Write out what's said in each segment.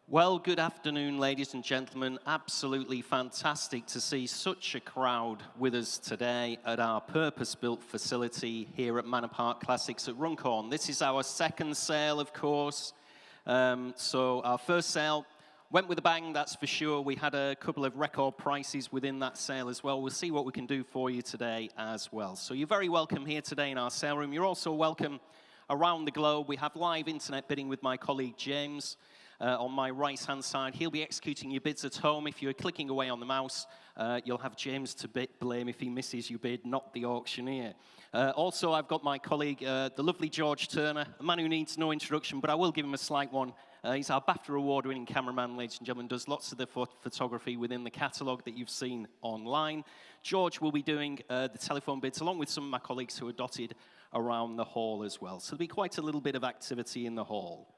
Well, good afternoon, ladies and gentlemen. Absolutely fantastic to see such a crowd with us today at our purpose-built facility here at Manor Park Classics at Runcorn. This is our second sale, of course. So our first sale went with a bang, that's for sure. We had a couple of record prices within that sale as well. We'll see what we can do for you today as well. So you're very welcome here today in our sale room. You're also welcome around the globe. We have live internet bidding with my colleague James. On my right-hand side, he'll be executing your bids at home. If you're clicking away on the mouse, you'll have James to blame if he misses your bid, not the auctioneer. Also, I've got my colleague, the lovely George Turner, a man who needs no introduction, but I will give him a slight one. He's our BAFTA award-winning cameraman, ladies and gentlemen, does lots of the photography within the catalogue that you've seen online. George will be doing the telephone bids, along with some of my colleagues who are dotted around the hall as well. So there'll be quite a little bit of activity in the hall.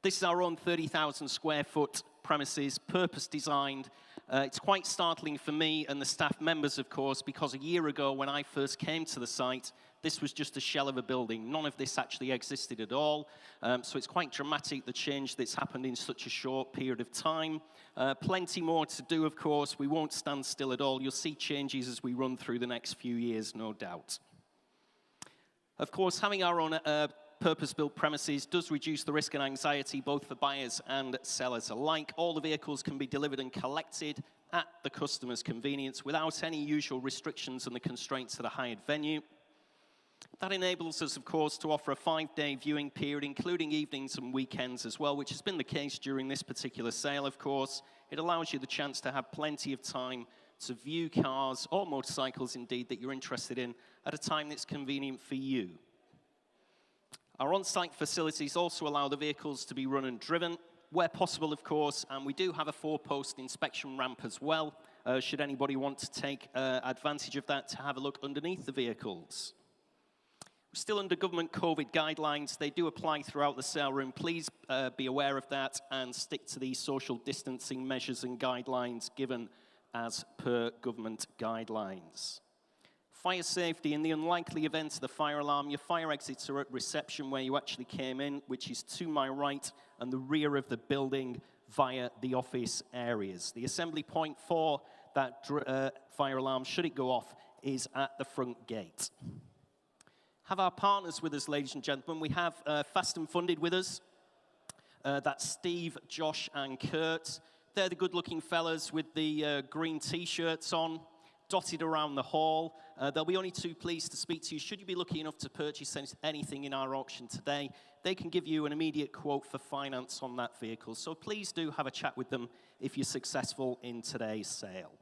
This is our own 30,000 square foot premises, purpose designed. It's quite startling for me and the staff members, of course, because a year ago when I first came to the site, this was just a shell of a building. None of this actually existed at all. So it's quite dramatic, the change that's happened in such a short period of time. Plenty more to do, of course. We won't stand still at all. You'll see changes as we run through the next few years, no doubt. Of course, having our own purpose-built premises does reduce the risk and anxiety both for buyers and sellers alike. All the vehicles can be delivered and collected at the customer's convenience without any usual restrictions and the constraints of the hired venue. That enables us, of course, to offer a 5-day viewing period, including evenings and weekends as well, which has been the case during this particular sale, of course. It allows you the chance to have plenty of time to view cars, or motorcycles indeed, that you're interested in at a time that's convenient for you. Our on-site facilities also allow the vehicles to be run and driven, where possible, of course, and we do have a 4-post inspection ramp as well, should anybody want to take advantage of that to have a look underneath the vehicles. We're still under government COVID guidelines. They do apply throughout the sale room. Please be aware of that and stick to these social distancing measures and guidelines given as per government guidelines. Fire safety, in the unlikely event of the fire alarm, your fire exits are at reception where you actually came in, which is to my right and the rear of the building via the office areas. The assembly point for that fire alarm, should it go off, is at the front gate. Have our partners with us, ladies and gentlemen. We have Fast and Funded with us. That's Steve, Josh, and Kurt. They're the good-looking fellas with the green T-shirts on, dotted around the hall. They'll be only too pleased to speak to you. Should you be lucky enough to purchase anything in our auction today, they can give you an immediate quote for finance on that vehicle. So please do have a chat with them if you're successful in today's sale.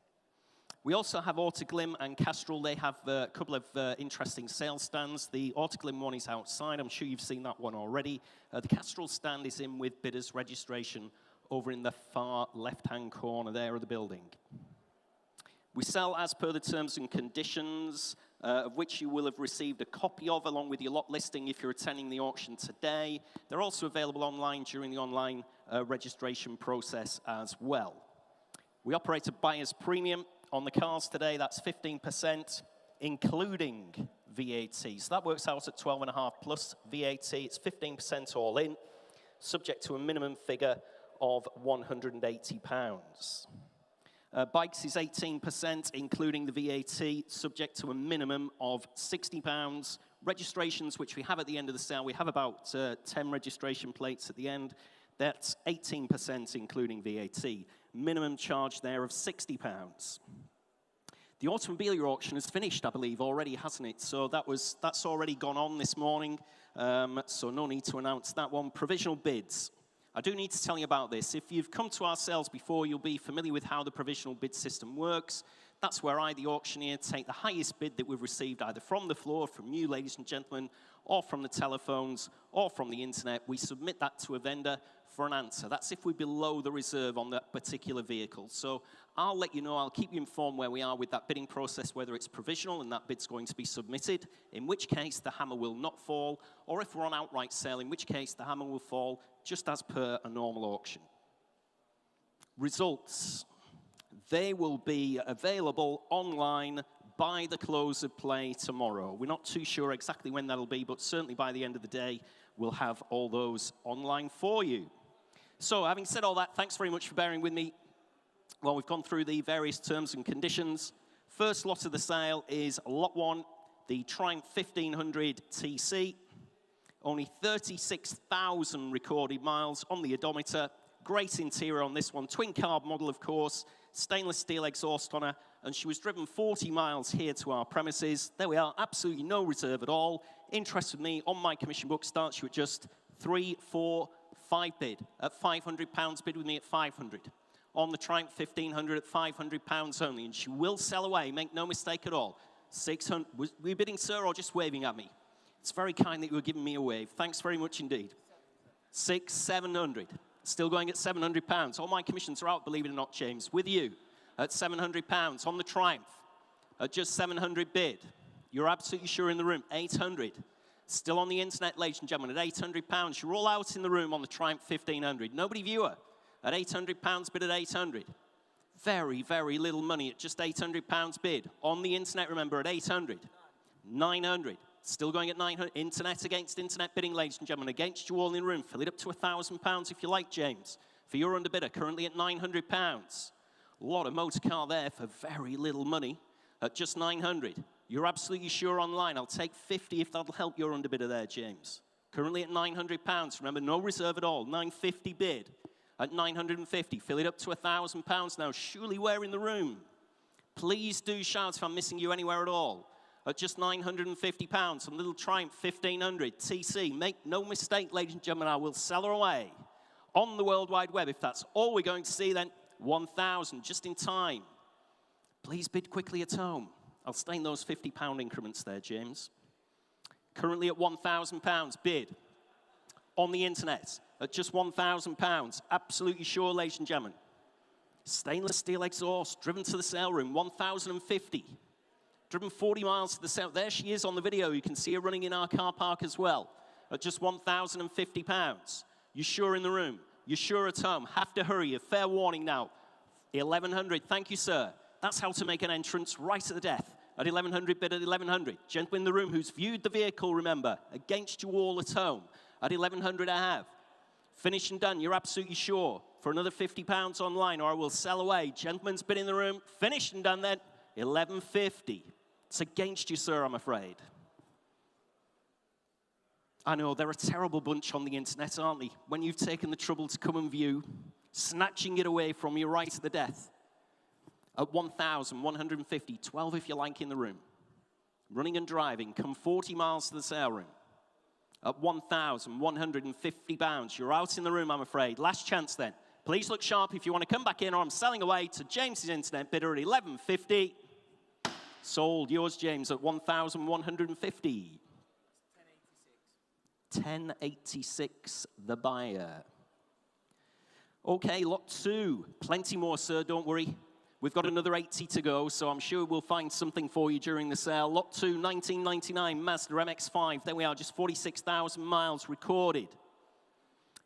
We also have Autoglim and Castrol. They have a couple of interesting sales stands. The Autoglim one is outside. I'm sure you've seen that one already. The Castrol stand is in with bidders registration over in the far left-hand corner there of the building. We sell as per the terms and conditions, of which you will have received a copy of, along with your lot listing if you're attending the auction today. They're also available online during the online registration process as well. We operate a buyer's premium on the cars today. That's 15%, including VAT. So that works out at 12.5 plus VAT. It's 15% all in, subject to a minimum figure of £180. Bikes is 18%, including the VAT, subject to a minimum of £60. Registrations, which we have at the end of the sale, we have about 10 registration plates at the end. That's 18%, including VAT. Minimum charge there of £60. The automobile auction has finished, I believe, already, hasn't it? So that's already gone on this morning, so no need to announce that one. Provisional bids. I do need to tell you about this. If you've come to our sales before, you'll be familiar with how the provisional bid system works. That's where I, the auctioneer, take the highest bid that we've received, either from the floor, from you, ladies and gentlemen, or from the telephones, or from the internet. We submit that to a vendor for an answer. That's if we're below the reserve on that particular vehicle. So I'll let you know, I'll keep you informed where we are with that bidding process, whether it's provisional and that bid's going to be submitted, in which case the hammer will not fall, or if we're on outright sale, in which case the hammer will fall just as per a normal auction. Results. They will be available online by the close of play tomorrow. We're not too sure exactly when that'll be, but certainly by the end of the day, we'll have all those online for you. So having said all that, thanks very much for bearing with me while we've gone through the various terms and conditions. First lot of the sale is lot 1, the Triumph 1500 TC. Only 36,000 recorded miles on the odometer. Great interior on this one. Twin carb model, of course. Stainless steel exhaust on her. And she was driven 40 miles here to our premises. There we are, absolutely no reserve at all. Interest with me on my commission book starts you at just 345 bid at £500, bid with me at 500. On the Triumph 1500 at £500 only, and she will sell away, make no mistake at all. 600, were you bidding, sir, or just waving at me? It's very kind that you were giving me a wave. Thanks very much indeed. 700, still going at £700. All my commissions are out, believe it or not, James, with you at £700. On the Triumph at just 700 bid. You're absolutely sure in the room, 800. Still on the internet, ladies and gentlemen, at £800. You're all out in the room on the Triumph 1500. Nobody viewer at £800, bid at 800. Very, very little money at just £800 bid. On the internet, remember, at 800. 900. Still going at 900. Internet against internet bidding, ladies and gentlemen, against you all in the room. Fill it up to £1,000 if you like, James. For your underbidder, currently at £900. A lot of motor car there for very little money at just 900. You're absolutely sure online. I'll take 50 if that'll help your underbidder there, James. Currently at £900. Remember, no reserve at all. 950 bid at 950. Fill it up to £1,000 now. Surely we're in the room. Please do shout if I'm missing you anywhere at all. At just £950 on little Triumph 1500 TC. Make no mistake, ladies and gentlemen, I will sell her away on the World Wide Web. If that's all we're going to see, then 1,000 just in time. Please bid quickly at home. I'll stay in those £50 increments there, James. Currently at £1,000 bid on the internet at just £1,000. Absolutely sure, ladies and gentlemen. Stainless steel exhaust, driven to the sale room, 1,050. Driven 40 miles to the sale. There she is on the video. You can see her running in our car park as well at just £1,050. You sure in the room? You sure at home? Have to hurry. A fair warning now. 1,100. Thank you, sir. That's how to make an entrance right at the death. At 1,100 bid at 1,100. Gentleman in the room who's viewed the vehicle, remember, against you all at home. At 1,100 I have. Finished and done. You're absolutely sure. For another £50 online, or I will sell away. Gentleman's bid in the room. Finished and done then. 1,150. It's against you, sir, I'm afraid. I know, they're a terrible bunch on the internet, aren't they? When you've taken the trouble to come and view, snatching it away from you right to the death. At 1,150, 12 if you like in the room. Running and driving, come 40 miles to the sale room. At £1,150, you're out in the room, I'm afraid. Last chance then. Please look sharp if you want to come back in, or I'm selling away to James's internet bidder at 1,150. Sold. Yours, James, at 1,150. 1086, the buyer. Okay, lot 2. Plenty more, sir, don't worry. We've got another 80 to go, so I'm sure we'll find something for you during the sale. Lot 2, 1999, Mazda MX-5. There we are, just 46,000 miles recorded.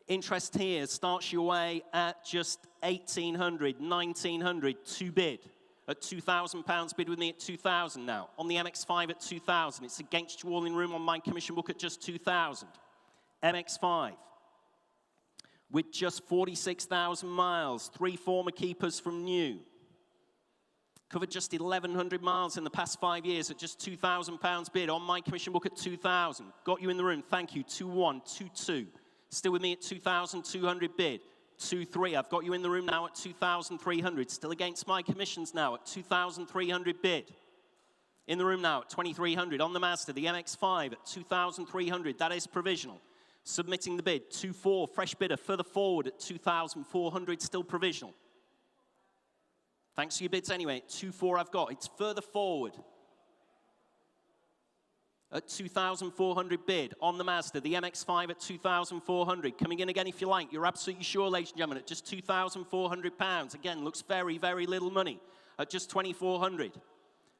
Interest here starts you away at just 1,800, 1,900 to bid. At £2,000, bid with me at 2,000 now. On the MX-5 at 2,000. It's against you all in room on my commission book at just 2,000. MX-5 with just 46,000 miles. 3 former keepers from new. Covered just 1,100 miles in the past 5 years at just £2,000 bid. On my commission book at 2,000. Got you in the room. Thank you. 2-1, 2-2. Still with me at 2,200 bid. 2-3. I've got you in the room now at 2,300. Still against my commissions now at 2,300 bid. In the room now at 2,300. On the Mazda, the MX-5 at 2,300. That is provisional. Submitting the bid. 2-4. Fresh bidder further forward at 2,400. Still provisional. Thanks for your bids anyway. 2-4 I've got. It's further forward. At 2,400 bid on the Mazda, the MX-5 at 2,400. Coming in again if you like. You're absolutely sure, ladies and gentlemen, at just £2,400. Again, looks very, very little money. At just 2,400.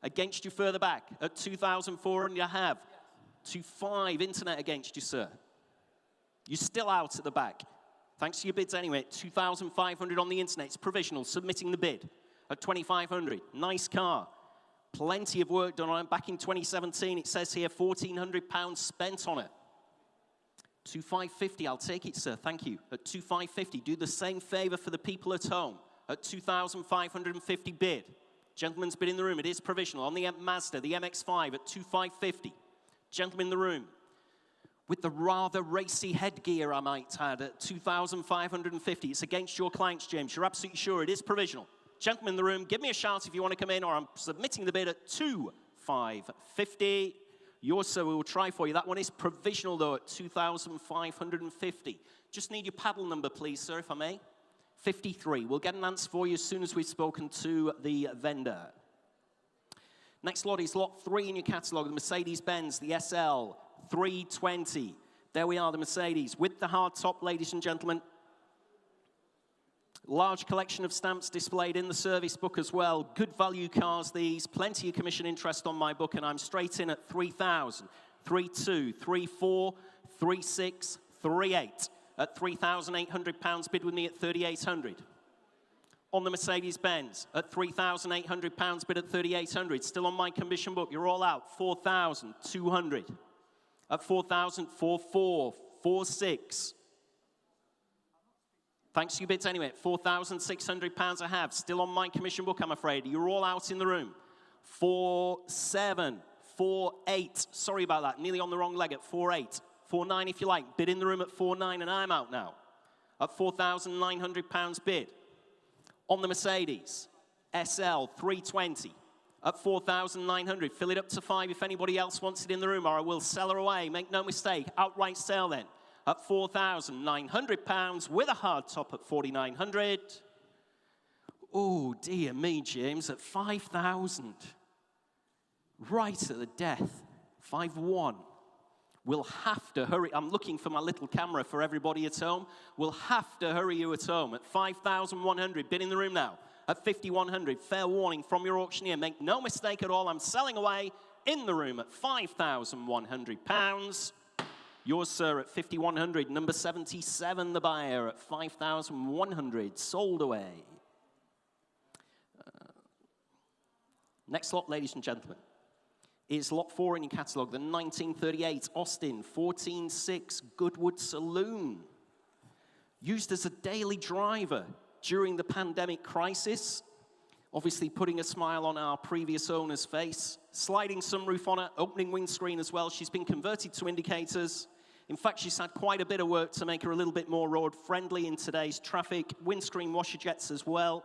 Against you further back. At 2,400 you have. 2-5 internet against you, sir. You're still out at the back. Thanks to your bids anyway. At 2,500 on the internet. It's provisional. Submitting the bid. At 2,500. Nice car. Plenty of work done on it. Back in 2017, it says here £1,400 spent on it. 2,550, I'll take it, sir, thank you. At 2,550, do the same favor for the people at home. At 2,550 bid. Gentleman's bid in the room, it is provisional. On the Mazda, the MX-5 at 2,550. Gentleman in the room. With the rather racy headgear, I might add, at 2,550. It's against your clients, James. You're absolutely sure it is provisional. Gentlemen in the room, give me a shout if you want to come in, or I'm submitting the bid at 2,550. Yours, sir, we will try for you. That one is provisional, though, at 2,550. Just need your paddle number, please, sir, if I may. 53. We'll get an answer for you as soon as we've spoken to the vendor. Next lot is lot 3 in your catalogue, the Mercedes-Benz, the SL 320. There we are, the Mercedes, with the hard top, ladies and gentlemen. Large collection of stamps displayed in the service book as well. Good value cars, these. Plenty of commission interest on my book, and I'm straight in at 3,000, 3,2, 3,4, 3,6, 3,8. At £3,800, bid with me at 3,800. On the Mercedes-Benz, at £3,800, bid at 3,800. Still on my commission book, you're all out. 4,200. At 4,000, 4,4, 4,6. Thanks to your bids anyway. £4,600 I have. Still on my commission book, I'm afraid. You're all out in the room. 4,7, 4,8. Sorry about that. Nearly on the wrong leg at 4,8. 4,9 if you like. Bid in the room at 4,9 and I'm out now. At £4,900 bid. On the Mercedes, SL 320. At 4,900. Fill it up to 5 if anybody else wants it in the room, or I will sell her away. Make no mistake. Outright sale then. At £4,900 with a hard top at 4,900. Oh, dear me, James, at 5,000. Right at the death. 5,1. We'll have to hurry. I'm looking for my little camera for everybody at home. We'll have to hurry you at home. At 5,100, bid in the room now. At 5,100, fair warning from your auctioneer. Make no mistake at all, I'm selling away in the room at £5,100. Yours, sir, at 5,100. Number 77, the buyer, at 5,100. Sold away. Next lot, ladies and gentlemen, is lot 4 in your catalogue, the 1938 Austin 14.6 Goodwood Saloon. Used as a daily driver during the pandemic crisis, obviously putting a smile on our previous owner's face. Sliding sunroof on her, opening windscreen as well. She's been converted to indicators. In fact, she's had quite a bit of work to make her a little bit more road-friendly in today's traffic. Windscreen washer jets as well.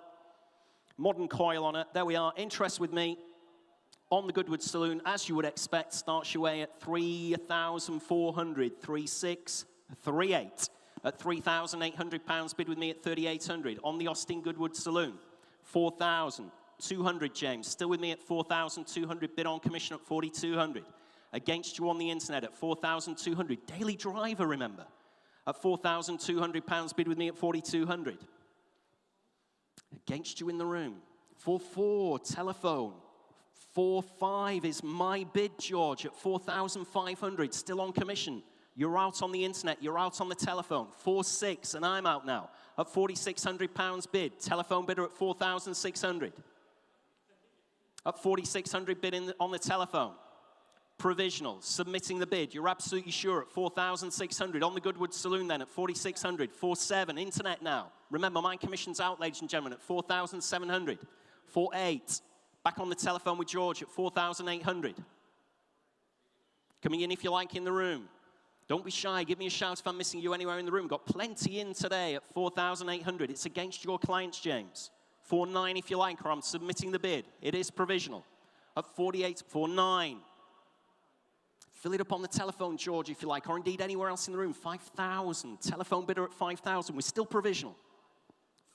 Modern coil on it. There we are. Interest with me on the Goodwood Saloon, as you would expect, starts your way at 3,400, 3,6, 3,8. At £3,800, bid with me at 3,800. On the Austin Goodwood Saloon, 4,200, James. Still with me at 4,200, bid on commission at 4,200. Against you on the internet at 4,200. Daily driver, remember. At £4,200, bid with me at 4,200. Against you in the room. 4,4, telephone. 4,5 is my bid, George, at 4,500, still on commission. You're out on the internet, you're out on the telephone. 4,6, and I'm out now. At £4,600 bid. Telephone bidder at 4,600. At 4,600 bid on the telephone. Provisional, submitting the bid. You're absolutely sure at 4,600. On the Goodwood Saloon then at 4,600. 4,7, internet now. Remember, my commission's out, ladies and gentlemen, at 4,700. 4,8. Back on the telephone with George at 4,800. Coming in if you like in the room. Don't be shy. Give me a shout if I'm missing you anywhere in the room. Got plenty in today at 4,800. It's against your clients, James. 4,9 if you like, or I'm submitting the bid. It is provisional. At 48, 4,9. Fill it up on the telephone, George, if you like, or indeed anywhere else in the room. 5,000. Telephone bidder at 5,000. We're still provisional.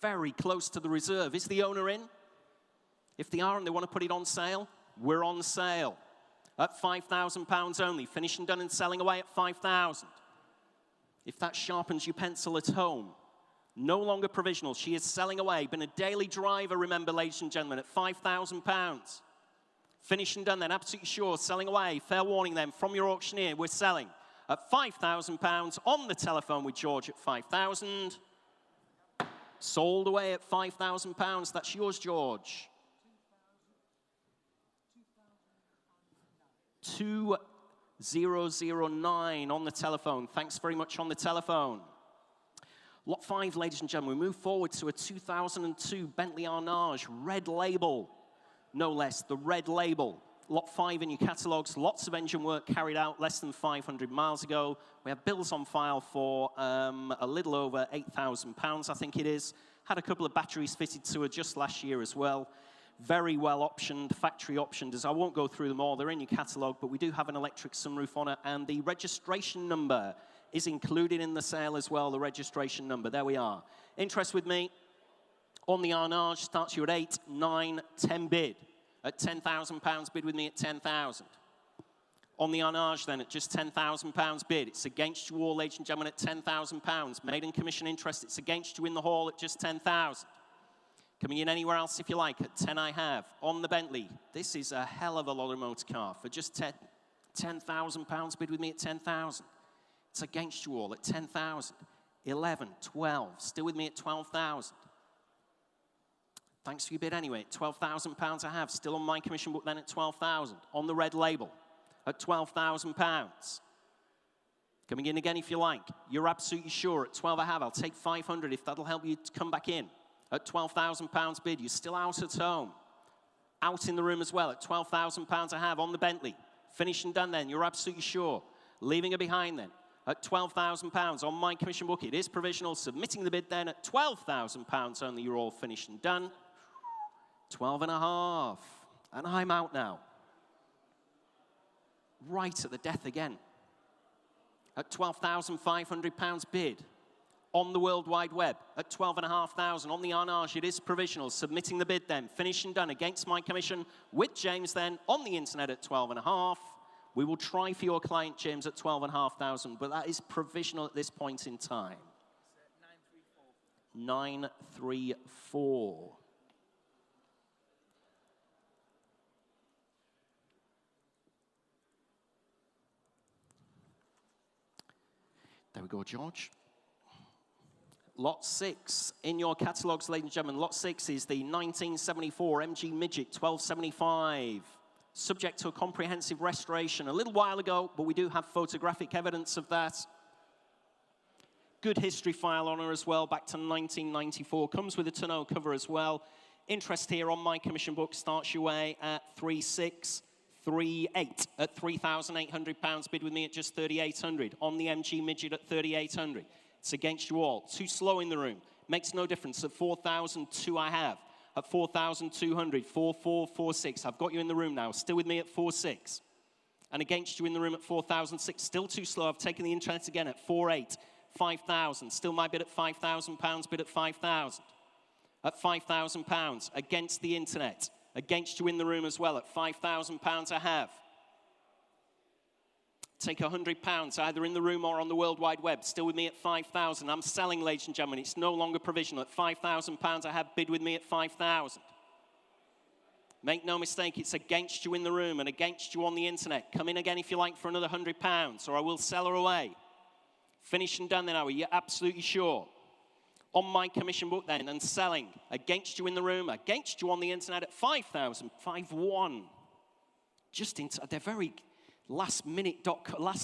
Very close to the reserve. Is the owner in? If they are and they want to put it on sale, we're on sale. At £5,000 only. Finishing, done and selling away at 5,000. If that sharpens your pencil at home. No longer provisional. She is selling away. Been a daily driver, remember, ladies and gentlemen, at £5,000. Finishing, done then, absolutely sure. Selling away. Fair warning then, from your auctioneer, we're selling at £5,000 on the telephone with George at 5,000. Sold away at £5,000. That's yours, George. 009 on the telephone. Thanks very much on the telephone. Lot 5, ladies and gentlemen, we move forward to a 2002 Bentley Arnage, red label, no less, the red label. Lot 5 in your catalogues, lots of engine work carried out less than 500 miles ago. We have bills on file for a little over £8,000, I think it is. Had a couple of batteries fitted to her just last year as well. Very well optioned, factory optioned, as I won't go through them all. They're in your catalogue, but we do have an electric sunroof on it, and the registration number is included in the sale as well, the registration number. There we are. Interest with me on the Arnage starts you at 8, 9, 10 bid. At £10,000 bid with me at 10,000. On the Arnage then at just £10,000 bid. It's against you all, ladies and gentlemen, at £10,000. Maiden commission interest, it's against you in the hall at just 10,000. Coming in anywhere else if you like, at 10 I have. On the Bentley, this is a hell of a lot of motor car for just £10,000 bid with me at 10,000. It's against you all at 10,000. 11, 12, still with me at 12,000. Thanks for your bid anyway. £12,000 I have, still on my commission book then at 12,000. On the red label at £12,000. Coming in again if you like. You're absolutely sure at 12 I have. I'll take 500 if that'll help you to come back in. At £12,000 bid, you're still out at home. Out in the room as well at £12,000 I have on the Bentley. Finished and done then, you're absolutely sure. Leaving her behind then. At £12,000 on my commission book, it is provisional. Submitting the bid then at £12,000 only, you're all finished and done. 12 and a half. And I'm out now. Right at the death again. At £12,500 bid. On the World Wide Web at 12,500 on the Arnage. It is provisional. Submitting the bid then. Finished and done against my commission with James then on the internet at 12,500. We will try for your client, James, at 12,500, but that is provisional at this point in time. 934. There we go, George. Lot 6 in your catalogues, ladies and gentlemen. Lot 6 is the 1974 MG Midget 1275. Subject to a comprehensive restoration a little while ago, but we do have photographic evidence of that. Good history file on her as well, back to 1994. Comes with a tonneau cover as well. Interest here on my commission book starts your way at 3638 at £3,800 bid with me at just 3,800. On the MG Midget at 3,800. It's against you all. Too slow in the room. Makes no difference. At 4,002 I have. At 4,200, 4,446. I've got you in the room now. Still with me at 4,600. And against you in the room at 4,006. Still too slow. I've taken the internet again at 4,800. 5,000. Still my bid at £5,000. Bid at 5,000. At £5,000. Against the internet. Against you in the room as well. At £5,000 I have. Take £100 either in the room or on the World Wide Web. Still with me at 5,000. I'm selling, ladies and gentlemen. It's no longer provisional. At £5,000 I have. Bid with me at 5,000. Make no mistake, it's against you in the room and against you on the internet. Come in again if you like for another £100, or I will sell her away. Finished and done then, are we? You're absolutely sure. On my commission book then, and selling. Against you in the room, against you on the internet at 5,000. 5,1. Just in, they're very last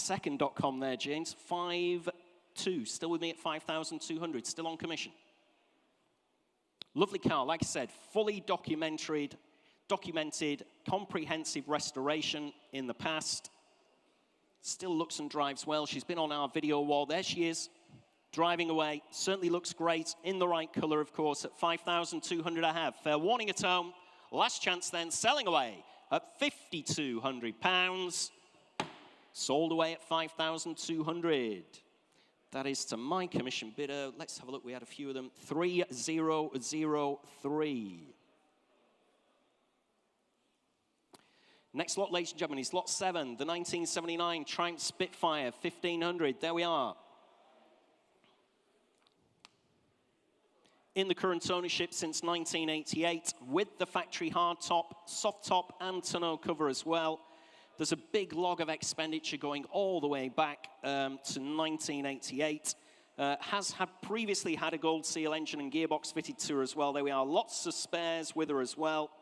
second.com there, James. 5,2. Still with me at 5,200. Still on commission. Lovely car, like I said, fully documented, comprehensive restoration in the past. Still looks and drives well. She's been on our video wall. There she is, driving away. Certainly looks great, in the right color, of course. At 5,200 I have. Fair warning at home. Last chance then, selling away at £5,200. Sold away at 5,200. That is to my commission bidder. Let's have a look. We had a few of them. 3003. Next lot, ladies and gentlemen, is lot 7, the 1979 Triumph Spitfire 1500. There we are. In the current ownership since 1988, with the factory hardtop, soft top, and tonneau cover as well. There's a big log of expenditure going all the way back to 1988. Has previously had a gold seal engine and gearbox fitted to her as well. There we are. Lots of spares with her as well.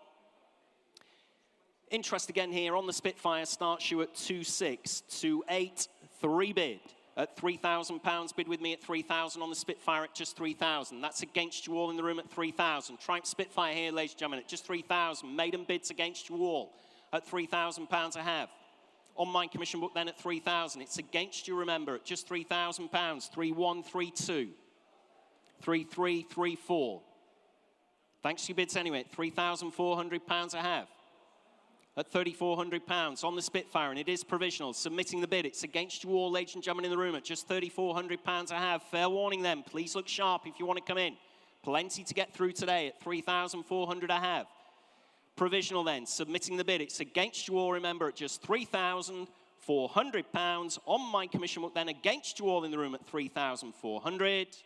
Interest again here on the Spitfire starts you at 2.6, 2.8, 3 bid. At £3,000, bid with me at 3,000 on the Spitfire at just 3,000. That's against you all in the room at 3,000. Triumph Spitfire here, ladies and gentlemen, at just 3,000. Maiden bids against you all at £3,000 a half. On my commission book then at 3,000. It's against you, remember, at just £3,000. 3,132. 3,334. Thanks to your bids anyway at £3,400 a half. At £3,400 on the Spitfire, and it is provisional. Submitting the bid. It's against you all, ladies and gentlemen, in the room at just £3,400 a half. Fair warning then. Please look sharp if you want to come in. Plenty to get through today at £3,400 a half. Provisional then. Submitting the bid. It's against you all, remember, at just £3,400. On my commission book then, against you all in the room at £3,400.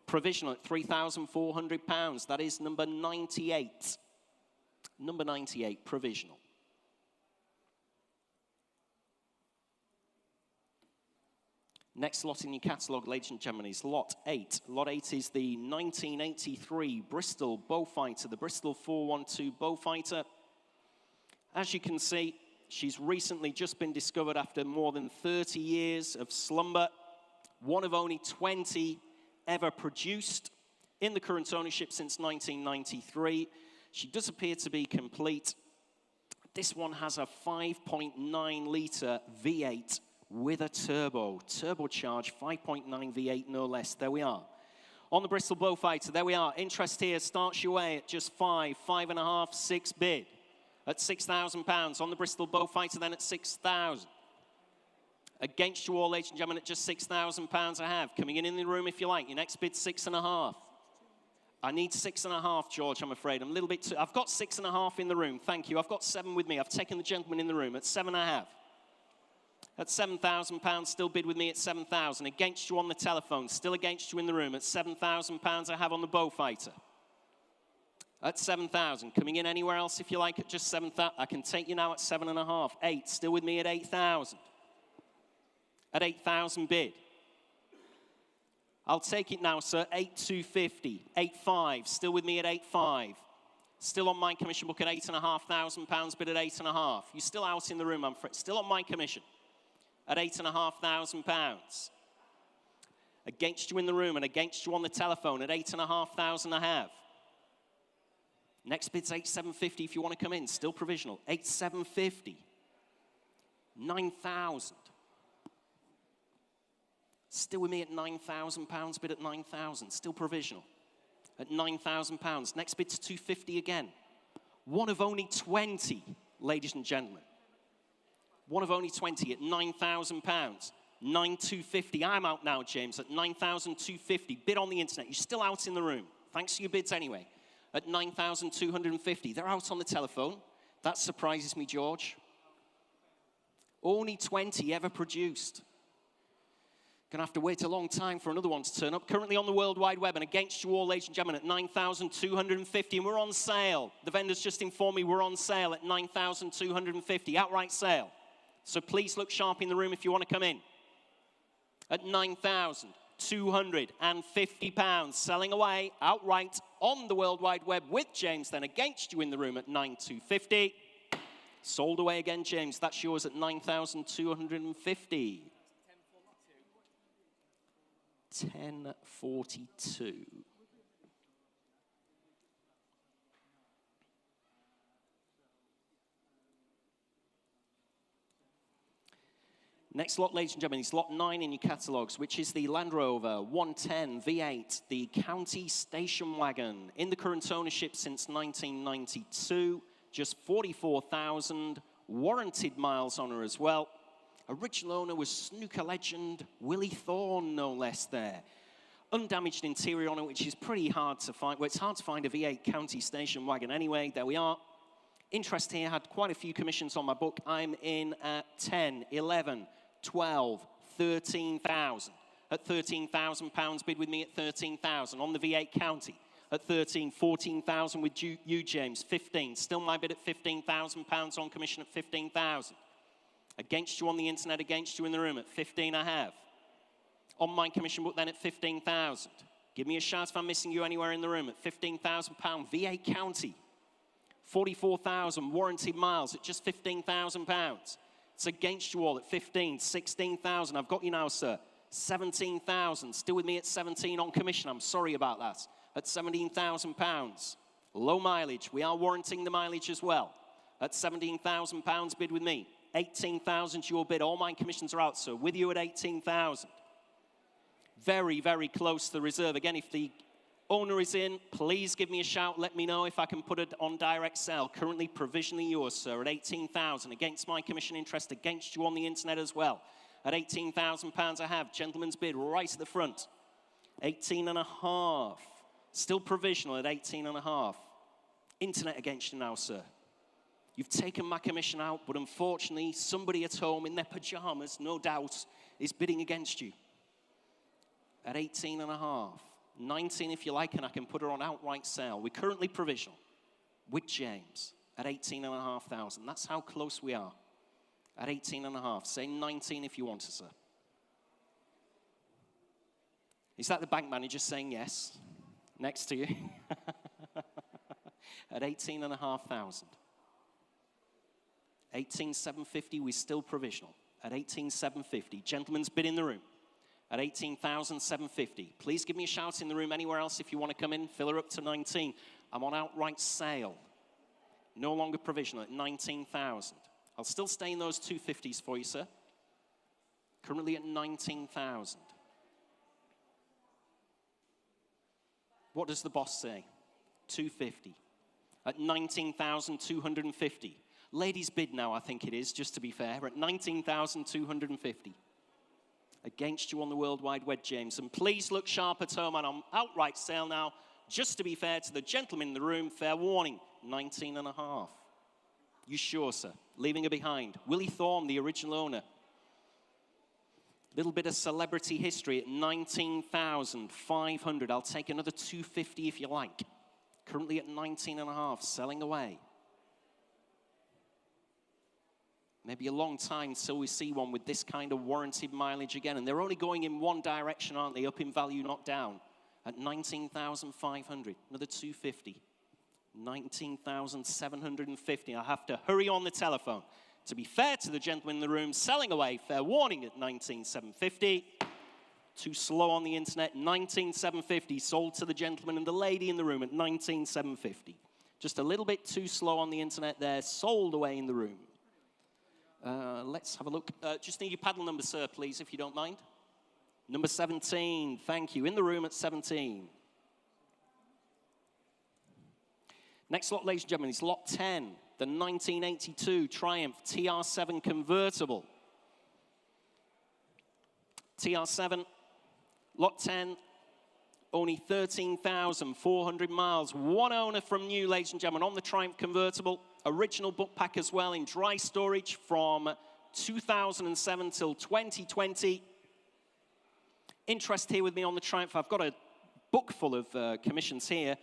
Provisional at £3,400. That is number 98. Number 98, provisional. Next lot in your catalogue, ladies and gentlemen, is Lot 8. Lot 8 is the 1983 Bristol Beaufighter, the Bristol 412 Beaufighter. As you can see, she's recently just been discovered after more than 30 years of slumber. One of only 20 ever produced in the current ownership since 1993. She does appear to be complete. This one has a 5.9-litre V8 with a turbo. Turbocharged 5.9 V8, no less. There we are. On the Bristol Beaufighter, there we are. Interest here starts your way at just 5.5, 6 bid. At £6,000. On the Bristol Beaufighter, then at 6,000. Against you all, ladies and gentlemen, at just £6,000 a half. Coming in the room if you like. Your next bid, 6.5. I need 6.5, George, I'm afraid. I'm a little bit too... I've got 6.5 in the room, thank you. I've got 7 with me. I've taken the gentleman in the room at 7.5. At £7,000, still bid with me at 7,000. Against you on the telephone, still against you in the room at £7,000 I have on the Beaufighter. At 7,000. Coming in anywhere else if you like at just 7,000. I can take you now at 7.5. 8, still with me at 8,000. At 8,000 bid. I'll take it now, sir. 8,250. 8,500. Still with me at 8,500. Still on my commission book at £8,500, bid at 8.5. You're still out in the room, I'm afraid. Still on my commission at £8,500. Against you in the room and against you on the telephone at £8,500 a half. Next bid's 8,750 if you want to come in. Still provisional. 8,750. 9,000. Still with me at £9,000, bid at 9,000. Still provisional. At £9,000. Next bid's 250 again. One of only 20, ladies and gentlemen. One of only 20 at £9,000. 9,250. I'm out now, James, at 9,250. Bid on the internet. You're still out in the room. Thanks for your bids anyway. At 9,250. They're out on the telephone. That surprises me, George. Only 20 ever produced. Gonna have to wait a long time for another one to turn up. Currently on the World Wide Web and against you all, ladies and gentlemen, at 9,250, and we're on sale. The vendors just informed me we're on sale at 9,250, outright sale. So please look sharp in the room if you want to come in. At £9,250, selling away outright on the World Wide Web with James, then against you in the room at 9,250. Sold away again, James. That's yours at 9,250. 1042. Next lot, ladies and gentlemen, is lot 9 in your catalogues, which is the Land Rover 110 V8, the county station wagon. In the current ownership since 1992, just 44,000, warranted miles on her as well. Original owner was snooker legend Willie Thorne, no less there. Undamaged interior on it, which is pretty hard to find. Well, it's hard to find a V8 county station wagon anyway. There we are. Interest here, had quite a few commissions on my book. I'm in at 10, 11, 12, 13,000. At £13,000, bid with me at 13,000 on the V8 county. At 13, 14,000 with you, James. 15, still my bid at £15,000 on commission at 15,000. Against you on the internet, against you in the room at 15.5. On my commission book then at 15,000. Give me a shout if I'm missing you anywhere in the room at £15,000. V8 county. 44,000 warranted miles at just £15,000. It's against you all at 15, 16,000. I've got you now, sir. 17,000. Still with me at 17 on commission. I'm sorry about that. At £17,000. Low mileage. We are warranting the mileage as well. At £17,000 bid with me. 18,000 your bid. All my commissions are out, sir. With you at 18,000. Very, very close to the reserve. Again, if the owner is in, please give me a shout. Let me know if I can put it on direct sale. Currently provisionally yours, sir, at 18,000. Against my commission interest, against you on the internet as well. At £18,000 I have. Gentleman's bid right at the front. 18.5. Still provisional at 18.5. Internet against you now, sir. You've taken my commission out, but unfortunately, somebody at home in their pajamas, no doubt, is bidding against you. At 18.5. 19 if you like, and I can put her on outright sale. We're currently provisional with James at 18,500. That's how close we are. At 18.5. Say 19 if you want to, sir. Is that the bank manager saying yes? Next to you. At 18,500. 18,750, we're still provisional. At 18,750. Gentleman's bid in the room. At 18,750. Please give me a shout in the room anywhere else if you want to come in. Fill her up to 19. I'm on outright sale. No longer provisional at 19,000. I'll still stay in those 250s for you, sir. Currently at 19,000. What does the boss say? 250. At 19,250. Ladies bid now, I think it is, just to be fair. At 19,250. Against you on the World Wide Web, James. And please look sharp at home. And I'm outright sale now. Just to be fair to the gentleman in the room, fair warning, 19.5. You sure, sir? Leaving her behind. Willie Thorne, the original owner. Little bit of celebrity history at 19,500. I'll take another 250 if you like. Currently at 19.5, selling away. Maybe a long time till we see one with this kind of warranted mileage again. And they're only going in one direction, aren't they? Up in value, not down. At 19,500. Another 250. 19,750. I have to hurry on the telephone. To be fair to the gentleman in the room, selling away, fair warning at 19,750. Too slow on the internet. 19,750. Sold to the gentleman and the lady in the room at 19,750. Just a little bit too slow on the internet there. Sold away in the room. Let's have a look. Just need your paddle number, sir, please, if you don't mind. Number 17, thank you. In the room at 17. Next lot, ladies and gentlemen, is lot 10, the 1982 Triumph TR7 convertible. TR7, lot 10, only 13,400 miles. One owner from new, ladies and gentlemen, on the Triumph convertible. Original book pack as well in dry storage from 2007 till 2020. Interest here with me on the Triumph. I've got a book full of commissions here.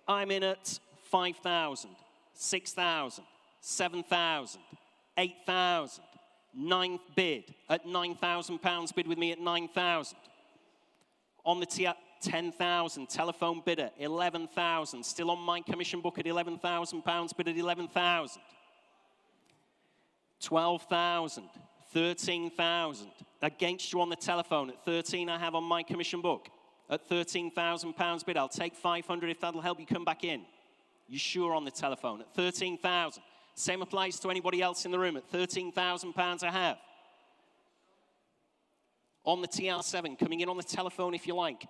I'm in at 5,000, 6,000, 7,000, 8,000, 9th bid at £9,000 bid with me at 9,000. On the TR 10,000, telephone bidder, 11,000. Still on my commission book at £11,000, bid at 11,000. 12,000, 13,000. Against you on the telephone at 13 I have on my commission book. At £13,000 bid, I'll take 500 if that'll help you come back in. You sure on the telephone at 13,000. Same applies to anybody else in the room at £13,000 I have. On the TR7, coming in on the telephone if you like.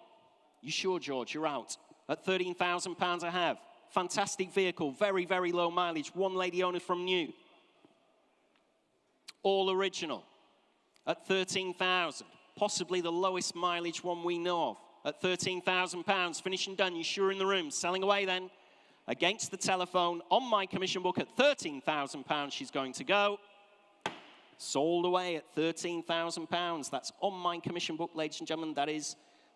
You sure, George? You're out. At £13,000 I have. Fantastic vehicle, very, very low mileage. One lady owner from new. All original. At 13,000. Possibly the lowest mileage one we know of. At £13,000. Finished and done. You sure in the room? Selling away then. Against the telephone on my commission book at £13,000 she's going to go. Sold away at £13,000. That's on my commission book, ladies and gentlemen. That is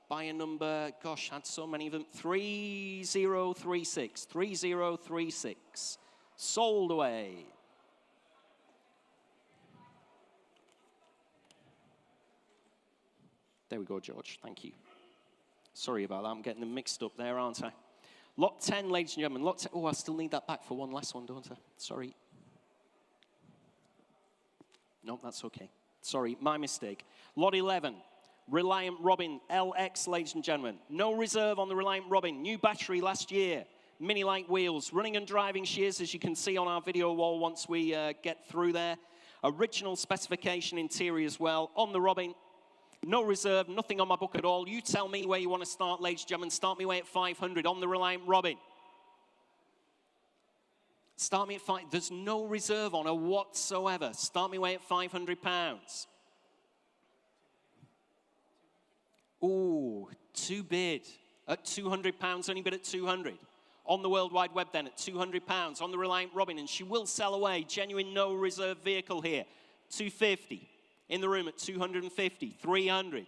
buyer number, gosh, I had so many of them, 3036. 3036. Sold away. There we go, George. Thank you. Sorry about that. I'm getting them mixed up there, aren't I? Lot 10, ladies and gentlemen. Lot 10. Oh, I still need that back for one last one, don't I? Sorry. No, that's okay. Sorry, my mistake. Lot 11, Reliant Robin LX, ladies and gentlemen. No reserve on the Reliant Robin. New battery last year. Mini light wheels. Running and driving shears, as you can see on our video wall once we get through there. Original specification interior as well. On the Robin, no reserve, nothing on my book at all. You tell me where you want to start, ladies and gentlemen. Start me away at 500 on the Reliant Robin. Start me at 5. There's no reserve on her whatsoever. Start me away at £500. Ooh, two bid at £200. Only bid at 200. On the World Wide Web then at £200 on the Reliant Robin, and she will sell away. Genuine no reserve vehicle here. 250 in the room at 250, 300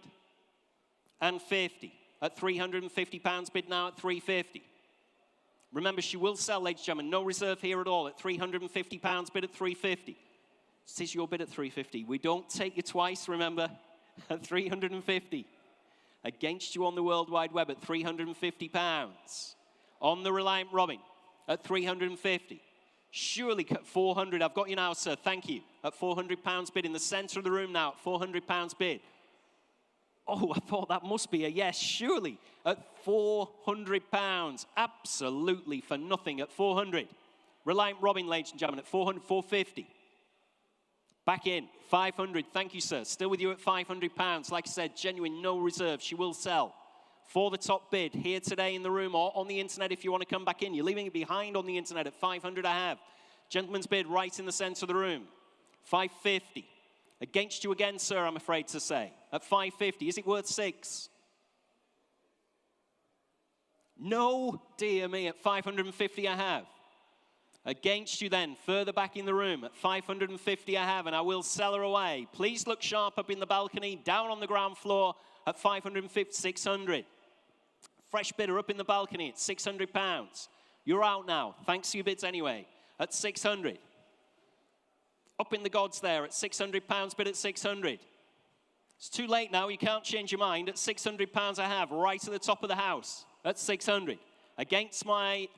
and 50 at £350 bid now at 350. Remember, she will sell, ladies and gentlemen. No reserve here at all at £350 bid at 350. This is your bid at 350. We don't take you twice, remember, at 350. Against you on the World Wide Web at £350. On the Reliant Robin at 350. Surely cut 400. I've got you now, sir. Thank you. At £400 bid in the center of the room now at £400 bid. Oh, I thought that must be a yes. Surely at £400. Absolutely for nothing at 400. Reliant Robin, ladies and gentlemen, at 400, 450. Back in, 500. Thank you, sir. Still with you at £500. Like I said, genuine, no reserve. She will sell. For the top bid, here today in the room or on the internet if you want to come back in. You're leaving it behind on the internet at 500 I have. Gentleman's bid right in the center of the room. 550. Against you again, sir, I'm afraid to say. At 550. Is it worth 6? No, dear me, at 550 I have. Against you then, further back in the room, at 550 I have, and I will sell her away. Please look sharp up in the balcony, down on the ground floor at 550, 600. Fresh bidder up in the balcony at £600. You're out now. Thanks for your bids anyway. At 600. Up in the gods there at £600. Bid at 600. It's too late now. You can't change your mind. At £600 I have right at the top of the house. At 600. Against my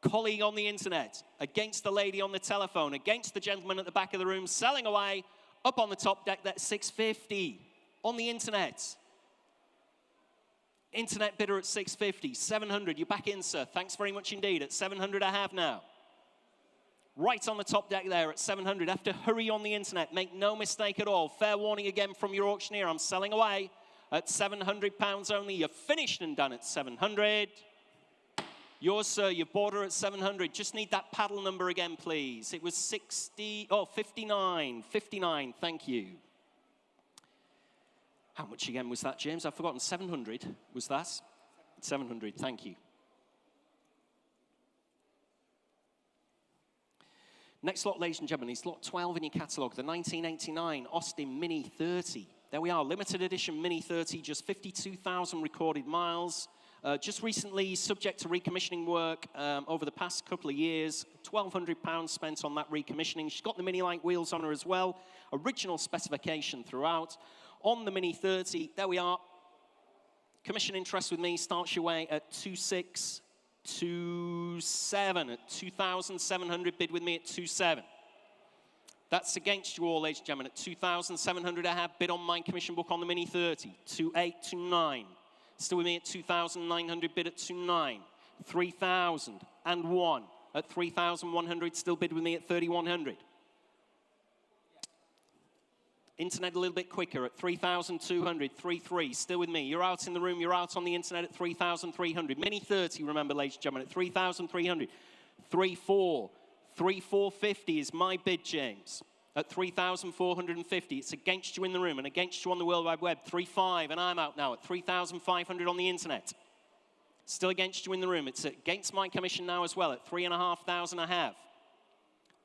colleague on the internet. Against the lady on the telephone. Against the gentleman at the back of the room. Selling away. Up on the top deck. That's 650. On the internet. Internet bidder at 650, 700. You're back in, sir. Thanks very much indeed. At 700 I have now. Right on the top deck there at 700. Have to hurry on the internet. Make no mistake at all. Fair warning again from your auctioneer. I'm selling away at £700 only. You're finished and done at 700. Yours, sir. Your border at 700. Just need that paddle number again, please. It was 59. 59. Thank you. How much again was that, James? I've forgotten. 700 was that? 700, thank you. Next lot, ladies and gentlemen, is lot 12 in your catalogue, the 1989 Austin Mini 30. There we are, limited edition Mini 30, just 52,000 recorded miles. Just recently, subject to recommissioning work over the past couple of years, £1,200 spent on that recommissioning. She's got the mini light wheels on her as well. Original specification throughout. On the Mini 30, there we are. Commission interest with me starts your way at 2627 at 2,700. Bid with me at 27. That's against you all, ladies and gentlemen. At 2,700 I have. Bid on my commission book on the Mini 30. 2829. Still with me at 2,900. Bid at 29. 3,001 at 3,100. Still bid with me at 3,100. Internet a little bit quicker at 3,200, 3,300. Still with me. You're out in the room. You're out on the internet at 3,300. Mini 30, remember, ladies and gentlemen, at 3,300. 3,400. 3,450 is my bid, James. At 3,450. It's against you in the room and against you on the World Wide Web. 3,500, and I'm out now at 3,500 on the internet. Still against you in the room. It's against my commission now as well at 3,500 I have.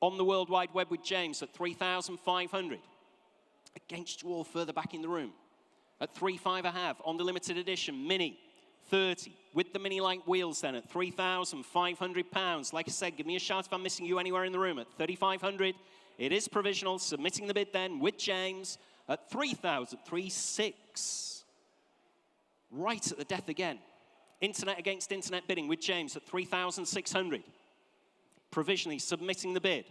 On the World Wide Web with James at 3,500. Against you all further back in the room. At 3,500 I have. On the limited edition Mini 30 with the mini light wheels then at £3,500. Like I said, give me a shout if I'm missing you anywhere in the room. At 3,500, it is provisional. Submitting the bid then with James at 3,000, 3,600. Right at the death again. Internet against internet bidding with James at 3,600. Provisionally submitting the bid.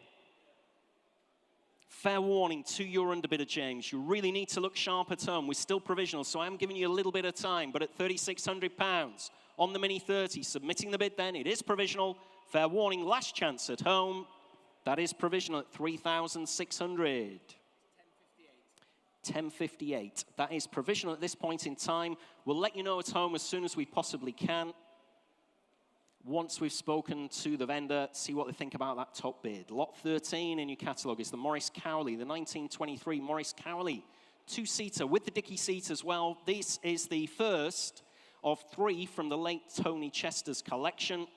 Fair warning to your underbidder, James. You really need to look sharp at home. We're still provisional, so I'm giving you a little bit of time. But at £3,600 on the Mini 30, submitting the bid then. It is provisional. Fair warning, last chance at home. That is provisional at 3,600. 10:58. That is provisional at this point in time. We'll let you know at home as soon as we possibly can. Once we've spoken to the vendor, see what they think about that top bid. Lot 13 in your catalogue is the Morris Cowley, the 1923 Morris Cowley. Two-seater with the dicky seat as well. This is the first of 3 from the late Tony Chester's collection.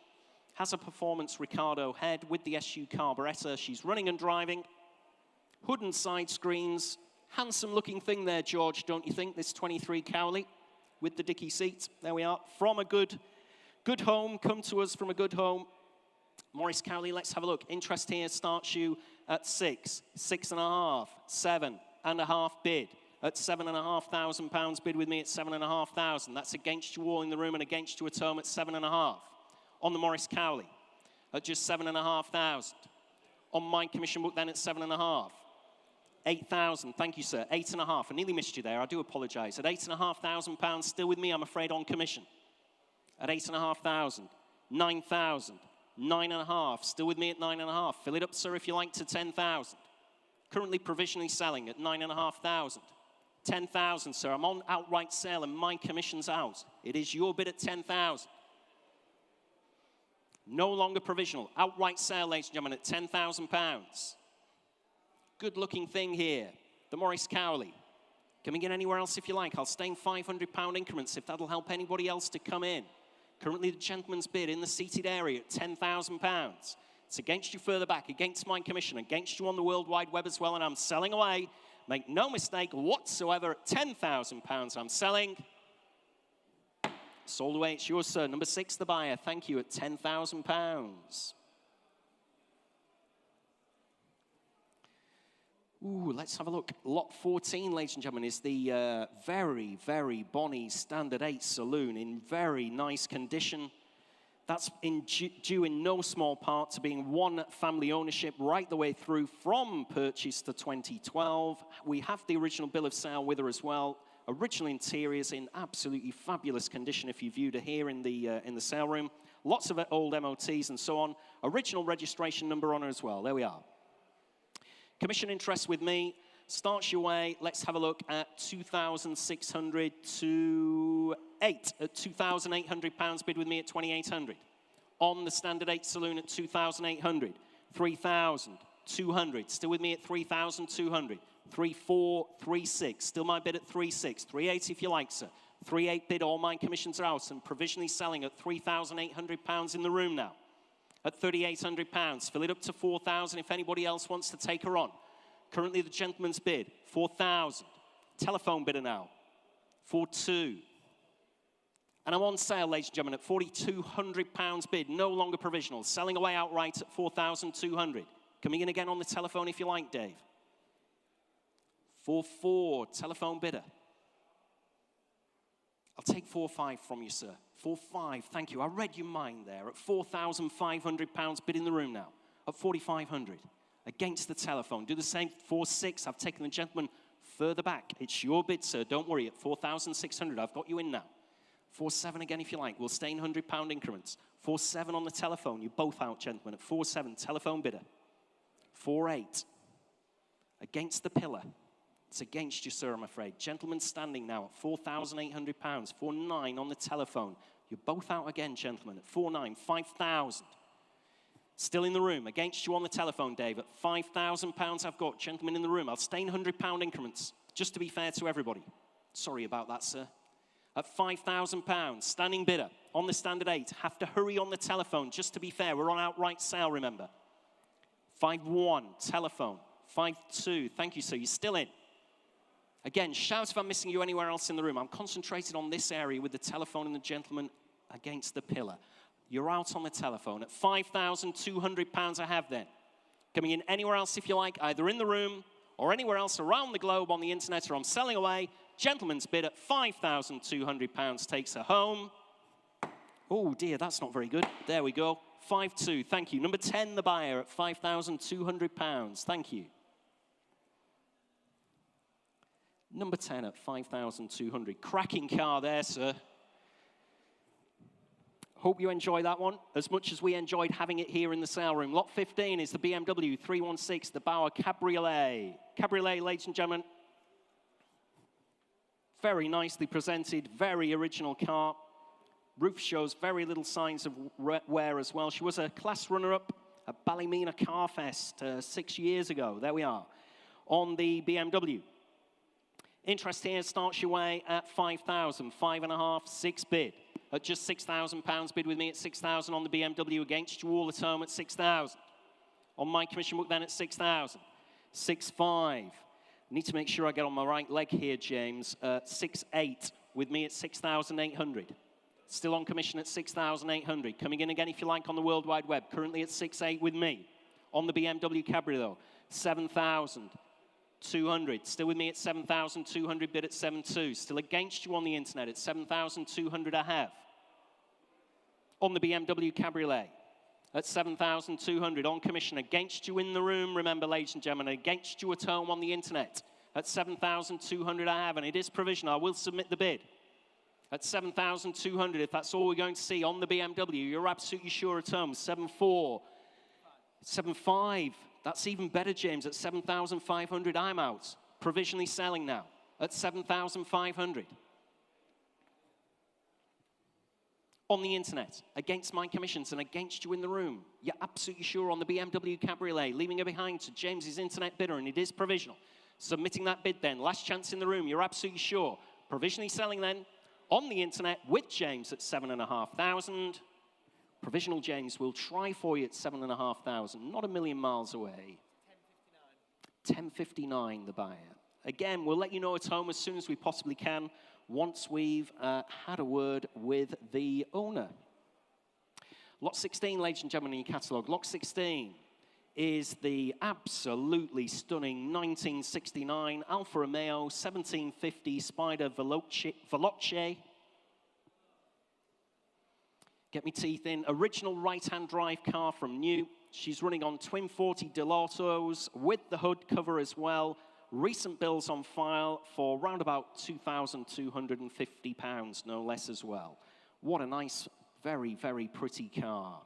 Has a performance Ricardo head with the SU carburettor. She's running and driving. Hood and side screens. Handsome looking thing there, George, don't you think? This 23 Cowley with the dicky seat. There we are. From a good home. Come to us from a good home. Morris Cowley, let's have a look. Interest here starts you at 6, 6.5, 7.5 bid. At £7,500 bid with me at 7,500. That's against you all in the room and against you at home at 7.5. On the Morris Cowley at just 7,500. On my commission book then at 7.5. 8,000, thank you, sir. 8.5. I nearly missed you there. I do apologise. At £8,500, still with me, I'm afraid, on commission. At 8,500. 9,000. 9.5. Still with me at 9.5. Fill it up, sir, if you like, to 10,000. Currently provisionally selling at 9,500. 10,000, sir. I'm on outright sale and my commission's out. It is your bid at 10,000. No longer provisional. Outright sale, ladies and gentlemen, at £10,000. Good-looking thing here. The Morris Cowley. Coming in anywhere else if you like. I'll stay in £500 increments if that'll help anybody else to come in. Currently the gentleman's bid in the seated area at £10,000. It's against you further back, against my commission, against you on the World Wide Web as well, and I'm selling away. Make no mistake whatsoever, at £10,000 I'm selling. Sold away, it's yours, sir. Number 6, the buyer. Thank you, at £10,000. Ooh, let's have a look. Lot 14, ladies and gentlemen, is the very, very bonny Standard 8 Saloon in very nice condition. That's due in no small part to being one family ownership right the way through from purchase to 2012. We have the original bill of sale with her as well. Original interiors in absolutely fabulous condition if you viewed her here in the sale room. Lots of old MOTs and so on. Original registration number on her as well. There we are. Commission interest with me starts your way. Let's have a look at 2,600 to 8 at £2,800 bid with me at 2,800. On the Standard 8 Saloon at 2,800. 3,200. Still with me at 3,200. 3,4, 3,6. Still my bid at 3,6. 3,8 if you like, sir. 3,8 bid. All my commissions are out and provisionally selling at £3,800 in the room now. At £3,800. Fill it up to 4,000 if anybody else wants to take her on. Currently the gentleman's bid, 4,000. Telephone bidder now, 4,200. And I'm on sale, ladies and gentlemen, at £4,200 bid, no longer provisional. Selling away outright at 4,200. Coming in again on the telephone if you like, Dave. 4,400, telephone bidder. I'll take 4,500 from you, sir. 4,500, thank you. I read your mind there. At £4,500 bid in the room now. At 4,500. Against the telephone. Do the same. 4,600. I've taken the gentleman further back. It's your bid, sir. Don't worry. At 4,600. I've got you in now. 4,700 again if you like. We'll stay in £100 increments. 4,700 on the telephone. You're both out, gentlemen. At 4,700. Telephone bidder. 4,800. Against the pillar. It's against you, sir, I'm afraid. Gentleman standing now at £4,800. 4,900 on the telephone. You're both out again, gentlemen. At 4,900. 5,000. Still in the room. Against you on the telephone, Dave. At £5,000 I've got. Gentlemen in the room. I'll stay in £100 increments. Just to be fair to everybody. Sorry about that, sir. At £5,000. Standing bidder. On the Standard 8. Have to hurry on the telephone. Just to be fair. We're on outright sale, remember. 5,100. Telephone. 5,200. Thank you, sir. You're still in. Again, shout if I'm missing you anywhere else in the room. I'm concentrated on this area with the telephone and the gentleman against the pillar. You're out on the telephone. At £5,200 I have then. Coming in anywhere else if you like, either in the room or anywhere else around the globe on the internet, or I'm selling away. Gentleman's bid at £5,200 takes her home. Oh dear, that's not very good. There we go. 5-2, thank you. Number 10, the buyer at £5,200. Thank you. Number 10 at 5,200. Cracking car there, sir. Hope you enjoy that one as much as we enjoyed having it here in the sale room. Lot 15 is the BMW 316, the Bauer Cabriolet. Cabriolet, ladies and gentlemen. Very nicely presented, very original car. Roof shows very little signs of wear as well. She was a class runner-up at Ballymena Car Fest 6 years ago. There we are, on the BMW. Interest here starts your way at 5,000, 5.5, 6 bid. At just £6,000 bid with me at 6,000 on the BMW, against you all at home at 6,000. On my commission book then at 6,000. 6.5. Need to make sure I get on my right leg here, James. 6.8 with me at 6,800. Still on commission at 6,800. Coming in again if you like on the World Wide Web. Currently at 6.8 with me. On the BMW Cabriolet, 7,200. Still with me at 7,200, bid at 7.2. Still against you on the internet at 7,200 I have. On the BMW Cabriolet at 7,200 on commission. Against you in the room, remember, ladies and gentlemen, against you at home on the internet at 7,200 I have, and it is provisional. I will submit the bid at 7,200 if that's all we're going to see on the BMW. You're absolutely sure at home. 7.4, 7.5. That's even better, James. At 7,500, I'm out. Provisionally selling now at 7,500. On the internet, against my commissions and against you in the room. You're absolutely sure on the BMW Cabriolet, leaving it behind to James's internet bidder, and it is provisional. Submitting that bid then. Last chance in the room. You're absolutely sure. Provisionally selling then on the internet with James at 7,500. Provisional James will try for you at 7,500, not a million miles away. 10.59, the buyer. Again, we'll let you know at home as soon as we possibly can, once we've had a word with the owner. Lot 16, ladies and gentlemen, in your catalogue. Lot 16 is the absolutely stunning 1969 Alfa Romeo 1750 Spider Veloce. Get me teeth in. Original right-hand drive car from new. She's running on twin 40 Delautos with the hood cover as well. Recent bills on file for round about £2,250, no less as well. What a nice, very, very pretty car.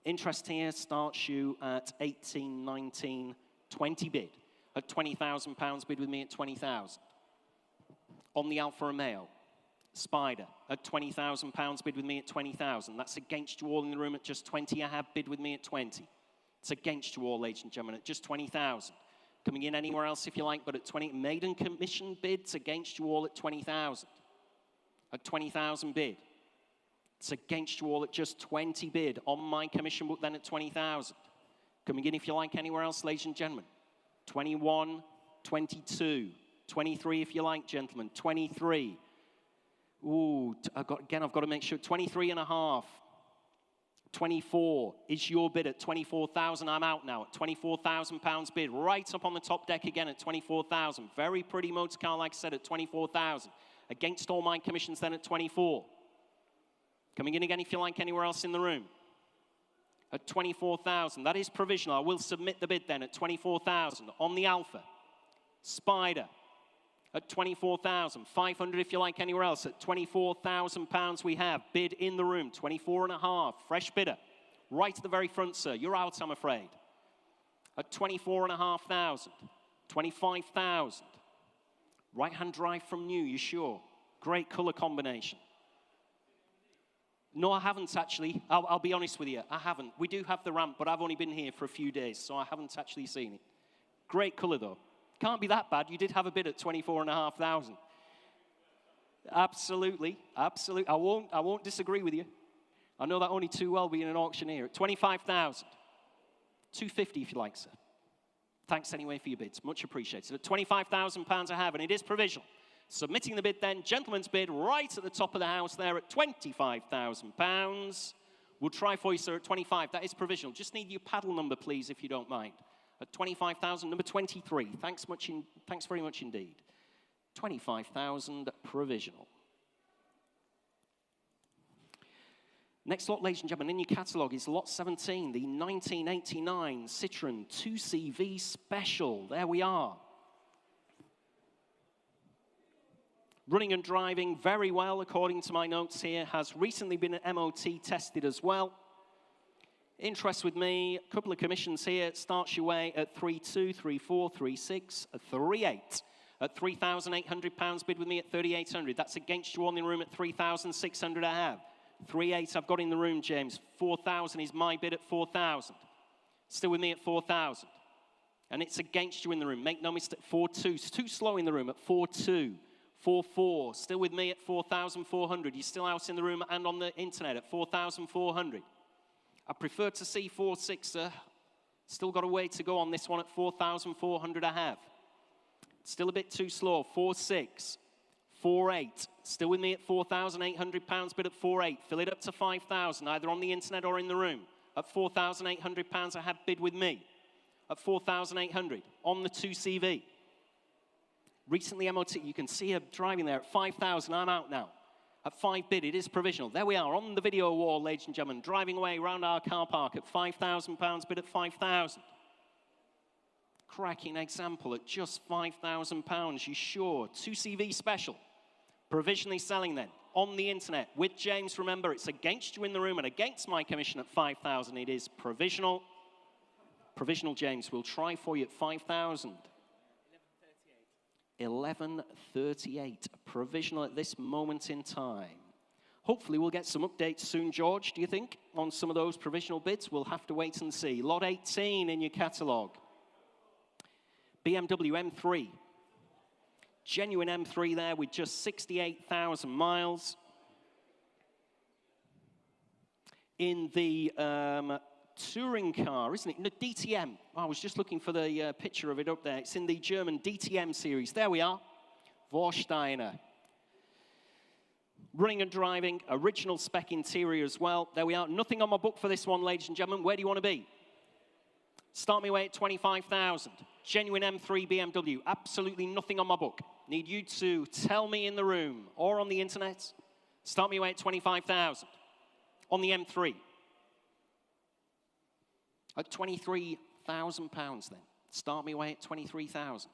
Interest here starts you at 18, 19, 20 bid. At £20,000 bid with me at 20,000. On the Alfa Romeo. Spider at £20,000 bid with me at 20,000. That's against you all in the room at just 20. I have bid with me at 20. It's against you all, ladies and gentlemen, at just 20,000. Coming in anywhere else if you like, but at 20. Maiden commission bids against you all at 20,000. At 20,000 bid. It's against you all at just 20 bid. On my commission book then at 20,000. Coming in if you like anywhere else, ladies and gentlemen. 21, 22, 23 if you like, gentlemen. 23. Ooh, I've got to make sure. 23.5. 24 is your bid at 24,000. I'm out now at £24,000 bid. Right up on the top deck again at 24,000. Very pretty motor car, like I said, at 24,000. Against all my commissions then at 24. Coming in again if you like anywhere else in the room. At 24,000. That is provisional. I will submit the bid then at 24,000. On the Alfa. Spider. At 24,500 if you like anywhere else. At £24,000 we have. Bid in the room. 24.5. Fresh bidder. Right at the very front, sir. You're out, I'm afraid. At 24,500. 25,000. Right-hand drive from new, you sure? Great colour combination. No, I haven't actually. I'll be honest with you. I haven't. We do have the ramp, but I've only been here for a few days, so I haven't actually seen it. Great colour, though. Can't be that bad. You did have a bid at 24,500. Absolutely, absolutely. I won't disagree with you. I know that only too well being an auctioneer. At 25,000. 250 if you like, sir. Thanks anyway for your bids. Much appreciated. At £25,000 I have, and it is provisional. Submitting the bid then, gentleman's bid right at the top of the house there at £25,000. We'll try for you, sir, at 25. That is provisional. Just need your paddle number, please, if you don't mind. At 25,000, number 23. Thanks very much indeed. 25,000 provisional. Next lot, ladies and gentlemen, in your catalogue is lot 17, the 1989 Citroen 2CV Special. There we are. Running and driving very well, according to my notes here. Has recently been MOT tested as well. Interest with me, a couple of commissions here. Starts your way at 3.2, 3.4, 3.6, 3.8. At £3,800, bid with me at 3,800. That's against you on the room at 3,600 I have. 3.8 I've got in the room, James. 4,000 is my bid at 4,000. Still with me at 4,000. And it's against you in the room. Make no mistake, 4.2. It's too slow in the room at 4.2. 4.4. Still with me at 4,400. You're still out in the room and on the internet at 4,400. I prefer to see 4.6, sir. Still got a way to go on this one at 4,400 I have. Still a bit too slow. 4.6. 4.8. Still with me at £4,800, bid at 4.8. Fill it up to 5,000, either on the internet or in the room. At £4,800, I have bid with me. At 4,800 on the 2CV. Recently MOT, you can see her driving there at 5,000. I'm out now. At 5 bid, it is provisional. There we are on the video wall, ladies and gentlemen, driving away around our car park at £5,000, bid at 5,000. Cracking example at just £5,000. You sure? 2CV Special. Provisionally selling then on the internet with James. Remember, it's against you in the room and against my commission at 5,000. It is provisional. Provisional, James. We'll try for you at 5,000. 11.38. Provisional at this moment in time. Hopefully we'll get some updates soon, George, do you think, on some of those provisional bids? We'll have to wait and see. Lot 18 in your catalogue. BMW M3. Genuine M3 there with just 68,000 miles. In the touring car, isn't it? In the DTM. Oh, I was just looking for the picture of it up there. It's in the German DTM series. There we are. Warsteiner. Running and driving. Original spec interior as well. There we are. Nothing on my book for this one, ladies and gentlemen. Where do you want to be? Start me away at 25,000. Genuine M3 BMW. Absolutely nothing on my book. Need you to tell me in the room or on the internet. Start me away at 25,000. On the M3. At £23,000 then. Start me away at 23,000.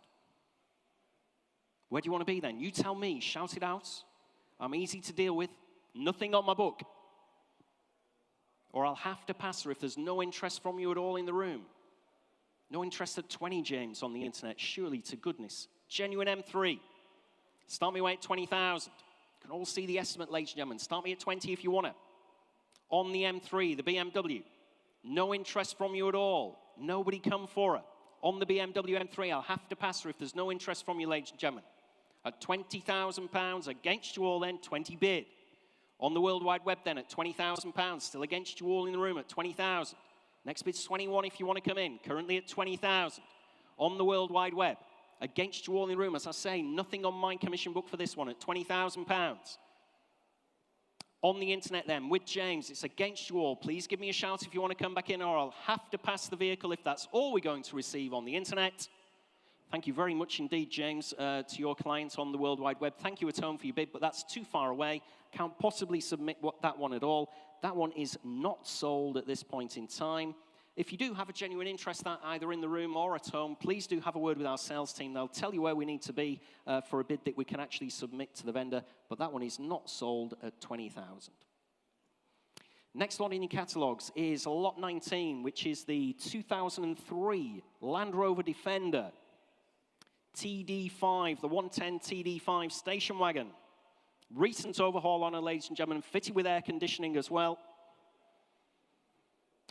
Where do you want to be then? You tell me. Shout it out. I'm easy to deal with. Nothing on my book. Or I'll have to pass her if there's no interest from you at all in the room. No interest at 20, James, on the internet. Surely to goodness. Genuine M3. Start me away at 20,000. You can all see the estimate, ladies and gentlemen. Start me at 20 if you want to. On the M3, the BMW. No interest from you at all. Nobody come for her. On the BMW M3, I'll have to pass her if there's no interest from you, ladies and gentlemen. At £20,000, against you all then, 20 bid. On the World Wide Web then, at £20,000, still against you all in the room at 20,000. Next bid's 21 if you want to come in, currently at 20,000. On the World Wide Web, against you all in the room, as I say, nothing on my commission book for this one at £20,000. On the internet then, with James, it's against you all. Please give me a shout if you want to come back in, or I'll have to pass the vehicle if that's all we're going to receive on the internet. Thank you very much indeed, James, to your clients on the World Wide Web. Thank you at home for your bid, but that's too far away. Can't possibly submit that one at all. That one is not sold at this point in time. If you do have a genuine interest that either in the room or at home, please do have a word with our sales team. They'll tell you where we need to be for a bid that we can actually submit to the vendor, but that one is not sold at 20,000. Next lot in your catalogues is lot 19, which is the 2003 Land Rover Defender TD5, the 110 TD5 station wagon. Recent overhaul on it, ladies and gentlemen, fitted with air conditioning as well.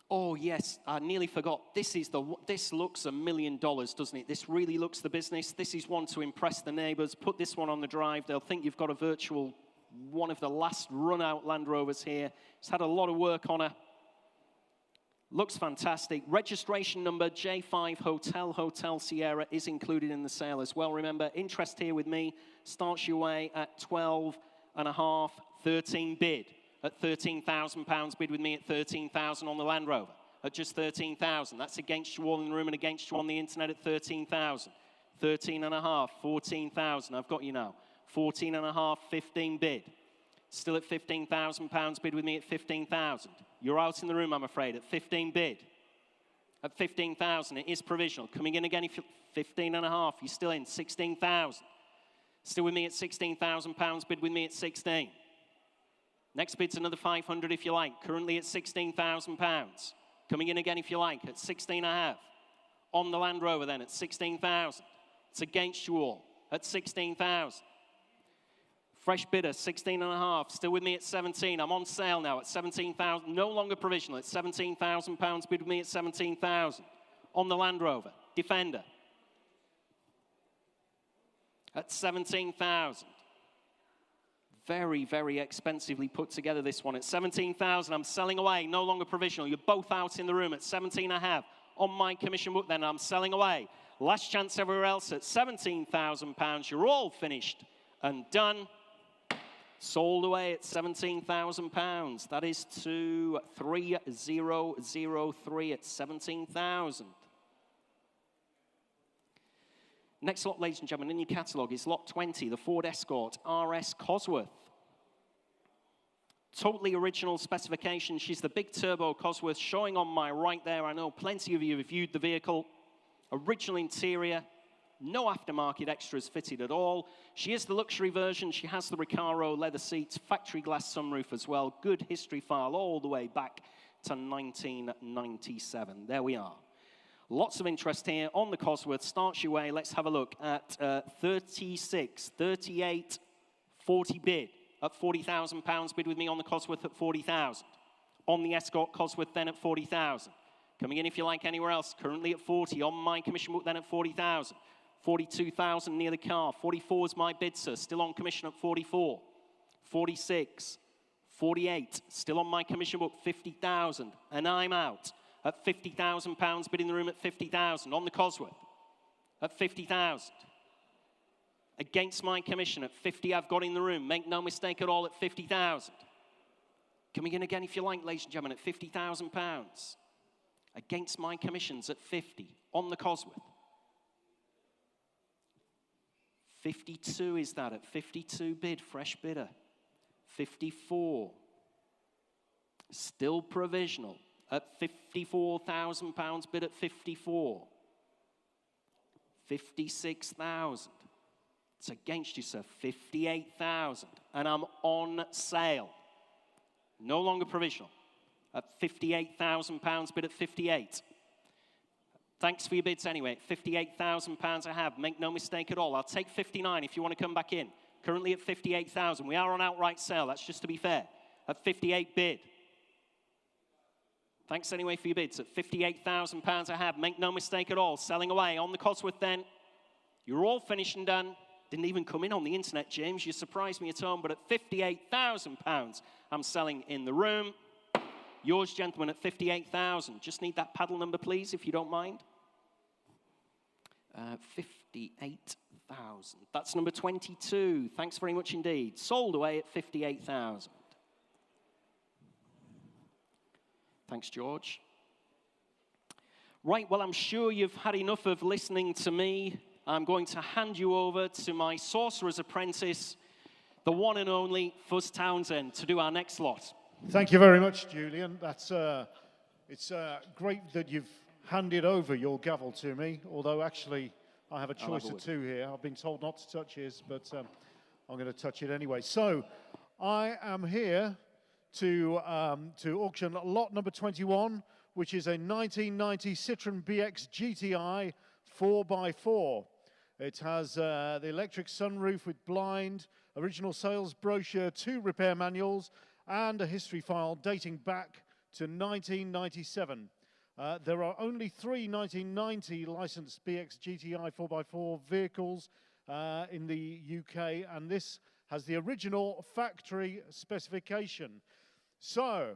Oh yes, I nearly forgot. This looks $1 million, doesn't it? This really looks the business. This is one to impress the neighbours. Put this one on the drive. They'll think you've got a virtual one of the last run-out Land Rovers here. It's had a lot of work on her. Looks fantastic. Registration number J5 Hotel Sierra is included in the sale as well. Remember, interest here with me starts your way at 12.5, 13 bid. At £13,000 bid with me at 13,000 on the Land Rover. At just 13,000. That's against you all in the room and against you on the internet at 13,000. 13.5, 14,000. I've got you now. 14.5, 15 bid. Still at £15,000, bid with me at 15,000. You're out in the room, I'm afraid, at 15 bid. At 15,000, it is provisional. Coming in again, if you're 15 and a half, you're still in, 16,000. Still with me at £16,000, bid with me at 16. Next bid's another 500 if you like, currently at £16,000. Coming in again if you like, at 16 and a half. On the Land Rover then, at 16,000. It's against you all, at 16,000. Fresh bidder, 16 and a half, still with me at 17. I'm on sale now at 17,000, no longer provisional, at £17,000, bid with me at 17,000. On the Land Rover, Defender. At 17,000. Very, very expensively put together, this one. At 17,000, I'm selling away, no longer provisional. You're both out in the room at 17 and a half. On my commission book then, I'm selling away. Last chance everywhere else at £17,000. You're all finished and done. Sold away at £17,000. That is to 3003 at 17,000. Next lot, ladies and gentlemen, in your catalogue is lot 20, the Ford Escort RS Cosworth. Totally original specification. She's the big turbo Cosworth showing on my right there. I know plenty of you have viewed the vehicle. Original interior. No aftermarket extras fitted at all. She is the luxury version. She has the Recaro leather seats, factory glass sunroof as well. Good history file all the way back to 1997. There we are. Lots of interest here on the Cosworth. Starts your way. Let's have a look at 36, 38, 40 bid at £40,000. Bid with me on the Cosworth at 40,000. On the Escort Cosworth then at 40,000. Coming in if you like anywhere else. Currently at 40. On my commission book then at 40,000. 42,000 near the car. 44 is my bid, sir. Still on commission at 44. 46. 48. Still on my commission book, 50,000. And I'm out at £50,000. Bid in the room at 50,000. On the Cosworth at 50,000. Against my commission at 50, I've got in the room. Make no mistake at all at 50,000. Coming in again if you like, ladies and gentlemen, at £50,000. Against my commissions at 50. On the Cosworth. 52 is that at 52 bid, fresh bidder. 54. Still provisional at £54,000, bid at 54. 56,000. It's against you, sir. 58,000. And I'm on sale. No longer provisional. At £58,000, bid at 58. Thanks for your bids anyway. £58,000 I have. Make no mistake at all. I'll take 59 if you want to come back in. Currently at 58,000. We are on outright sale. That's just to be fair. At 58 bid. Thanks anyway for your bids. At £58,000 I have. Make no mistake at all. Selling away. On the Cosworth then. You're all finished and done. Didn't even come in on the internet, James. You surprised me at home. But at £58,000 I'm selling in the room. Yours, gentlemen, at 58,000. Just need that paddle number, please, if you don't mind. 58,000. That's number 22. Thanks very much indeed. Sold away at 58,000. Thanks, George. Right, well, I'm sure you've had enough of listening to me. I'm going to hand you over to my sorcerer's apprentice, the one and only Fuzz Townsend, to do our next lot. Thank you very much, Julian. It's great that you've handed over your gavel to me, although actually I have a choice of two here. I've been told not to touch his, but I'm going to touch it anyway. So I am here to auction lot number 21, which is a 1990 Citroen BX GTI 4x4. It has the electric sunroof with blind, original sales brochure, 2 repair manuals, and a history file dating back to 1997. There are only 3 1990 licensed BX GTI 4x4 vehicles in the UK, and this has the original factory specification. So,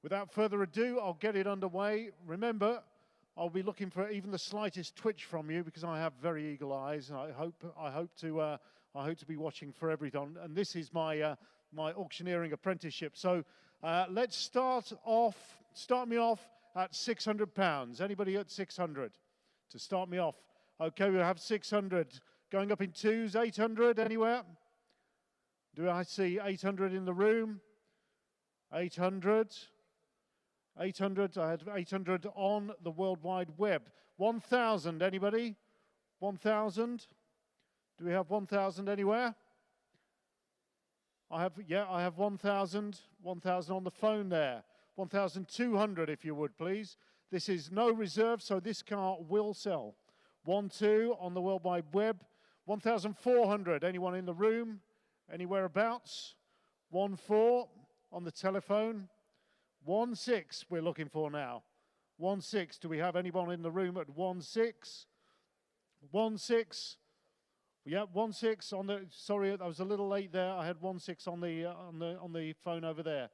without further ado, I'll get it underway. Remember, I'll be looking for even the slightest twitch from you because I have very eagle eyes, and I hope to be watching for everything. And this is my my auctioneering apprenticeship. So let's start me off at £600. Anybody at 600 to start me off? Okay, we'll have 600 going up in twos. 800 anywhere? Do I see 800 in the room? 800. 800, I had 800 on the World Wide Web. 1,000, anybody? 1,000? Do we have 1,000 anywhere? I have 1,000. 1,000 on the phone there. 1,200 if you would, please. This is no reserve, so this car will sell. 1,2 on the World Wide Web. 1,400, anyone in the room? Anywhere abouts? 1,4 on the telephone. 1,6 we're looking for now. 1,6, do we have anyone in the room at 1,6? 1,6. Yeah, 1,6 on the, sorry, I was a little late there. I had 1,6 on the phone over there.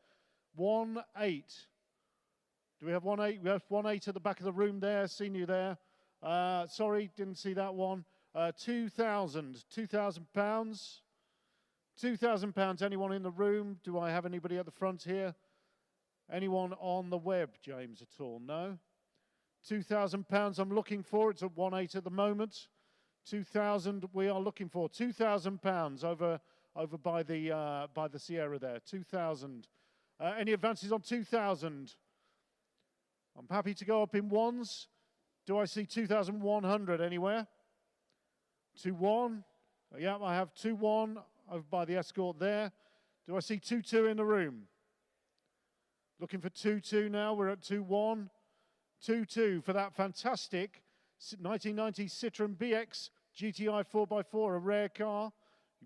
1,8. Do we have 1,8? We have 1,8 at the back of the room there. Seen you there. Sorry, didn't see that one. 2,000. 2,000 pounds. 2,000 pounds. Anyone in the room? Do I have anybody at the front here? Anyone on the web, James, at all? No? 2,000 pounds I'm looking for. It's at 1,8 at the moment. 2,000 we are looking for. 2,000 pounds over by the Sierra there. 2,000. Any advances on 2,000? I'm happy to go up in ones. Do I see 2,100 anywhere? 2,1. Yeah, I have 2,1 over by the Escort there. Do I see 2,2 in the room? Looking for 2,2 now. We're at 2,1. 2,2 for that fantastic 1990 Citroen BX GTI 4x4, a rare car.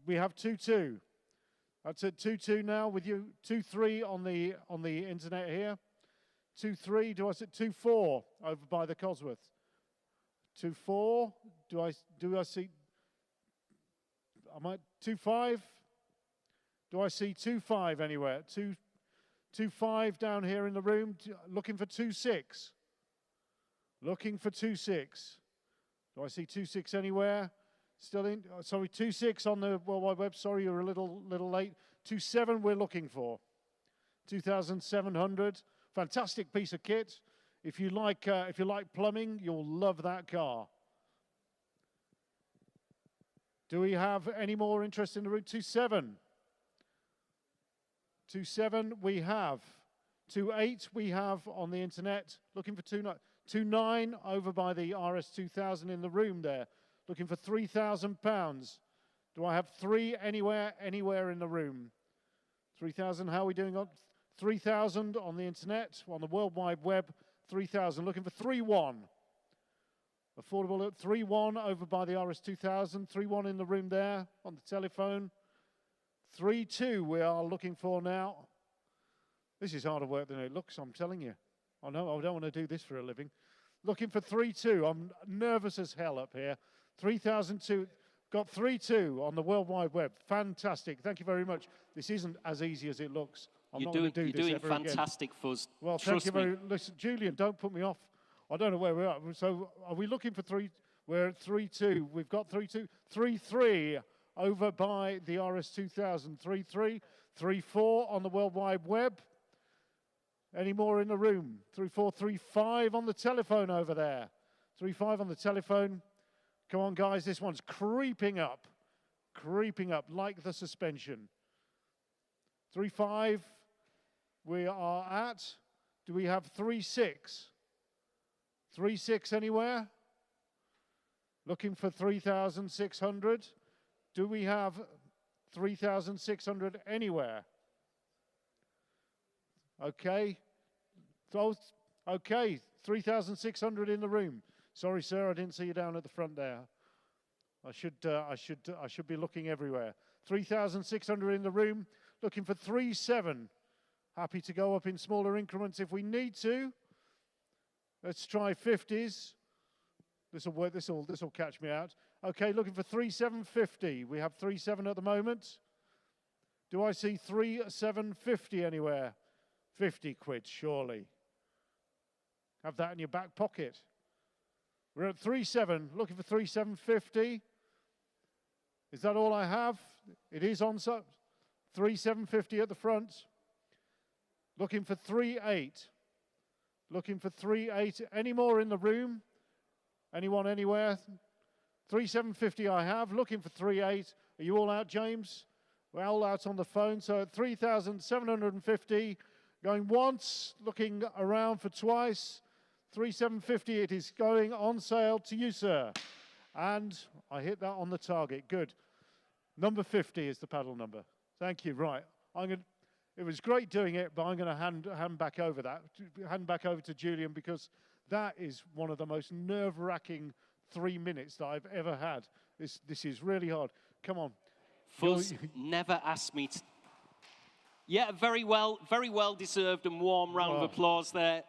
We have 2,2. That's at 2,2 now with you. 2,3 on the internet here. 2,3. Do I see 2,4 over by the Cosworth? 2,4. Do I see? Am I 2,5? Do I see 2,5 anywhere? 2,5 down here in the room. Looking for 2,6. Looking for 2,6. Do I see 2,6 anywhere? Still in? Oh, sorry, 2,6 on the World Wide Web. Sorry, you're a little late. 2,7 we're looking for. 2,700. Fantastic piece of kit. If you like plumbing, you'll love that car. Do we have any more interest in the route? 2,7. 2,7 we have. 2,8 we have on the internet. Looking for 2,9. 2,9 over by the RS2000 in the room there. Looking for 3,000 pounds. Do I have 3 anywhere in the room? 3,000, how are we doing on 3,000 on the internet, on the World Wide Web? 3,000, looking for 3,1. Affordable at 3,1 over by the RS2000. 3,1 in the room there on the telephone. 3,2 we are looking for now. This is harder work than it looks, I'm telling you. I know, I don't want to do this for a living. Looking for 3,2. I'm nervous as hell up here. 3,002. Got 3,2 on the World Wide Web. Fantastic. Thank you very much. This isn't as easy as it looks. You're doing fantastic, Fuzz. Well, thank you very much. Listen, Julian, don't put me off. I don't know where we are. So are we looking for 3? We're at 3,2. We've got 3,2. 3,3 over by the RS2000. 3,3. 3,4 on the World Wide Web. Any more in the room? 3,4, 3,5 on the telephone over there. 3,5 on the telephone. Come on, guys. This one's creeping up like the suspension. 3,5 we are at. Do we have 3,6? 3,6 anywhere? Looking for 3,600. Do we have 3,600 anywhere? Okay. Okay, 3,600 in the room. Sorry, sir, I didn't see you down at the front there. I should be looking everywhere. 3,600 in the room. Looking for 3,7. Happy to go up in smaller increments if we need to. Let's try 50s. This will work. This will catch me out. Okay, looking for 3,750. We have 3,7 at the moment. Do I see 3,750 anywhere? 50 quid, surely. Have that in your back pocket. We're at 3,7, looking for 3,750. Is that all I have? It is on 3,750 at the front. Looking for 3,8. Looking for 3,8. Any more in the room? Anyone anywhere? 3,750 I have. Looking for 3,8. Are you all out, James? Well, out on the phone, so 3,750. Going once, looking around for twice. 3,750, it is going on sale to you, sir. And I hit that on the target. Good. Number 50 is the paddle number. Thank you. Right. It was great doing it, but I'm going to hand back over to Julian, because that is one of the most nerve-wracking 3 minutes that I've ever had. This is really hard. Come on. Fuzz never asked me to. Yeah, very well deserved and warm round of applause there.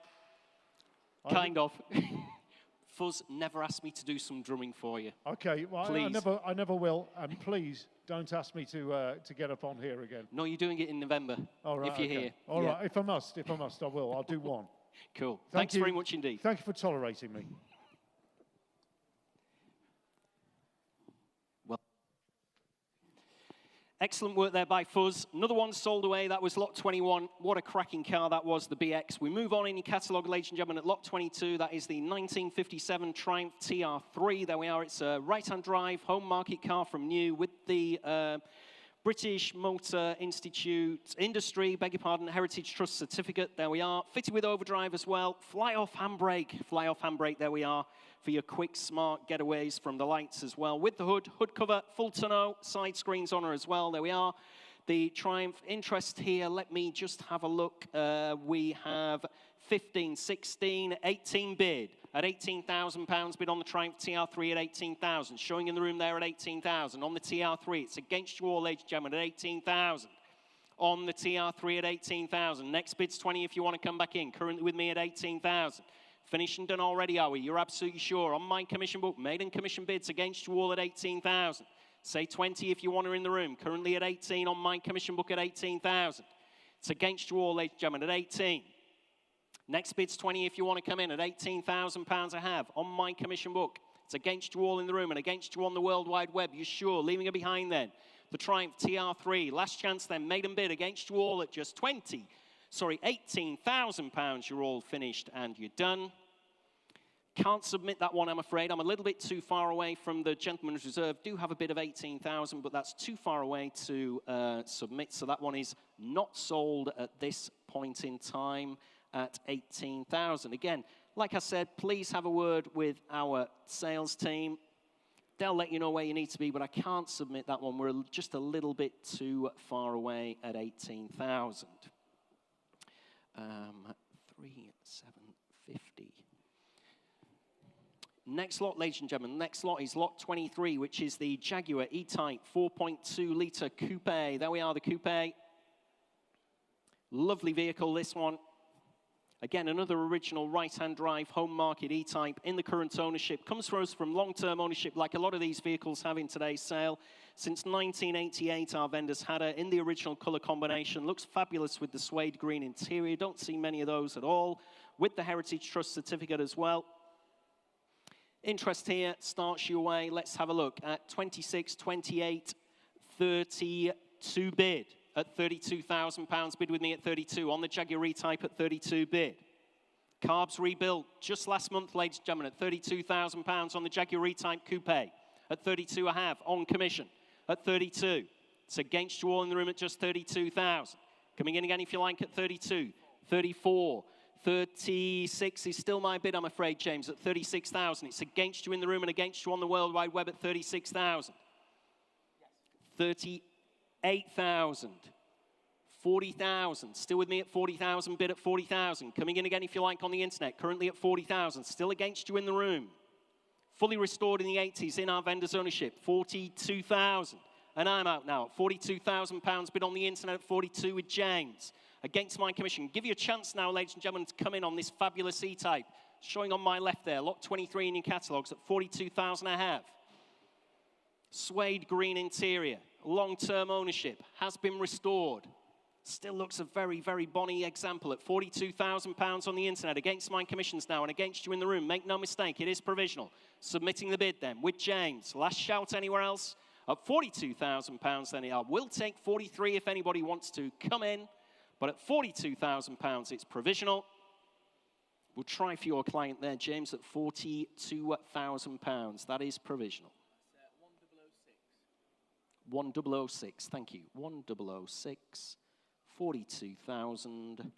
Kind of. Fuzz never asked me to do some drumming for you. Okay, well, I never will, and please don't ask me to get up on here again. No, you're doing it in November. All right, if you're here. All right, if I must, I will. I'll do one. Cool. Thanks very much indeed. Thank you for tolerating me. Excellent work there by Fuzz. Another one sold away. That was lot 21. What a cracking car that was, the BX. We move on in your catalogue, ladies and gentlemen, at lot 22. That is the 1957 Triumph TR3. There we are. It's a right-hand drive, home market car from new with the British Motor Industry, beg your pardon, Heritage Trust Certificate. There we are. Fitted with overdrive as well. Fly-off handbrake. There we are, for your quick, smart getaways from the lights as well. With the hood cover, full tonneau, side screens on her as well. There we are. The Triumph interest here, let me just have a look. We have 15, 16, 18 bid at £18,000 bid on the Triumph TR3 at 18,000. Showing in the room there at 18,000. On the TR3, it's against you all, ladies and gentlemen, at 18,000. On the TR3 at 18,000. Next bid's 20 if you want to come back in. Currently with me at 18,000. Finished and done already, are we? You're absolutely sure. On my commission book, maiden commission bids against you all at 18,000. Say 20 if you want her in the room. Currently at 18 on my commission book at 18,000. It's against you all, ladies and gentlemen, at 18. Next bid's 20 if you want to come in at £18,000 I have on my commission book. It's against you all in the room and against you on the World Wide Web. You're sure? Leaving her behind then. The Triumph TR3. Last chance then. Maiden bid against you all at just £18,000. You're all finished and you're done. Can't submit that one, I'm afraid. I'm a little bit too far away from the Gentleman's Reserve. Do have a bid of 18,000, but that's too far away to submit. So that one is not sold at this point in time at 18,000. Again, like I said, please have a word with our sales team. They'll let you know where you need to be, but I can't submit that one. We're just a little bit too far away at 18,000. 3,750. Next lot, ladies and gentlemen, next lot is lot 23, which is the Jaguar E-Type 4.2-litre coupe. There we are, the coupe. Lovely vehicle, this one. Again, another original right-hand drive home market E-Type in the current ownership. Comes for us from long-term ownership, like a lot of these vehicles have in today's sale. Since 1988, our vendors had her in the original colour combination. Looks fabulous with the suede green interior. Don't see many of those at all. With the Heritage Trust Certificate as well. Interest here starts you away. Let's have a look at 26, 28, 32 bid at £32,000. Bid with me at 32. On the Jaguar E-Type at 32 bid. Carbs rebuilt just last month, ladies and gentlemen, at £32,000 on the Jaguar E-Type Coupe. At 32 I have on commission at 32. It's against you all in the room at just 32,000. Coming in again if you like at 32, 34. 36 is still my bid, I'm afraid, James, at 36,000. It's against you in the room and against you on the World Wide Web at 36,000. 38,000. 40,000. Still with me at 40,000, bid at 40,000. Coming in again if you like on the internet, currently at 40,000. Still against you in the room. Fully restored in the 80s in our vendor's ownership, 42,000. And I'm out now at £42,000, bid on the internet at 42 with James. Against my commission. Give you a chance now, ladies and gentlemen, to come in on this fabulous E-Type. Showing on my left there, lot 23 in your catalogues at 42,000 I have. Suede green interior, long-term ownership, has been restored. Still looks a very, very bonny example at £42,000 on the internet. Against my commissions now and against you in the room. Make no mistake, it is provisional. Submitting the bid then with James. Last shout anywhere else at £42,000 then. I will take 43 if anybody wants to come in. But at £42,000, it's provisional. We'll try for your client there, James, at £42,000. That is provisional. 1006, thank you. 1006, 42,000,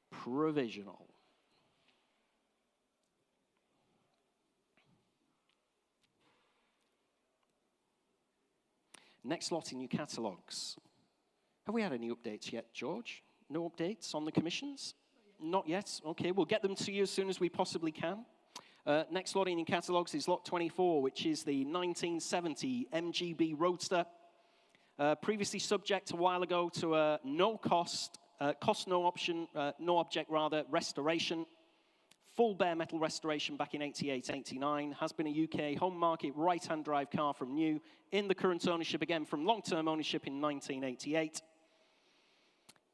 provisional. Next lot in your catalogues. Have we had any updates yet, George? No updates on the commissions? Not yet. Okay, we'll get them to you as soon as we possibly can. Next lot in your catalogues is lot 24, which is the 1970 MGB Roadster. Previously subject a while ago to a no cost, no option, no object rather, restoration. Full bare metal restoration back in 88, 89. Has been a UK home market right-hand drive car from new. In the current ownership again from long-term ownership in 1988.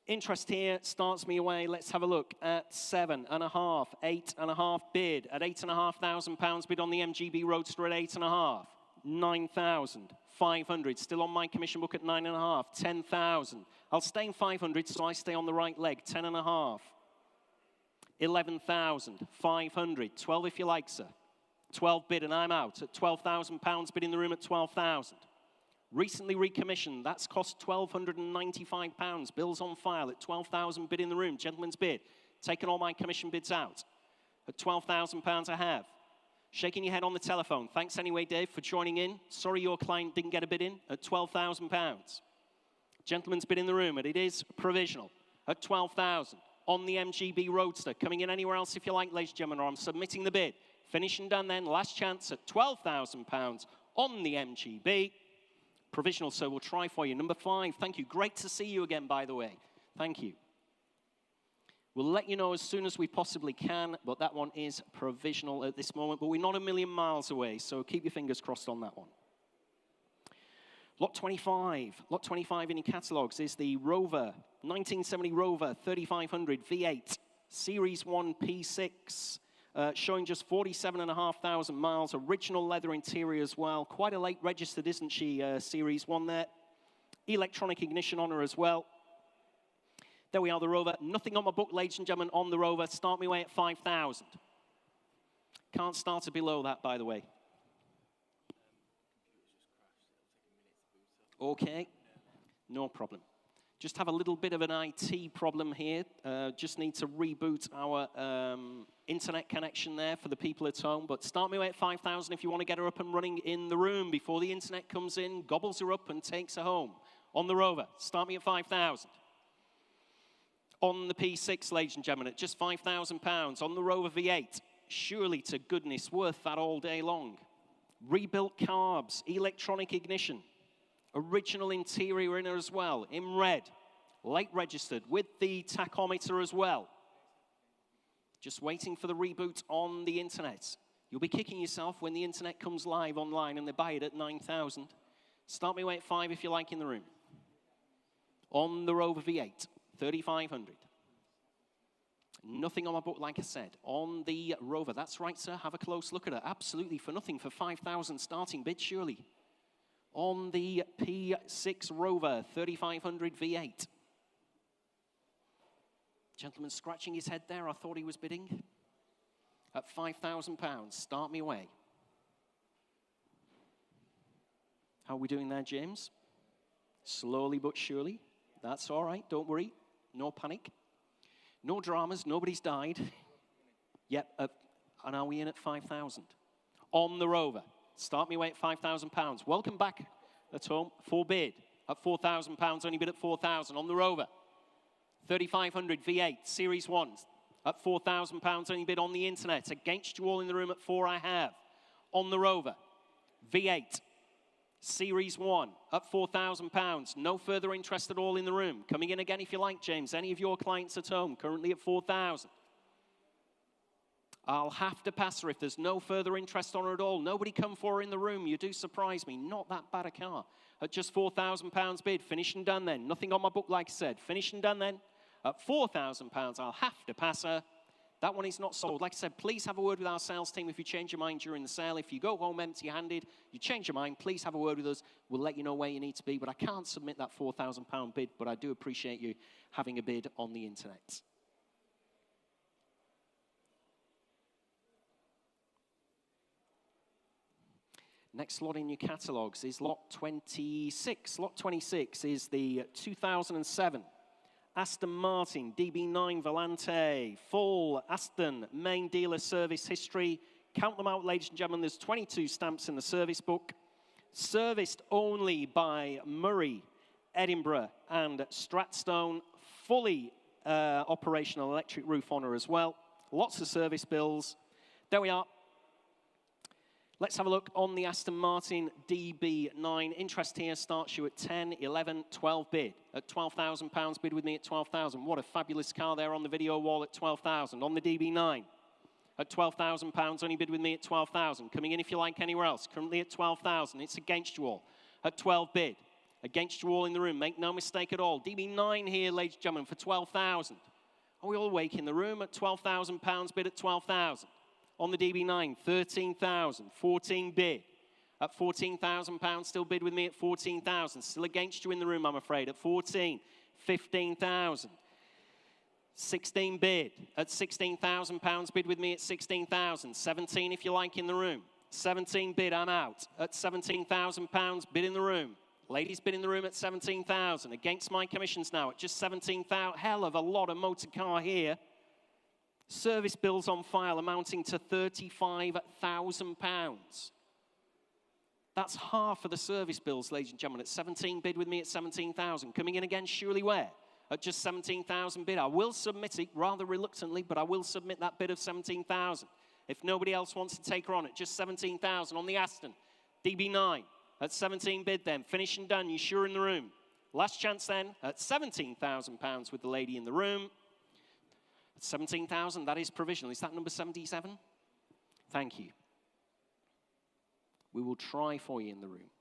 Interest here starts me away. Let's have a look at 7.5, 8.5 bid at £8,500 bid on the MGB Roadster at 8.5, 9,500. Still on my commission book at 9.5, 10,000. I'll stay in 500, so I stay on the right leg. 10.5, 11,500. 12 if you like, sir. 12 bid and I'm out at £12,000 bid in the room at 12,000. Recently recommissioned, that's cost £1,295. Bills on file at 12,000 bid in the room. Gentleman's bid. Taking all my commission bids out at £12,000 I have. Shaking your head on the telephone. Thanks anyway, Dave, for joining in. Sorry your client didn't get a bid in at £12,000. Gentleman's bid in the room, and it is provisional at 12,000 on the MGB Roadster. Coming in anywhere else if you like, ladies and gentlemen, or I'm submitting the bid. Finished and done then. Last chance at £12,000 on the MGB. Provisional, so we'll try for you. Number 5, thank you. Great to see you again, by the way. Thank you. We'll let you know as soon as we possibly can, but that one is provisional at this moment. But we're not a million miles away, so keep your fingers crossed on that one. Lot 25. Lot 25 in your catalogues is the Rover, 1970 Rover 3500 V8, Series 1 P6. Showing just 47,500 miles, original leather interior as well. Quite a late registered, isn't she, Series 1 there. Electronic ignition on her as well. There we are, the Rover. Nothing on my book, ladies and gentlemen, on the Rover. Start me away at 5,000. Can't start it below that, by the way. Okay, no problem. Just have a little bit of an IT problem here. Just need to reboot our internet connection there for the people at home. But start me away at 5,000 if you want to get her up and running in the room before the internet comes in, gobbles her up and takes her home. On the Rover, start me at 5,000. On the P6, ladies and gentlemen, at just £5,000. On the Rover V8, surely to goodness worth that all day long. Rebuilt carbs, electronic ignition. Original interior in her as well, in red, late registered, with the tachometer as well. Just waiting for the reboot on the internet. You'll be kicking yourself when the internet comes live online and they buy it at 9,000. Start me away at 5 if you like in the room. On the Rover V8, 3,500. Nothing on my book, like I said. On the Rover, that's right, sir, have a close look at her. Absolutely for nothing, for 5,000 starting bid, surely. On the P6 Rover, 3,500 V8. Gentleman scratching his head there. I thought he was bidding. At £5,000, start me away. How are we doing there, James? Slowly but surely. That's all right, don't worry. No panic. No dramas, nobody's died. Yep, and are we in at 5,000? On the Rover. Start me away at £5,000. Welcome back at home. Full bid at £4,000. Only bid at 4,000 on the Rover. 3,500 V8 Series 1 at £4,000. Only bid on the internet. Against you all in the room at 4 I have. On the Rover. V8 Series 1 at £4,000. No further interest at all in the room. Coming in again if you like, James. Any of your clients at home currently at 4,000. I'll have to pass her if there's no further interest on her at all. Nobody come for her in the room. You do surprise me. Not that bad a car. At just £4,000 bid. Finished and done then. Nothing on my book, like I said. Finished and done then. At £4,000, I'll have to pass her. That one is not sold. Like I said, please have a word with our sales team if you change your mind during the sale. If you go home empty-handed, you change your mind, please have a word with us. We'll let you know where you need to be. But I can't submit that £4,000 bid, but I do appreciate you having a bid on the internet. Next lot in your catalogues is lot 26. Lot 26 is the 2007 Aston Martin DB9 Volante, full Aston main dealer service history. Count them out, ladies and gentlemen. There's 22 stamps in the service book. Serviced only by Murray, Edinburgh, and Stratstone. Fully operational electric roof on her as well. Lots of service bills. There we are. Let's have a look on the Aston Martin DB9. Interest here starts you at 10, 11, 12 bid. At £12,000, bid with me at 12,000. What a fabulous car there on the video wall at 12,000. On the DB9 at £12,000, only bid with me at 12,000. Coming in if you like anywhere else. Currently at 12,000. It's against you all at 12 bid. Against you all in the room. Make no mistake at all. DB9 here, ladies and gentlemen, for 12,000. Are we all awake in the room at £12,000, bid at 12,000? On the DB9, 13,000, 14 bid. At £14,000, still bid with me at 14,000. Still against you in the room, I'm afraid, at 14, 15,000. 16 bid. At £16,000, bid with me at 16,000. 17 if you like in the room. 17 bid, I'm out. At £17,000, bid in the room. Ladies bid in the room at 17,000. Against my commissions now at just 17,000. Hell of a lot of motor car here. Service bills on file amounting to £35,000. That's half of the service bills, ladies and gentlemen. At 17 bid with me at 17,000. Coming in again, surely where? At just 17,000 bid. I will submit it rather reluctantly, but I will submit that bid of 17,000. If nobody else wants to take her on at just 17,000 on the Aston DB9 at 17 bid then. Finish and done. You sure in the room? Last chance then at £17,000 with the lady in the room. 17,000, that is provisional. Is that number 77? Thank you. We will try for you in the room.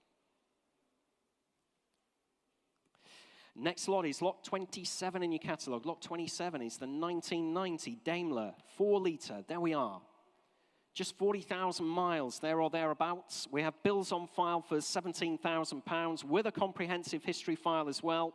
Next lot is lot 27 in your catalogue. Lot 27 is the 1990 Daimler 4-litre. There we are. Just 40,000 miles there or thereabouts. We have bills on file for £17,000 with a comprehensive history file as well.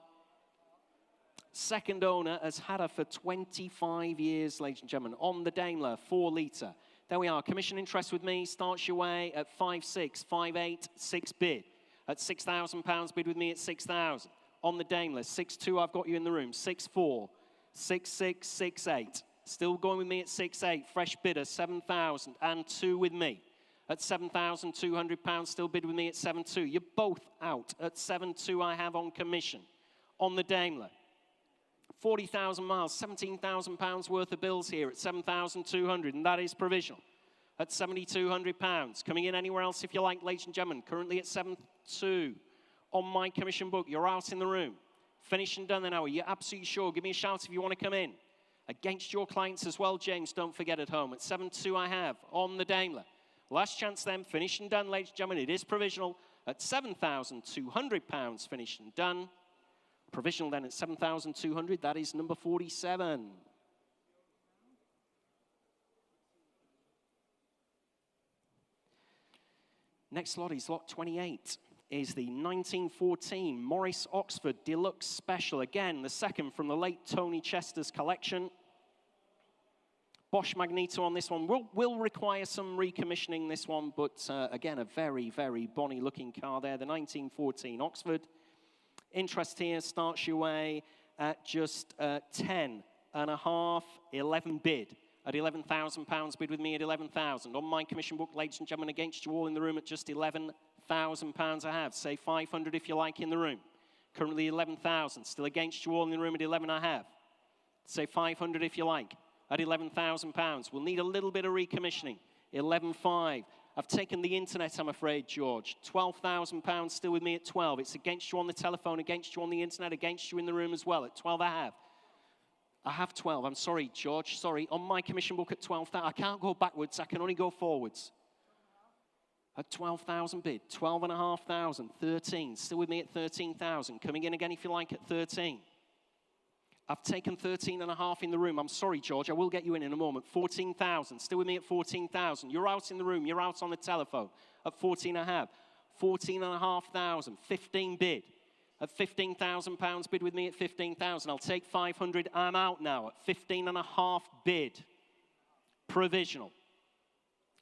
Second owner has had her for 25 years, ladies and gentlemen, on the Daimler 4-litre. There we are. Commission interest with me starts your way at 5.6, 5.8, 6 bid. At £6,000, bid with me at 6,000. On the Daimler, 6.2, I've got you in the room. 6.4, 6.6, 6.8. Still going with me at 6.8. Fresh bidder, 7,000 and 2 with me. At £7,200, still bid with me at 7.2. You're both out. At 7.2, I have on commission. On the Daimler. 40,000 miles, £17,000 worth of bills here at 7,200, and that is provisional. At £7,200. Coming in anywhere else if you like, ladies and gentlemen. Currently at 7.2 on my commission book. You're out in the room. Finished and done then, are you absolutely sure? Give me a shout if you want to come in. Against your clients as well, James, don't forget at home. At 7.2 I have on the Daimler. Last chance then, finished and done, ladies and gentlemen. It is provisional at £7,200, finished and done. Provisional then at 7,200, that is number 47. Next lot is lot 28, is the 1914 Morris Oxford Deluxe Special. Again, the second from the late Tony Chester's collection. Bosch Magneto on this one. Will require some recommissioning this one, but again, a very, very bonny looking car there, the 1914 Oxford. Interest here starts your way at just 10.5, 11 bid. At £11,000, bid with me at 11,000. On my commission book, ladies and gentlemen, against you all in the room at just £11,000 I have. Say 500 if you like in the room. Currently 11,000. Still against you all in the room at 11 I have. Say 500 if you like at £11,000. We'll need a little bit of recommissioning. 11.5. I've taken the internet, I'm afraid, George. £12,000 still with me at 12. It's against you on the telephone, against you on the internet, against you in the room as well. At 12 I have. I have 12. I'm sorry, George. Sorry. On my commission book at 12,000. I can't go backwards. I can only go forwards. At 12,000 bid. 12,500. 13. Still with me at 13,000. Coming in again if you like at 13. I've taken 13.5 in the room. I'm sorry, George. I will get you in a moment. 14,000. Still with me at 14,000. You're out in the room. You're out on the telephone at 14.5. 14,500. 15 bid. At £15,000 bid with me at 15,000. I'll take 500. I'm out now at 15.5 bid. Provisional.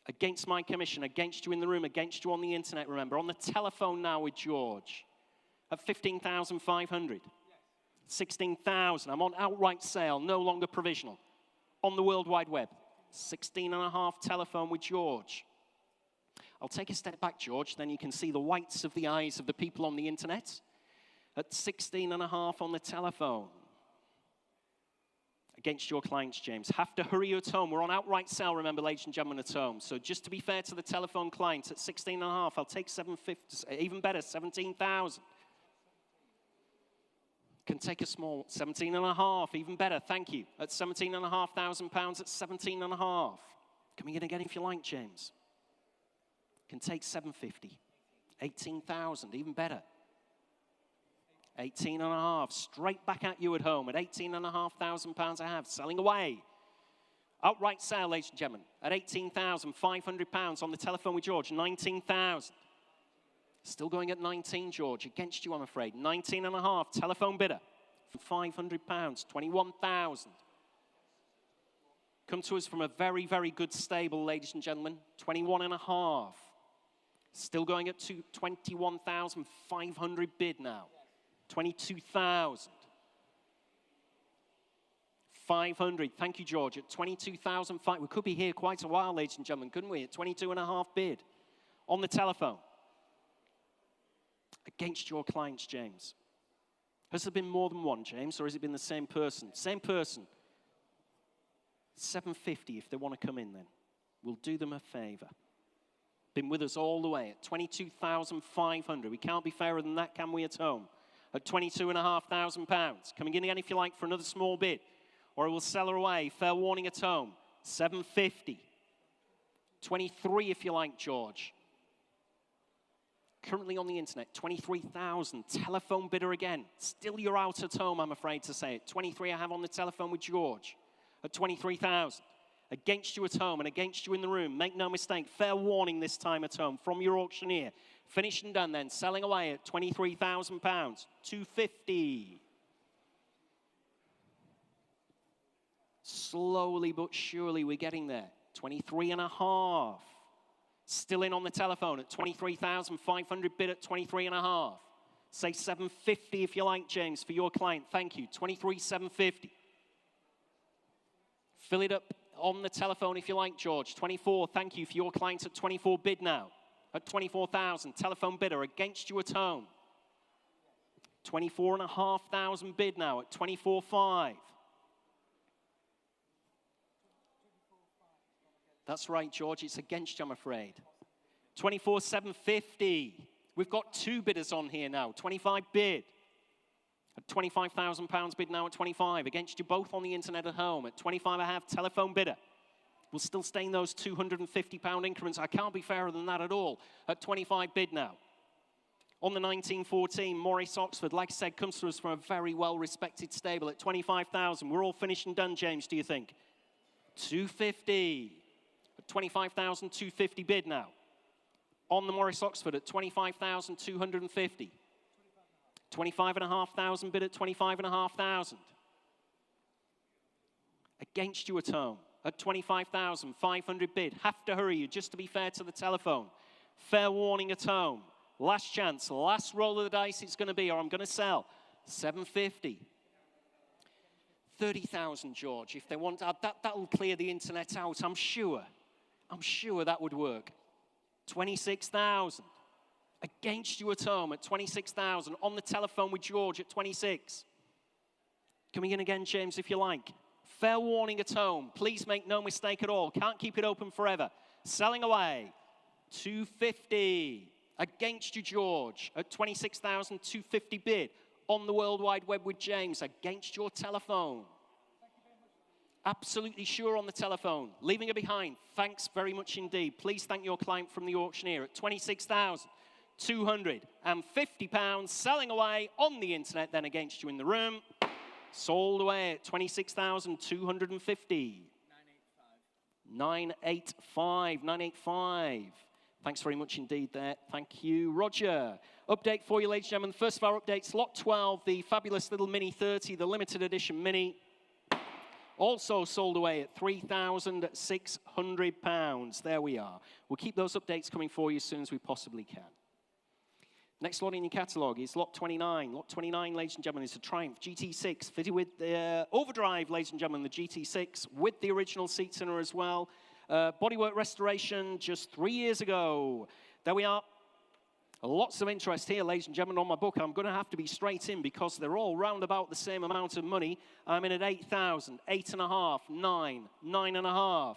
Against my commission, against you in the room, against you on the internet, remember. On the telephone now with George at 15,500. 16,000. I'm on outright sale, no longer provisional. On the World Wide Web. 16.5 telephone with George. I'll take a step back, George, then you can see the whites of the eyes of the people on the internet. At 16.5 on the telephone. Against your clients, James. Have to hurry you at home. We're on outright sale, remember, ladies and gentlemen, at home. So just to be fair to the telephone client, at 16.5, I'll take 750, even better, 17,000. Can take a small 17.5, even better, thank you. At 17,500 pounds, at 17.5. Coming in again if you like, James. Can take 750. 18,000, even better. 18.5, straight back at you at home at 18,500 pounds I have, selling away. Outright sale, ladies and gentlemen, at 18,500 pounds on the telephone with George, 19,000. Still going at 19, George, against you, I'm afraid. 19.5, telephone bidder, for 500 pounds, 21,000. Come to us from a very, very good stable, ladies and gentlemen, 21.5. Still going at 21,500 bid now. 22,000. 500. Thank you, George. At 22,500. We could be here quite a while, ladies and gentlemen, couldn't we? At 22.5 bid. On the telephone. Against your clients, James. Has there been more than one, James, or has it been the same person? Same person. 750 if they want to come in then. We'll do them a favor. Been with us all the way at 22,500. We can't be fairer than that, can we, at home? At 22,500 pounds. Coming in again if you like for another small bid. Or I will sell her away. Fair warning at home. 750. 23 if you like, George. Currently on the internet, 23,000. Telephone bidder again. Still you're out at home, I'm afraid to say it. 23 I have on the telephone with George. At 23,000. Against you at home and against you in the room. Make no mistake. Fair warning this time at home from your auctioneer. Finished and done then. Selling away at 23,000 pounds. 250. Slowly but surely we're getting there. 23.5. Still in on the telephone at 23,500 bid at 23.5. Say 750 if you like, James, for your client. Thank you. 23,750. Fill it up on the telephone if you like, George. 24, thank you for your client at 24 bid now. At 24,000, telephone bidder against you at home. 24,500 bid now at 24,500. That's right, George, it's against you, I'm afraid. 24,750. We've got two bidders on here now. 25 bid. At 25,000 pounds bid now at 25. Against you both on the internet at home. At 25 I have telephone bidder. We'll still stay in those 250 pound increments. I can't be fairer than that at all. At 25 bid now. On the 1914, Maurice Oxford, like I said, comes to us from a very well-respected stable at 25,000. We're all finished and done, James, do you think? 250. At 25,250 bid now. On the Maurice Oxford at 25,250. 25,500 bid at 25,500. Against you at home at 25,500 bid. Have to hurry you, just to be fair to the telephone. Fair warning at home. Last chance, last roll of the dice it's going to be, or I'm going to sell. 750. 30,000, George. If they want, that'll clear the internet out, I'm sure. I'm sure that would work. 26,000. Against you at home at 26,000. On the telephone with George at 26. Coming in again, James, if you like. Fair warning at home. Please make no mistake at all. Can't keep it open forever. Selling away. 250. Against you, George, at 26,250 bid. On the World Wide Web with James. Against your telephone. Absolutely sure on the telephone. Leaving it behind. Thanks very much indeed. Please thank your client from the auctioneer at 26,250 pounds. Selling away on the internet, then against you in the room. Sold away at 26,250. 985. 985. Thanks very much indeed there. Thank you, Roger. Update for you, ladies and gentlemen. First of our updates, lot 12, the fabulous little Mini 30, the limited edition Mini. Also sold away at £3,600. There we are. We'll keep those updates coming for you as soon as we possibly can. Next lot in your catalogue is lot 29. Lot 29, ladies and gentlemen, is a Triumph GT6 fitted with the overdrive, ladies and gentlemen, the GT6 with the original seats in her as well. Bodywork restoration just 3 years ago. There we are. Lots of interest here, ladies and gentlemen, on my book. I'm going to have to be straight in because they're all round about the same amount of money. I'm in at 8,000, 8.5, 9, 9.5,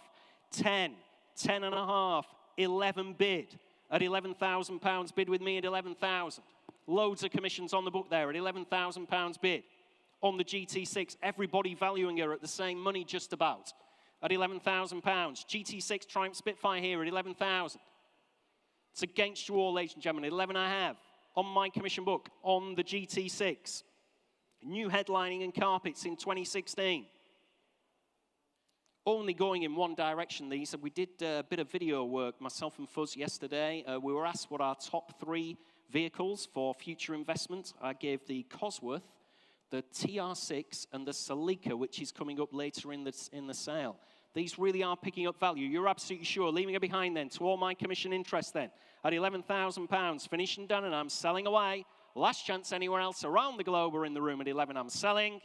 10, 10.5, 11 bid. At £11,000 bid with me at 11,000. Loads of commissions on the book there at £11,000 bid. On the GT6, everybody valuing her at the same money just about. At £11,000. GT6 Triumph Spitfire here at 11,000. It's against you all, ladies and gentlemen. 11 I have on my commission book on the GT6. New headlining and carpets in 2016. Only going in one direction, these. We did a bit of video work, myself and Fuzz, yesterday. We were asked what our top 3 vehicles for future investment. I gave the Cosworth, the TR6, and the Celica, which is coming up later in the sale. These really are picking up value. You're absolutely sure. Leaving it behind then to all my commission interest then. At £11,000, finishing done, and I'm selling away. Last chance anywhere else around the globe or in the room at 11. I'm selling.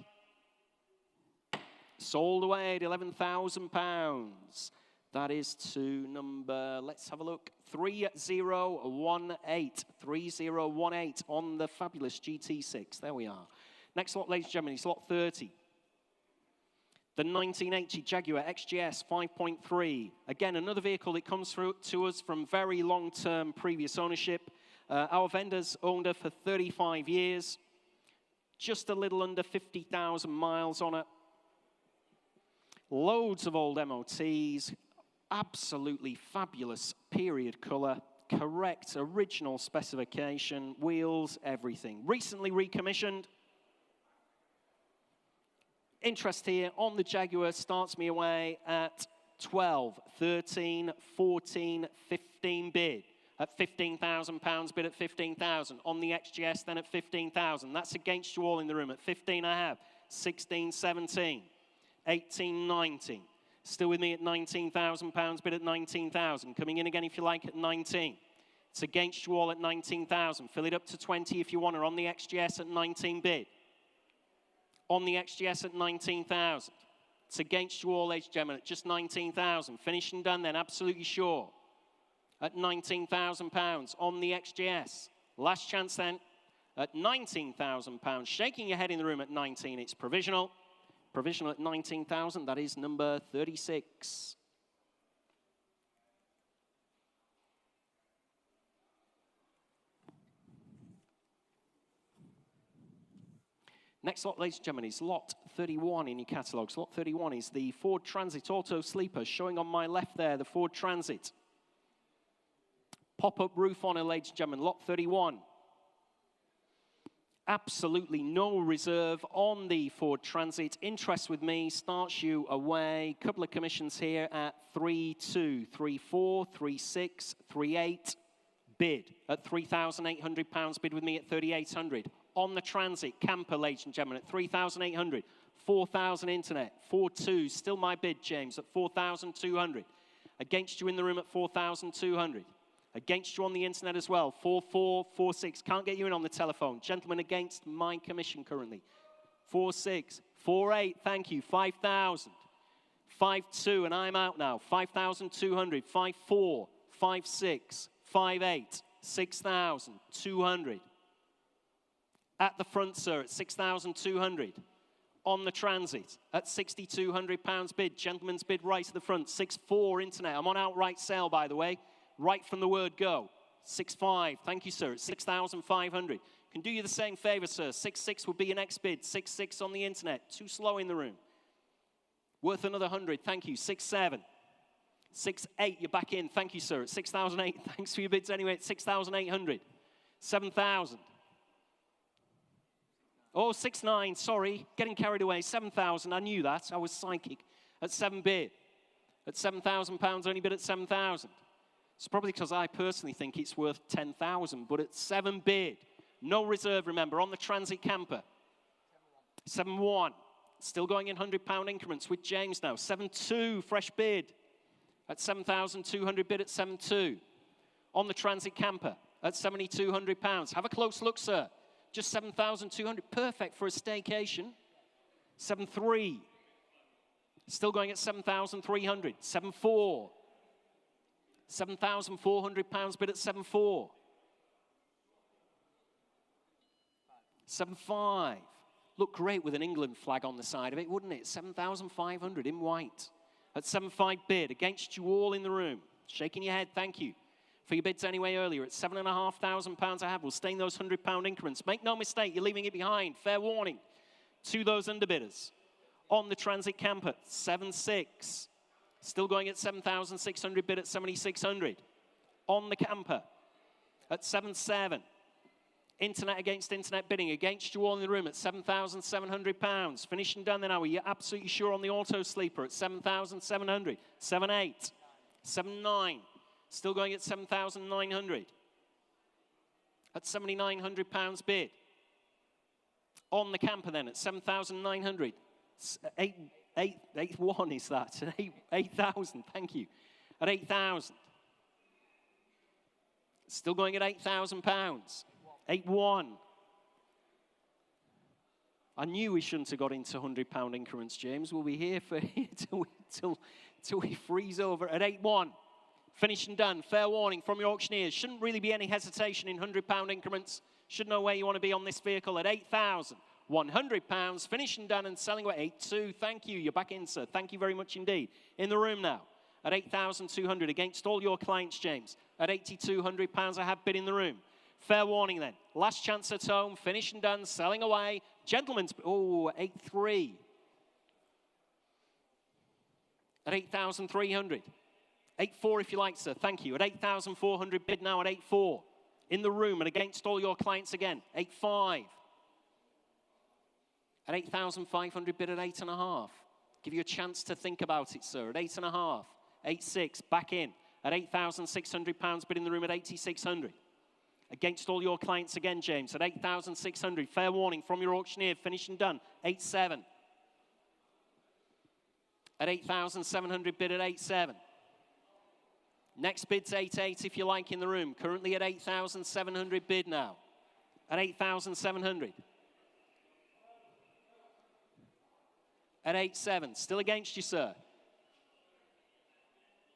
Sold away at £11,000. That is to number, let's have a look, 3018. 3018 on the fabulous GT6. There we are. Next lot, ladies and gentlemen, is lot 30. The 1980 Jaguar XJS 5.3. Again, another vehicle that comes through to us from very long-term previous ownership. Our vendors owned her for 35 years. Just a little under 50,000 miles on it. Loads of old MOTs. Absolutely fabulous period color. Correct original specification. Wheels, everything. Recently recommissioned. Interest here on the Jaguar starts me away at 12, 13, 14, 15 bid. At £15,000 bid at 15,000. On the XGS then at 15,000. That's against you all in the room. At 15 I have. 16, 17, 18, 19. Still with me at £19,000 bid at 19,000. Coming in again if you like at 19. It's against you all at 19,000. Fill it up to 20 if you want her. On the XGS at 19 bid. On the XGS at 19,000. It's against you all, ladies and gentlemen, at just 19,000. Finished and done then, absolutely sure. At £19,000 on the XGS. Last chance then at £19,000. Shaking your head in the room at 19, it's provisional. Provisional at 19,000, that is number 36. Next lot, ladies and gentlemen, is lot 31 in your catalogues. Lot 31 is the Ford Transit Auto Sleeper, showing on my left there, the Ford Transit. Pop-up roof on it, ladies and gentlemen, lot 31. Absolutely no reserve on the Ford Transit. Interest with me starts you away. Couple of commissions here at 3.2, 3.4, 3.6, 3.8. Bid at £3,800. Bid with me at 3,800. On the Transit camper, ladies and gentlemen, at 3,800. 4,000 internet. 4.2, still my bid, James, at 4,200. Against you in the room at 4,200. Against you on the internet as well, 4.4, 4.6. Can't get you in on the telephone. Gentlemen, against my commission currently. 4.6, 4.8, thank you, 5,000. 5.2, and I'm out now. 5,200, 5.4, 5.6, 5.8, 6,200. At the front, sir, at 6,200. On the Transit, at £6,200 bid. Gentleman's bid right at the front. 6.4 internet. I'm on outright sale, by the way. Right from the word go. 6.5. Thank you, sir. At 6,500. Can do you the same favor, sir. 6.6 would be your next bid. 6.6 on the internet. Too slow in the room. Worth another 100. Thank you. 6.7. 6.8. You're back in. Thank you, sir. At 6,008. Thanks for your bids anyway. At 6,800. 7,000. Oh, 6.9, sorry, getting carried away. 7,000, I knew that. I was psychic. At 7 bid. At £7,000, only bid at 7,000. It's probably because I personally think it's worth 10,000, but at 7 bid. No reserve, remember, on the Transit camper. 7.1. Still going in £100 increments with James now. 7.2, fresh bid at 7,200 bid at 7.2. On the Transit Camper at £7,200. Have a close look, sir. Just 7,200, perfect for a staycation. 7.3. Still going at 7,300. 7.4. £7,400 bid at 7.4. 7.5. Look great with an England flag on the side of it, wouldn't it? 7,500 in white. At 7.5 bid, against you all in the room. Shaking your head, thank you. For your bids anyway earlier, at £7,500 I have. We'll stay in those £100 increments. Make no mistake, you're leaving it behind. Fair warning to those underbidders. On the Transit Camper, 7.6. Still going at 7,600 bid at 7,600. On the Camper at 7.7. Internet against internet bidding, against you all in the room at £7,700. Finished and done then, are we? You're absolutely sure on the Auto Sleeper at 7,700. 7.8. 7.9. Still going at 7,900. At £7,900 bid. On the Camper then at 7,900. 8.1 is that? 8,000, thank you. At 8,000. Still going at £8,000. 8.1. I knew we shouldn't have got into £100 increments, James. We'll be here for till we freeze over at 8.1. Finished and done. Fair warning from your auctioneers. Shouldn't really be any hesitation in £100 increments. Should know where you want to be on this vehicle at £8,100. Finished and done and selling at 8.2. Thank you. You're back in, sir. Thank you very much indeed. In the room now at 8,200 against all your clients, James. At £8,200 I have bid in the room. Fair warning then. Last chance at home. Finished and done. Selling away. Gentlemen's. Oh, 8.3. At 8,300. 8.4 if you like, sir. Thank you. At 8,400 bid now at 8.4. In the room and against all your clients again. 8.5. At 8,500 bid at 8.5. Give you a chance to think about it, sir. At 8.5. 8.6. Back in. At £8,600 bid in the room at 8,600. Against all your clients again, James, at 8,600. Fair warning from your auctioneer, finished and done. 8.7. At 8,700 bid at 8.7. Next bid's 8.8 if you like in the room. Currently at 8,700 bid now. At 8,700. At 8.7. Still against you, sir.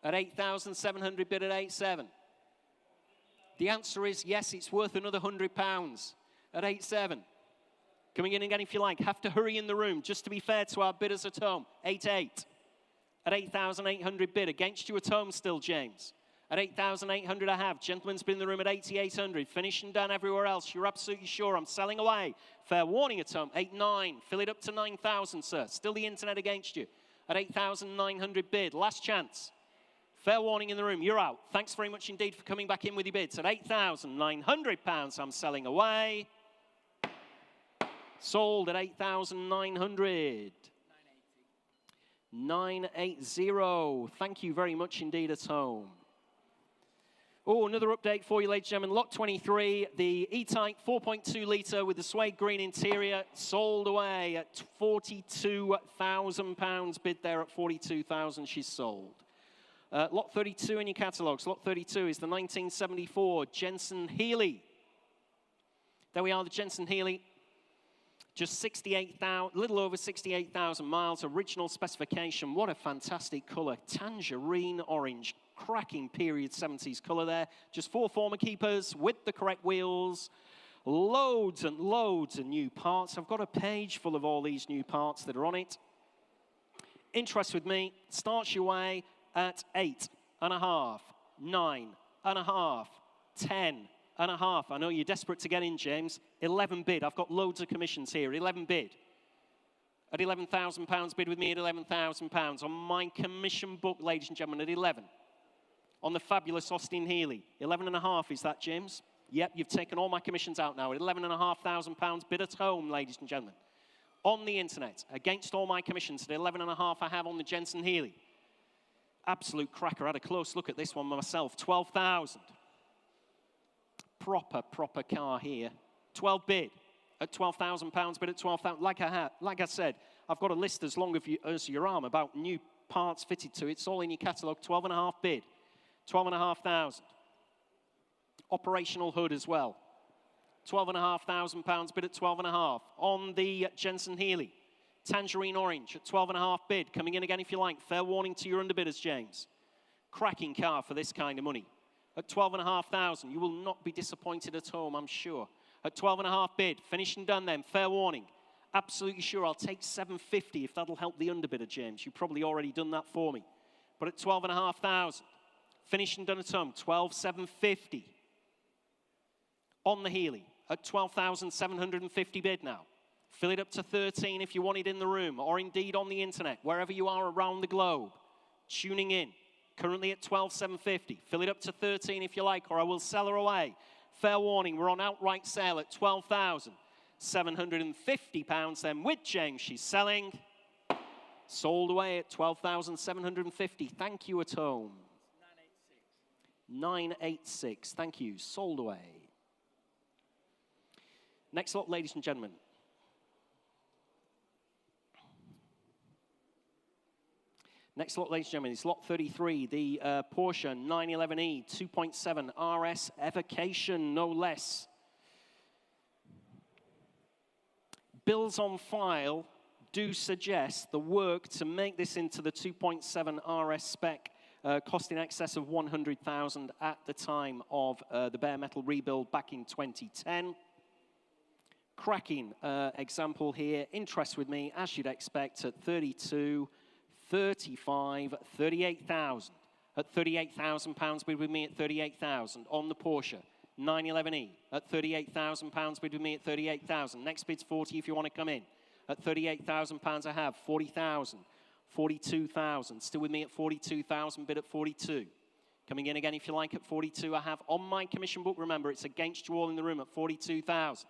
At 8,700 bid at 8.7. The answer is yes, it's worth another £100 at 8.7. Coming in again if you like. Have to hurry in the room, just to be fair to our bidders at home. 8.8. At 8,800 bid. Against you at home still, James. At 8,800 I have. Gentlemen's bid in the room at 8,800. Finished and done everywhere else. You're absolutely sure I'm selling away. Fair warning at home. 8.9. Fill it up to 9,000, sir. Still the internet against you. At 8,900 bid. Last chance. Fair warning in the room, you're out. Thanks very much indeed for coming back in with your bids. At £8,900, I'm selling away. Sold at 8,900. 980. Thank you very much indeed at home. Oh, another update for you, ladies and gentlemen. Lot 23, the E-Type 4.2 litre with the suede green interior, sold away at £42,000. Bid there at £42,000, she's sold. Lot 32 in your catalogues. Lot 32 is the 1974 Jensen Healey. There we are, the Jensen Healey. Just 68,000, little over 68,000 miles. Original specification. What a fantastic colour. Tangerine orange. Cracking period 70s colour there. Just 4 former keepers with the correct wheels. Loads and loads of new parts. I've got a page full of all these new parts that are on it. Interest with me. Starts your way at 8.5, 9.5, 10.5. I know you're desperate to get in, James. 11 bid. I've got loads of commissions here. 11 bid. At £11,000 bid with me at £11,000. On my commission book, ladies and gentlemen, at 11. On the fabulous Austin Healey. 11.5 is that, James? Yep, you've taken all my commissions out now. At £11,500 bid at home, ladies and gentlemen. On the internet, against all my commissions, at 11.5 I have on the Jensen Healey. Absolute cracker. I had a close look at this one myself. 12,000. Proper car here. 12 bid at £12,000 bid at 12,000. Like I said, I've got a list as long as your arm about new parts fitted to it. It's all in your catalogue. 12.5 bid. 12,500. Operational hood as well. £12,500 bid at 12.5. On the Jensen Healey, tangerine orange at 12.5 bid. Coming in again if you like. Fair warning to your underbidders, James. Cracking car for this kind of money. At 12,500, you will not be disappointed at home, I'm sure. At 12.5 bid, finished and done then. Fair warning. Absolutely sure I'll take 750 if that'll help the underbidder, James. You've probably already done that for me. But at 12,500, finished and done at home. 12,750. On the Healey at 12,750 bid now. Fill it up to 13 if you want it in the room or indeed on the internet, wherever you are around the globe. Tuning in. Currently at 12,750. Fill it up to 13 if you like, or I will sell her away. Fair warning, we're on outright sale at £12,750 then with James. She's selling. Sold away at 12,750. Thank you at home. 986. Thank you. Sold away. Next lot, ladies and gentlemen. Next lot, ladies and gentlemen, is lot 33, the Porsche 911e 2.7 RS Evocation, no less. Bills on file do suggest the work to make this into the 2.7 RS spec cost in excess of 100,000 at the time of the bare metal rebuild back in 2010. Cracking example here. Interest with me, as you'd expect, at 32, 35, 38,000. At £38,000 bid with me at 38,000 on the Porsche 911e. At £38,000 bid with me at 38,000. Next bid's 40 if you want to come in. At £38,000 I have 40,000, 42,000. Still with me at 42,000 bid at 42. Coming in again if you like at 42 I have on my commission book. Remember, it's against you all in the room at 42,000.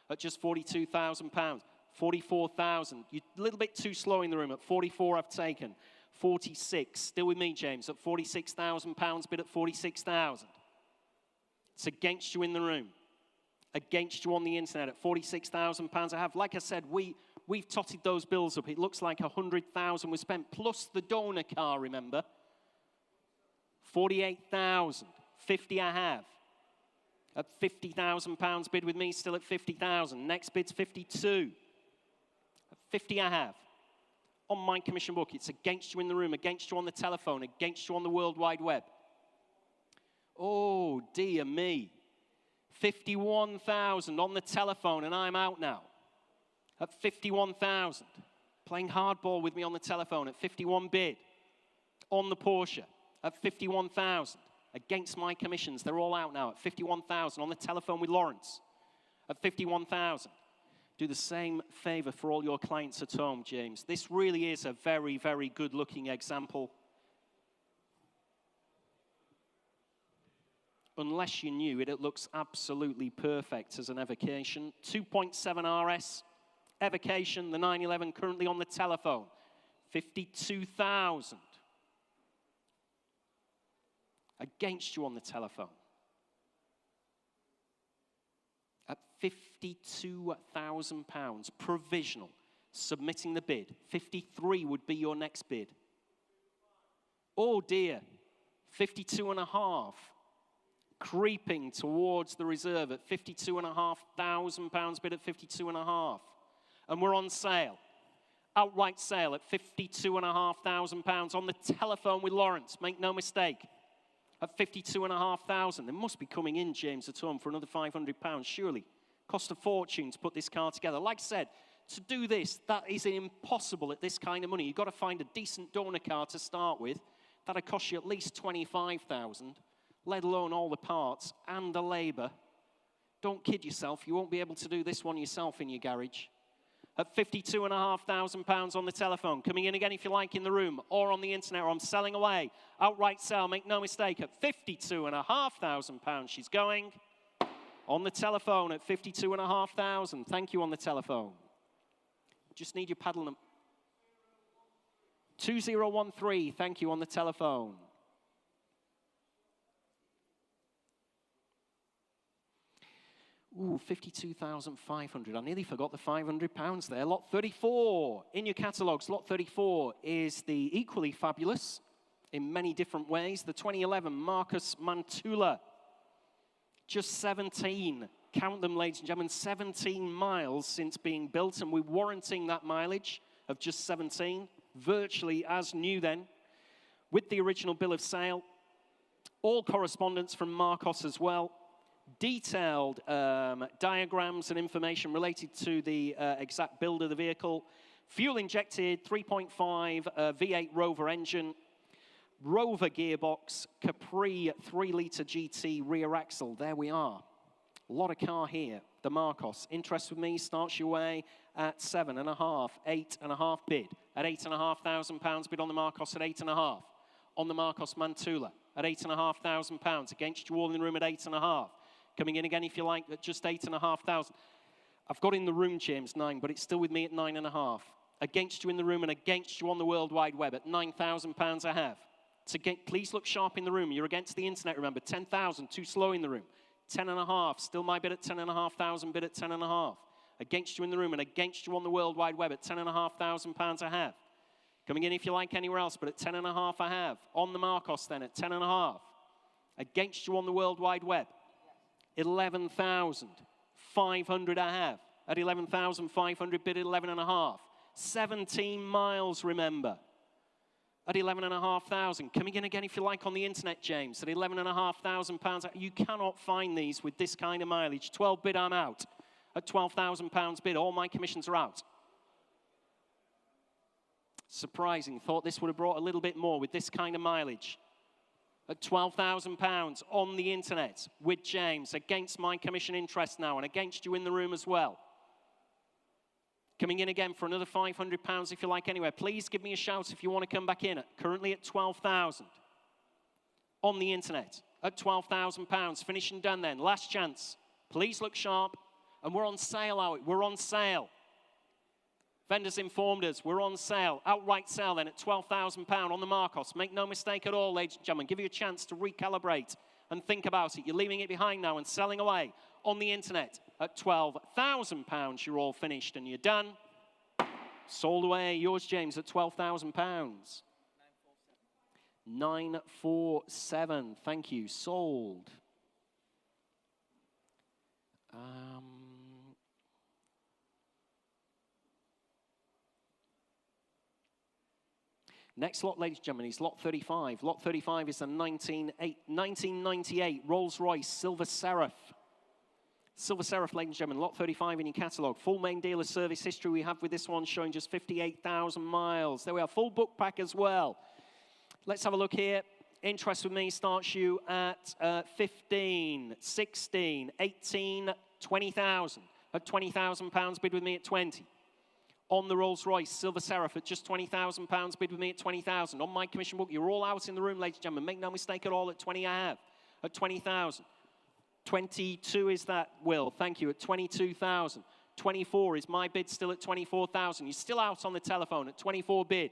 At just £42,000. 44,000. You're a little bit too slow in the room. At 44 I've taken. 46. Still with me, James. At £46,000 bid at 46,000. It's against you in the room. Against you on the internet at £46,000 I have. Like I said, we've totted those bills up. It looks like 100,000 was spent plus the donor car, remember? 48,000. 50 I have. At £50,000 bid with me, still at 50,000. Next bid's 52. At 50 I have. On my commission book, it's against you in the room, against you on the telephone, against you on the World Wide Web. Oh, dear me. 51,000 on the telephone, and I'm out now. At 51,000. Playing hardball with me on the telephone at 51 bid. On the Porsche at 51,000. Against my commissions, they're all out now at 51,000 on the telephone with Lawrence at 51,000. Do the same favor for all your clients at home, James. This really is a very, very good looking example. Unless you knew it, it looks absolutely perfect as an evocation. 2.7 RS, evocation, the 911 currently on the telephone. 52,000. Against you on the telephone. At £52,000, provisional, submitting the bid. 53 would be your next bid. Oh dear, 52.5. Creeping towards the reserve at £52,500 bid at 52.5. And we're on sale. Outright sale at £52,500 on the telephone with Lawrence. Make no mistake. At 52,500. They must be coming in, James, at home for another £500, surely. Cost a fortune to put this car together. Like I said, to do this, that is impossible at this kind of money. You've got to find a decent donor car to start with. That'll cost you at least 25,000, let alone all the parts and the labour. Don't kid yourself. You won't be able to do this one yourself in your garage. At £52,500 on the telephone. Coming in again if you like in the room or on the internet, or I'm selling away. Outright sale, make no mistake, at £52,500 she's going. On the telephone at £52,500. Thank you on the telephone. Just need your paddle number. 2013, thank you on the telephone. Ooh, 52,500. I nearly forgot the £500 there. Lot 34 in your catalogues. Lot 34 is the equally fabulous, in many different ways, the 2011 Marcus Mantula. Just 17, count them, ladies and gentlemen, 17 miles since being built, and we're warranting that mileage of just 17, virtually as new then, with the original bill of sale. All correspondence from Marcos as well. Detailed diagrams and information related to the exact build of the vehicle. Fuel injected 3.5 V8 Rover engine. Rover gearbox, Capri 3-litre GT rear axle. There we are. A lot of car here. The Marcos. Interest with me starts your way at 7.5, 8.5 bid. At £8,500 bid on the Marcos at 8.5. On the Marcos Mantula at £8,500. Against you all in the room at 8.5. Coming in again if you like at just 8.500. I've got in the room, James, 9, but it's still with me at 9.5. Against you in the room and against you on the World Wide Web at £9,000 I have. Please look sharp in the room. You're against the internet, remember. 10,000, too slow in the room. 10.5, still my bid at 10,500, bid at 10.5. Against you in the room and against you on the World Wide Web at £10,500 I have. Coming in if you like anywhere else, but at 10.5 I have. On the Marcos then at 10.5. Against you on the World Wide Web. 11,500 I have. At 11,500 bid at 11.5. 17 miles, remember. At 11,500. Coming in again if you like on the internet, James, at £11,500. You cannot find these with this kind of mileage. 12 bid, I'm out. At £12,000 bid, all my commissions are out. Surprising. Thought this would have brought a little bit more with this kind of mileage. At £12,000 on the internet with James, against my commission interest now and against you in the room as well. Coming in again for another £500 if you like anywhere. Please give me a shout if you want to come back in. Currently at 12,000 on the internet at £12,000. Finish and done then. Last chance. Please look sharp. And we're on sale, are we? We're on sale. Vendors informed us we're on sale. Outright sale then at £12,000 on the Marcos. Make no mistake at all, ladies and gentlemen. Give you a chance to recalibrate and think about it. You're leaving it behind now and selling away on the internet at £12,000. You're all finished and you're done. Sold away. Yours, James, at £12,000. 947. Thank you. Sold. Next lot, ladies and gentlemen, is lot 35. Lot 35 is a 1998 Rolls-Royce Silver Seraph. Silver Seraph, ladies and gentlemen, lot 35 in your catalogue. Full main dealer service history we have with this one showing just 58,000 miles. There we are, full book pack as well. Let's have a look here. Interest with me starts you at 15, 16, 18, 20,000. At £20,000, bid with me at 20. On the Rolls-Royce Silver Seraph at just £20,000, bid with me at 20,000. On my commission book, you're all out in the room, ladies and gentlemen. Make no mistake at all, at 20 I have. At 20,000. 22 is that, Will. Thank you. At 22,000. 24 is my bid, still at 24,000. You're still out on the telephone at 24 bid.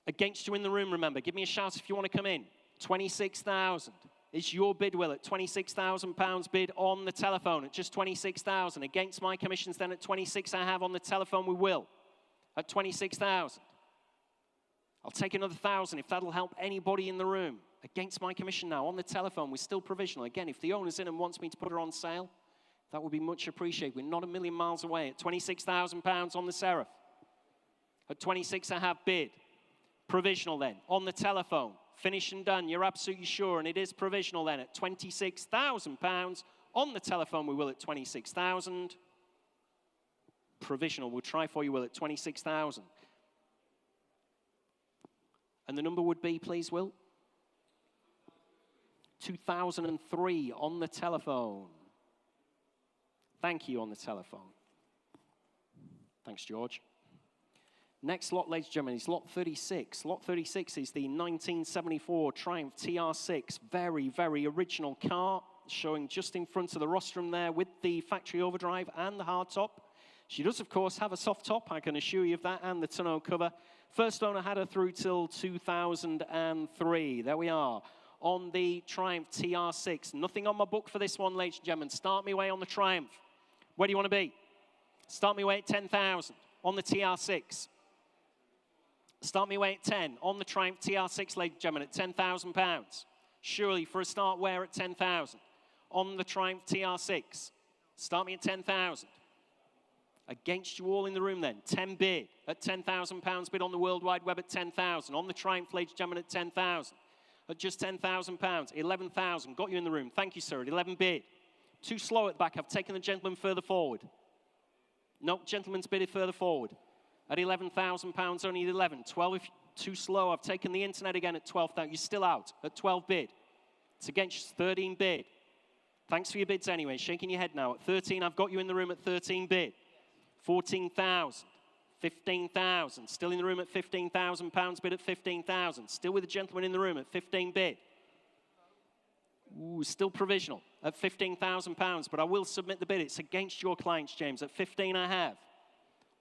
Against you in the room, remember. Give me a shout if you want to come in. 26,000. It's your bid, Will, at £26,000 bid on the telephone at just 26,000. Against my commissions then at 26 I have on the telephone we will. At 26,000. I'll take another 1,000 if that'll help anybody in the room. Against my commission now on the telephone, we're still provisional. Again, if the owner's in and wants me to put her on sale, that would be much appreciated. We're not a million miles away at £26,000 on the Seraph. At 26 I have bid. Provisional then on the telephone. Finished and done, you're absolutely sure, and it is provisional then at £26,000. On the telephone, we will at 26,000. Provisional, we'll try for you, Will, at 26,000. And the number would be, please, Will? 2003 on the telephone. Thank you on the telephone. Thanks, George. Next lot, ladies and gentlemen, is lot 36. Lot 36 is the 1974 Triumph TR6. Very, very original car, showing just in front of the rostrum there with the factory overdrive and the hardtop. She does, of course, have a soft top, I can assure you of that, and the tonneau cover. First owner had her through till 2003. There we are. on the Triumph TR6. Nothing on my book for this one, ladies and gentlemen. Start me away on the Triumph. Where do you want to be? Start me away at 10,000 on the TR6. Start me away at 10 on the Triumph TR6, ladies and gentlemen, at £10,000. Surely for a start where at 10,000 on the Triumph TR6. Start me at 10,000. Against you all in the room then, 10 bid at £10,000 bid on the World Wide Web at 10,000. On the Triumph, ladies and gentlemen, at 10,000. At just £10,000, 11,000. Got you in the room. Thank you, sir. At 11 bid. Too slow at the back. I've taken the gentleman further forward. No, gentleman's bid further forward. At £11,000, only at 11. 12 if too slow. I've taken the internet again at 12,000. You're still out at 12 bid. It's against 13 bid. Thanks for your bids anyway. Shaking your head now. At 13, I've got you in the room at 13 bid. 14,000. 15,000. Still in the room at £15,000 bid at 15,000. Still with the gentleman in the room at 15 bid. Ooh, still provisional at £15,000, but I will submit the bid. It's against your clients, James, at 15 I have.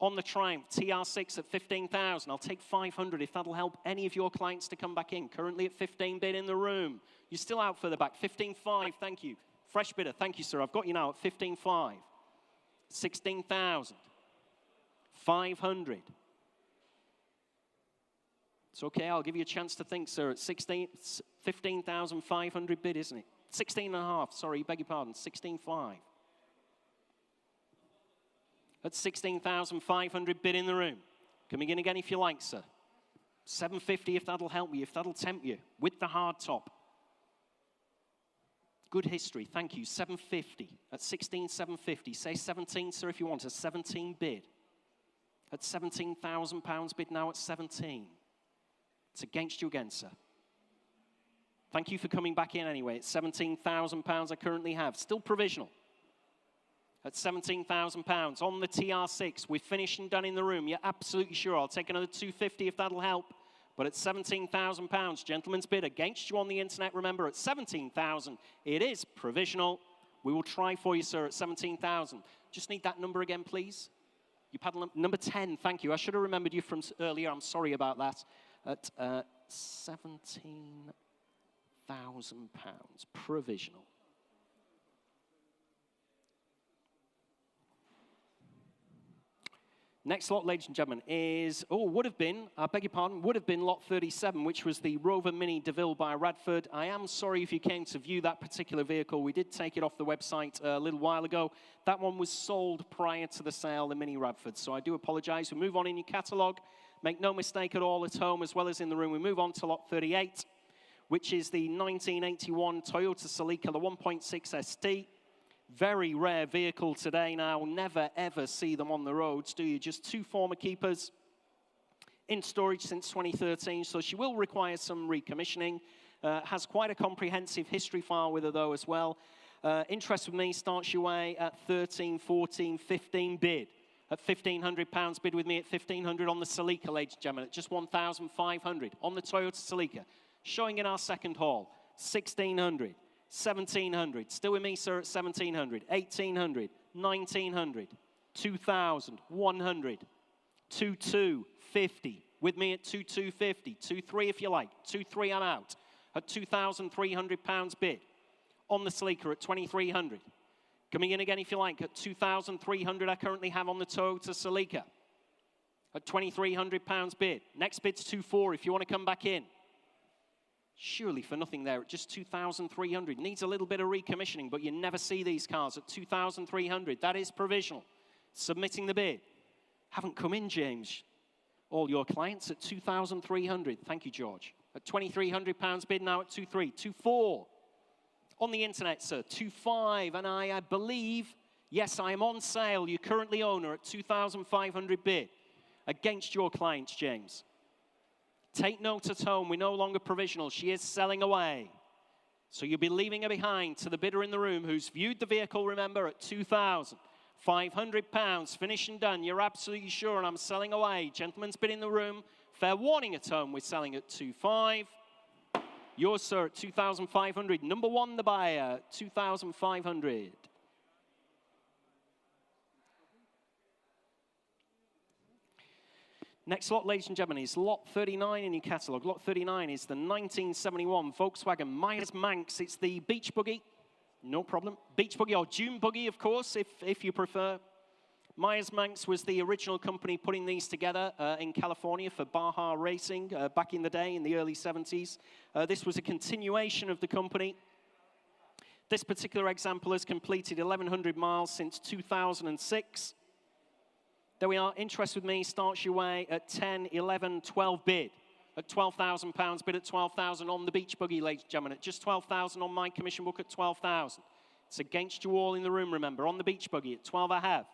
On the Triumph TR6 at 15,000. I'll take 500 if that'll help any of your clients to come back in. Currently at 15 bid in the room. You're still out further back. 15.5, thank you. Fresh bidder, thank you, sir. I've got you now at 15.5. 16,000. 500. It's okay, I'll give you a chance to think, sir. At 15,500 bid, isn't it? 16.5, sorry, beg your pardon. 16.5. At 16,500 bid in the room. Coming in again if you like, sir. 750 if that'll help you, if that'll tempt you. With the hard top. Good history, thank you. 750 at 16,750. Say 17, sir, if you want. A 17 bid. At £17,000 bid now at 17. It's against you again, sir. Thank you for coming back in anyway. It's £17,000 I currently have. Still provisional. At £17,000 on the TR6. We're finished and done in the room. You're absolutely sure. I'll take another 250 if that'll help. But at £17,000, gentleman's bid against you on the internet. Remember, at 17,000, it is provisional. We will try for you, sir, at 17,000. Just need that number again, please. You paddle number 10, thank you. I should have remembered you from earlier. I'm sorry about that. At £17,000, provisional. Next lot, ladies and gentlemen, is, would have been, I beg your pardon, would have been lot 37, which was the Rover Mini DeVille by Radford. I am sorry if you came to view that particular vehicle. We did take it off the website a little while ago. That one was sold prior to the sale, the Mini Radford, so I do apologize. We move on in your catalogue. Make no mistake at all at home as well as in the room. We move on to lot 38, which is the 1981 Toyota Celica, the 1.6 ST. Very rare vehicle today now. Never, ever see them on the roads, do you? Just two former keepers in storage since 2013, so she will require some recommissioning. Has quite a comprehensive history file with her, though, as well. Interest with me starts your way at 13, 14, 15 bid. At £1,500 bid with me at 1,500 on the Celica, ladies and gentlemen, at just 1,500 on the Toyota Celica. Showing in our second haul, 1,600. 1,700. Still with me, sir, at 1,700. 1,800. 1,900. 2,000. 100. 2,250. With me at 2,250. 2,300 if you like. 2,300 I'm out. At £2,300 bid. On the Celica at 2,300. Coming in again if you like. At 2,300 I currently have on the Toyota Celica. At £2,300 bid. Next bid's 2,400 if you want to come back in. Surely for nothing there at just 2,300. Needs a little bit of recommissioning, but you never see these cars at 2,300. That is provisional. Submitting the bid. Haven't come in, James. All your clients at 2,300. Thank you, George. At £2,300 bid now at 2,300. 2,400. On the internet, sir. 2,500. And I believe, yes, I am on sale. You currently own her at 2,500 bid. Against your clients, James. Take note at home, we're no longer provisional. She is selling away. So you'll be leaving her behind to the bidder in the room who's viewed the vehicle, remember, at £2,500. Finished and done. You're absolutely sure, and I'm selling away. Gentleman's bid in the room. Fair warning at home, we're selling at 2,500. Yours, sir, at 2,500. Number one, the buyer, 2,500. Next lot, ladies and gentlemen, is lot 39 in your catalogue. Lot 39 is the 1971 Volkswagen Myers Manx. It's the beach buggy, no problem. Beach buggy or dune buggy, of course, if you prefer. Myers Manx was the original company putting these together in California for Baja Racing back in the day, in the early 70s. This was a continuation of the company. This particular example has completed 1,100 miles since 2006. There we are. Interest with me starts your way at 10, 11, 12 bid. At £12,000 bid at 12,000 on the beach buggy, ladies and gentlemen. At just 12,000 on my commission book at 12,000. It's against you all in the room, remember. On the beach buggy at 12 I have.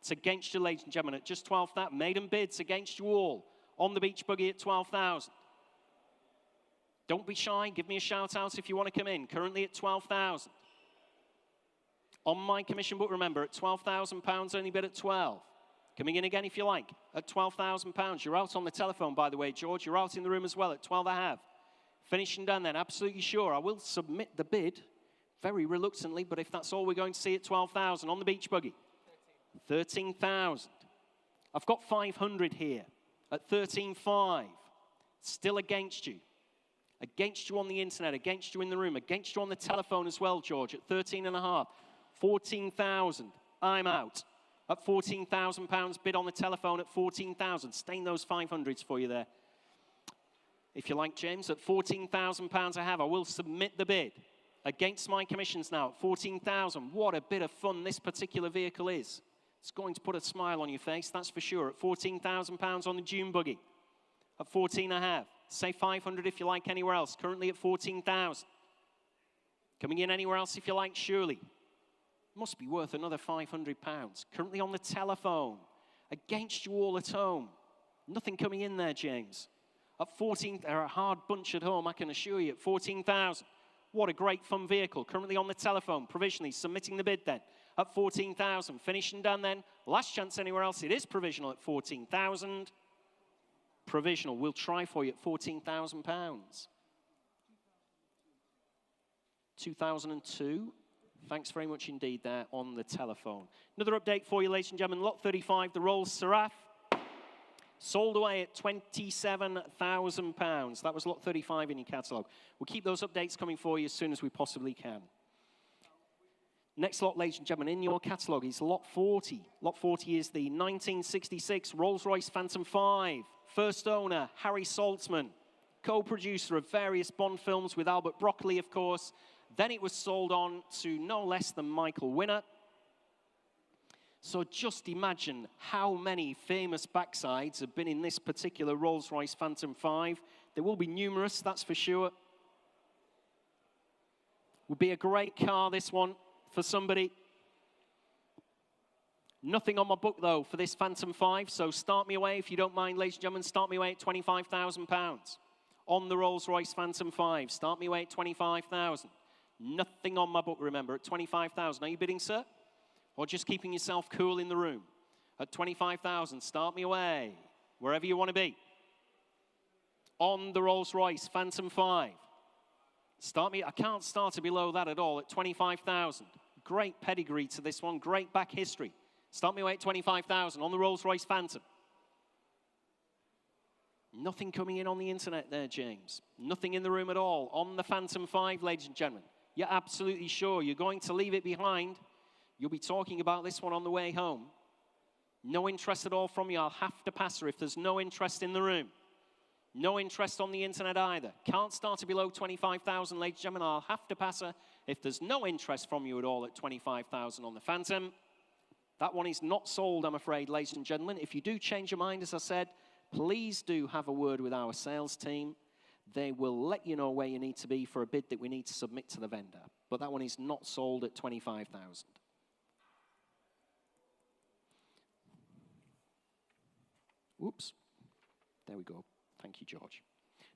It's against you, ladies and gentlemen, at just 12,000. Maiden bids against you all. On the beach buggy at 12,000. Don't be shy. Give me a shout out if you want to come in. Currently at 12,000. On my commission book, remember, at £12,000, only bid at 12. Coming in again if you like, at £12,000. You're out on the telephone, by the way, George. You're out in the room as well at 12 I have. Finished and done then, absolutely sure. I will submit the bid, very reluctantly, but if that's all we're going to see at 12,000 on the beach buggy. 13,000. I've got 500 here at 13,500. Still against you. Against you on the internet, against you in the room, against you on the telephone as well, George, at 13,500. 14,000. I'm out. At £14,000, bid on the telephone at 14,000. Stain those 500s for you there. If you like, James, at £14,000 I have. I will submit the bid. Against my commissions now at 14,000. What a bit of fun this particular vehicle is. It's going to put a smile on your face, that's for sure. At £14,000 on the dune buggy. At 14 I have. Say 500 if you like anywhere else. Currently at 14,000. Coming in anywhere else if you like, surely. Must be worth another £500. Currently on the telephone. Against you all at home. Nothing coming in there, James. At 14, they're a hard bunch at home, I can assure you. At 14,000. What a great fun vehicle. Currently on the telephone, provisionally submitting the bid then. At 14,000. Finished and done then. Last chance anywhere else. It is provisional at 14,000. Provisional. We'll try for you at £14,000. 2002. Thanks very much indeed there on the telephone. Another update for you, ladies and gentlemen. Lot 35, the Rolls Seraph. Sold away at £27,000. That was lot 35 in your catalogue. We'll keep those updates coming for you as soon as we possibly can. Next lot, ladies and gentlemen, in your catalogue is lot 40. Lot 40 is the 1966 Rolls-Royce Phantom 5. First owner, Harry Saltzman. Co-producer of various Bond films with Albert Broccoli, of course. Then it was sold on to no less than Michael Winner. So just imagine how many famous backsides have been in this particular Rolls-Royce Phantom 5. There will be numerous, that's for sure. Would be a great car, this one, for somebody. Nothing on my book, though, for this Phantom 5. So start me away, if you don't mind, ladies and gentlemen. Start me away at £25,000. On the Rolls-Royce Phantom 5. Start me away at £25,000. Nothing on my book, remember, at £25,000. Are you bidding, sir? Or just keeping yourself cool in the room? At £25,000, start me away, wherever you want to be. On the Rolls-Royce Phantom 5. Start me, I can't start it below that at all, at £25,000. Great pedigree to this one, great back history. Start me away at £25,000 on the Rolls-Royce Phantom. Nothing coming in on the internet there, James. Nothing in the room at all. On the Phantom 5, ladies and gentlemen. You're absolutely sure you're going to leave it behind. You'll be talking about this one on the way home. No interest at all from you. I'll have to pass her if there's no interest in the room. No interest on the internet either. Can't start it below 25,000, ladies and gentlemen. I'll have to pass her if there's no interest from you at all at 25,000 on the Phantom. That one is not sold, I'm afraid, ladies and gentlemen. If you do change your mind, as I said, please do have a word with our sales team. They will let you know where you need to be for a bid that we need to submit to the vendor. But that one is not sold at 25,000. Whoops. There we go. Thank you, George.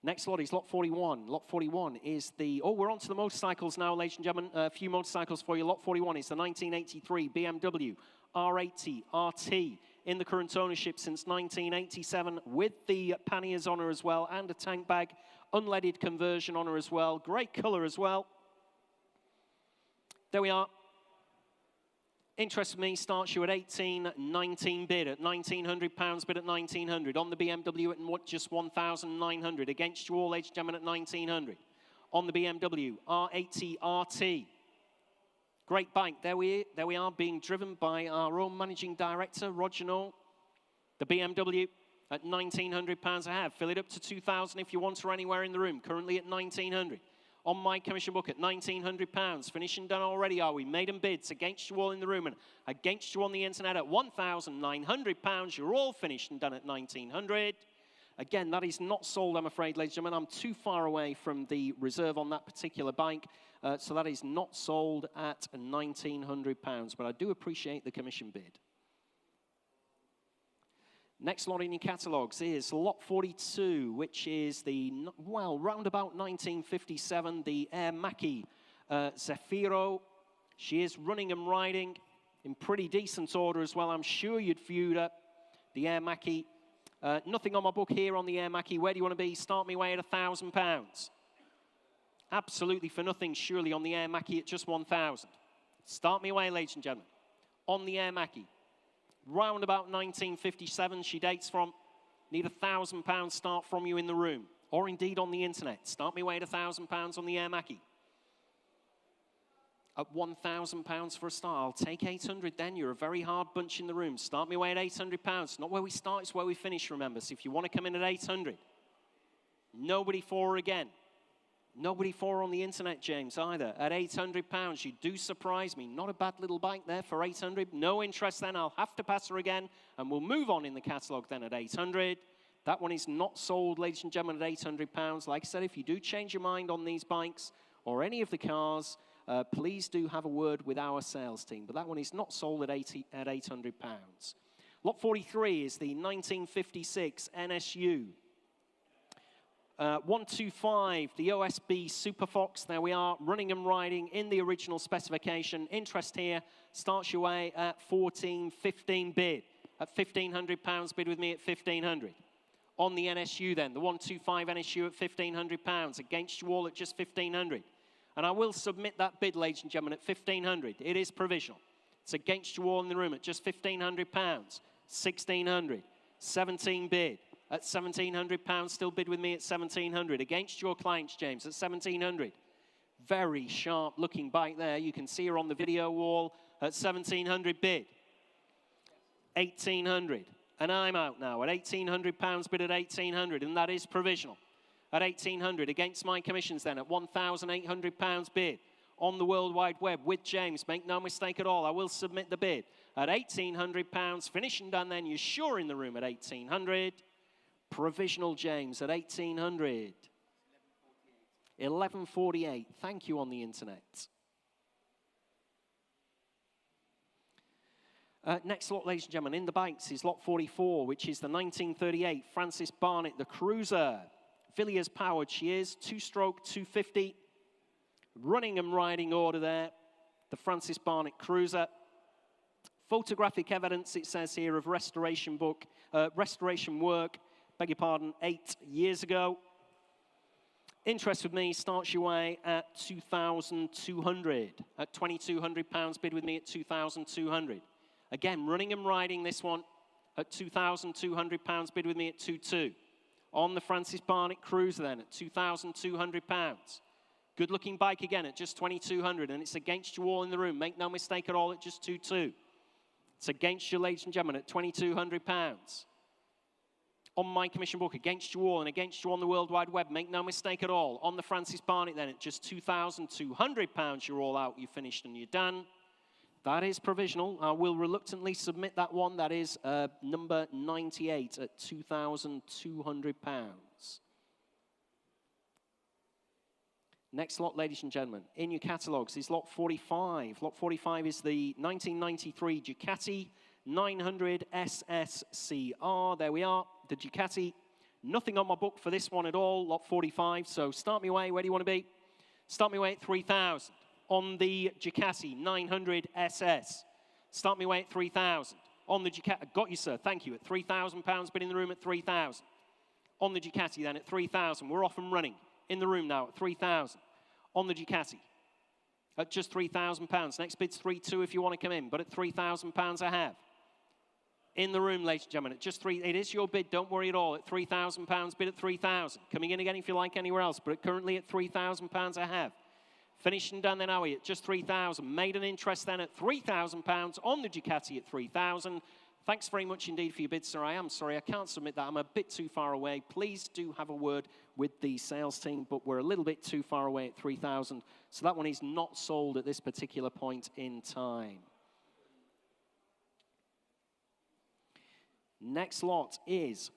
Next lot is lot 41. Lot 41 is the... Oh, we're on to the motorcycles now, ladies and gentlemen. A few motorcycles for you. Lot 41 is the 1983 BMW R80 RT in the current ownership since 1987 with the panniers on her as well and a tank bag. Unleaded conversion on her as well. Great colour as well. There we are. Interest for me starts you at 1819 bid at £1,900 bid at 1900. On the BMW at just 1,900. Against you all, ladies and gentlemen, at 1900. On the BMW R80 RT. Great bike. There we are, being driven by our own managing director, Roger Knoll. The BMW at £1,900 a head. Fill it up to 2,000 if you want or anywhere in the room. Currently at 1,900. On my commission book at £1,900. Finishing done already, are we? Maiden bids against you all in the room and against you on the internet at £1,900. You're all finished and done at 1,900. Again, that is not sold, I'm afraid, ladies and gentlemen. I'm too far away from the reserve on that particular bike. So that is not sold at £1,900. But I do appreciate the commission bid. Next lot in your catalogues is lot 42, which is the, well, roundabout 1957, the Air Macchi Zafiro. She is running and riding in pretty decent order as well. I'm sure you'd viewed her, the Air Macchi. Nothing on my book here on the Air Macchi. Where do you want to be? Start me away at £1,000. Absolutely for nothing, surely, on the Air Macchi at just 1,000. Start me away, ladies and gentlemen, on the Air Macchi. Round about 1957 she dates from. Need £1,000 start from you in the room, or indeed on the internet. Start me away at £1,000 on the Air Macchi. At £1,000 for a start, I'll take 800 then. You're a very hard bunch in the room. Start me away at £800. Not where we start, it's where we finish, remember. So if you want to come in at 800, nobody for her again. Nobody for her on the internet, James, either. At £800, you do surprise me. Not a bad little bike there for 800. No interest then. I'll have to pass her again, and we'll move on in the catalogue then at 800. That one is not sold, ladies and gentlemen, at £800. Like I said, if you do change your mind on these bikes or any of the cars, please do have a word with our sales team. But that one is not sold at £800. Lot 43 is the 1956 NSU. 125, the OSB Super Fox. There we are, running and riding in the original specification. Interest here starts your way at 15 bid. At £1,500 bid with me at 1,500. On the NSU then, the 125 NSU at £1,500. Against you all at just 1,500. And I will submit that bid, ladies and gentlemen, at 1,500. It is provisional. It's against you all in the room at just £1,500. 1,600. 17 bid. At £1,700, still bid with me at 1,700. Against your clients, James, at 1,700. Very sharp looking bike there. You can see her on the video wall at 1,700 bid. 1,800. And I'm out now at £1,800 bid at 1,800, and that is provisional. At 1,800 against my commissions then at £1,800 bid. On the World Wide Web with James, make no mistake at all, I will submit the bid. At £1,800, finishing done then, you're sure in the room at 1,800. Provisional, James, at 1,800. 1148. Thank you on the internet. Next lot, ladies and gentlemen, in the bikes is lot 44, which is the 1938 Francis Barnett, the Cruiser. Villiers powered she is, 2-stroke 250. Running and riding order there, the Francis Barnett Cruiser. Photographic evidence, it says here, of restoration work, beg your pardon, 8 years ago. Interest with me starts your way at 2,200. At £2,200 bid with me at 2,200. Again, running and riding this one at £2,200 bid with me at 2,200. On the Francis Barnett Cruiser then at £2,200. Good looking bike again at just 2,200, and it's against you all in the room. Make no mistake at all at just 2,200. It's against you, ladies and gentlemen, at £2,200. On my commission book, against you all and against you on the World Wide Web. Make no mistake at all. On the Francis Barnett then at just £2,200, you're all out, you're finished and you're done. That is provisional. I will reluctantly submit that one. That is number 98 at £2,200. Next lot, ladies and gentlemen, in your catalogues is lot 45. Lot 45 is the 1993 Ducati 900 SSCR. There we are, the Ducati. Nothing on my book for this one at all, lot 45. So start me away. Where do you want to be? Start me away at 3,000. On the Ducati 900 SS. Start me away at 3,000. On the Ducati, got you, sir. Thank you. At £3,000, been in the room at 3,000. On the Ducati then at 3,000. We're off and running. In the room now at 3,000. On the Ducati at just £3,000. Next bid's 3-2 if you want to come in, but at £3,000 I have. In the room, ladies and gentlemen, at just it is your bid, don't worry at all, at £3,000, bid at 3,000. Coming in again if you like anywhere else, but currently at £3,000 I have. Finished and done then, are we, at just 3,000. Made an interest then at £3,000 on the Ducati at 3,000. Thanks very much indeed for your bid, sir. I am sorry, I can't submit that. I'm a bit too far away. Please do have a word with the sales team, but we're a little bit too far away at 3,000. So that one is not sold at this particular point in time. Next lot is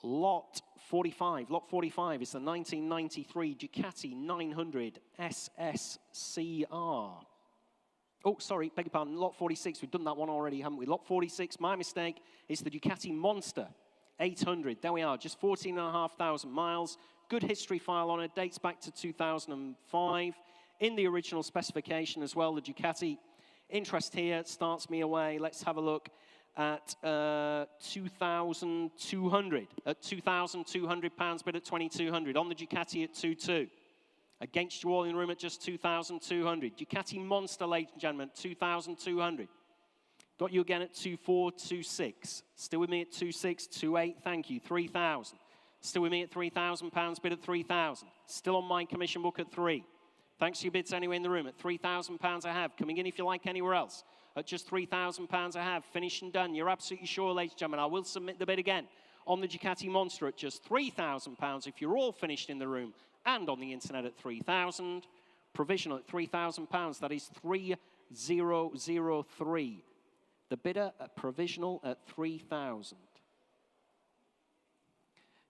lot 45. Lot 45 is the 1993 Ducati 900 SSCR. Oh, sorry, beg your pardon, lot 46. We've done that one already, haven't we? Lot 46, my mistake, is the Ducati Monster 800. There we are, just 14,500 miles. Good history file on it, dates back to 2005. In the original specification as well, the Ducati. Interest here starts me away. Let's have a look at 2,200. At £2,200, bid at 2,200. On the Ducati at 2,200. Against you all in the room at just 2,200. Ducati Monster, ladies and gentlemen, 2,200. Got you again at 2,426. Still with me at 2,628. Thank you. 3,000. Still with me at £3,000, bid at 3,000. Still on my commission book at 3. Thanks for your bids anyway in the room at £3,000 I have. Coming in if you like anywhere else. At just £3,000 I have. Finished and done. You're absolutely sure, ladies and gentlemen. I will submit the bid again on the Ducati Monster at just £3,000 if you're all finished in the room and on the internet at 3,000. Provisional at £3,000. That is 3,003. The bidder at provisional at 3,000.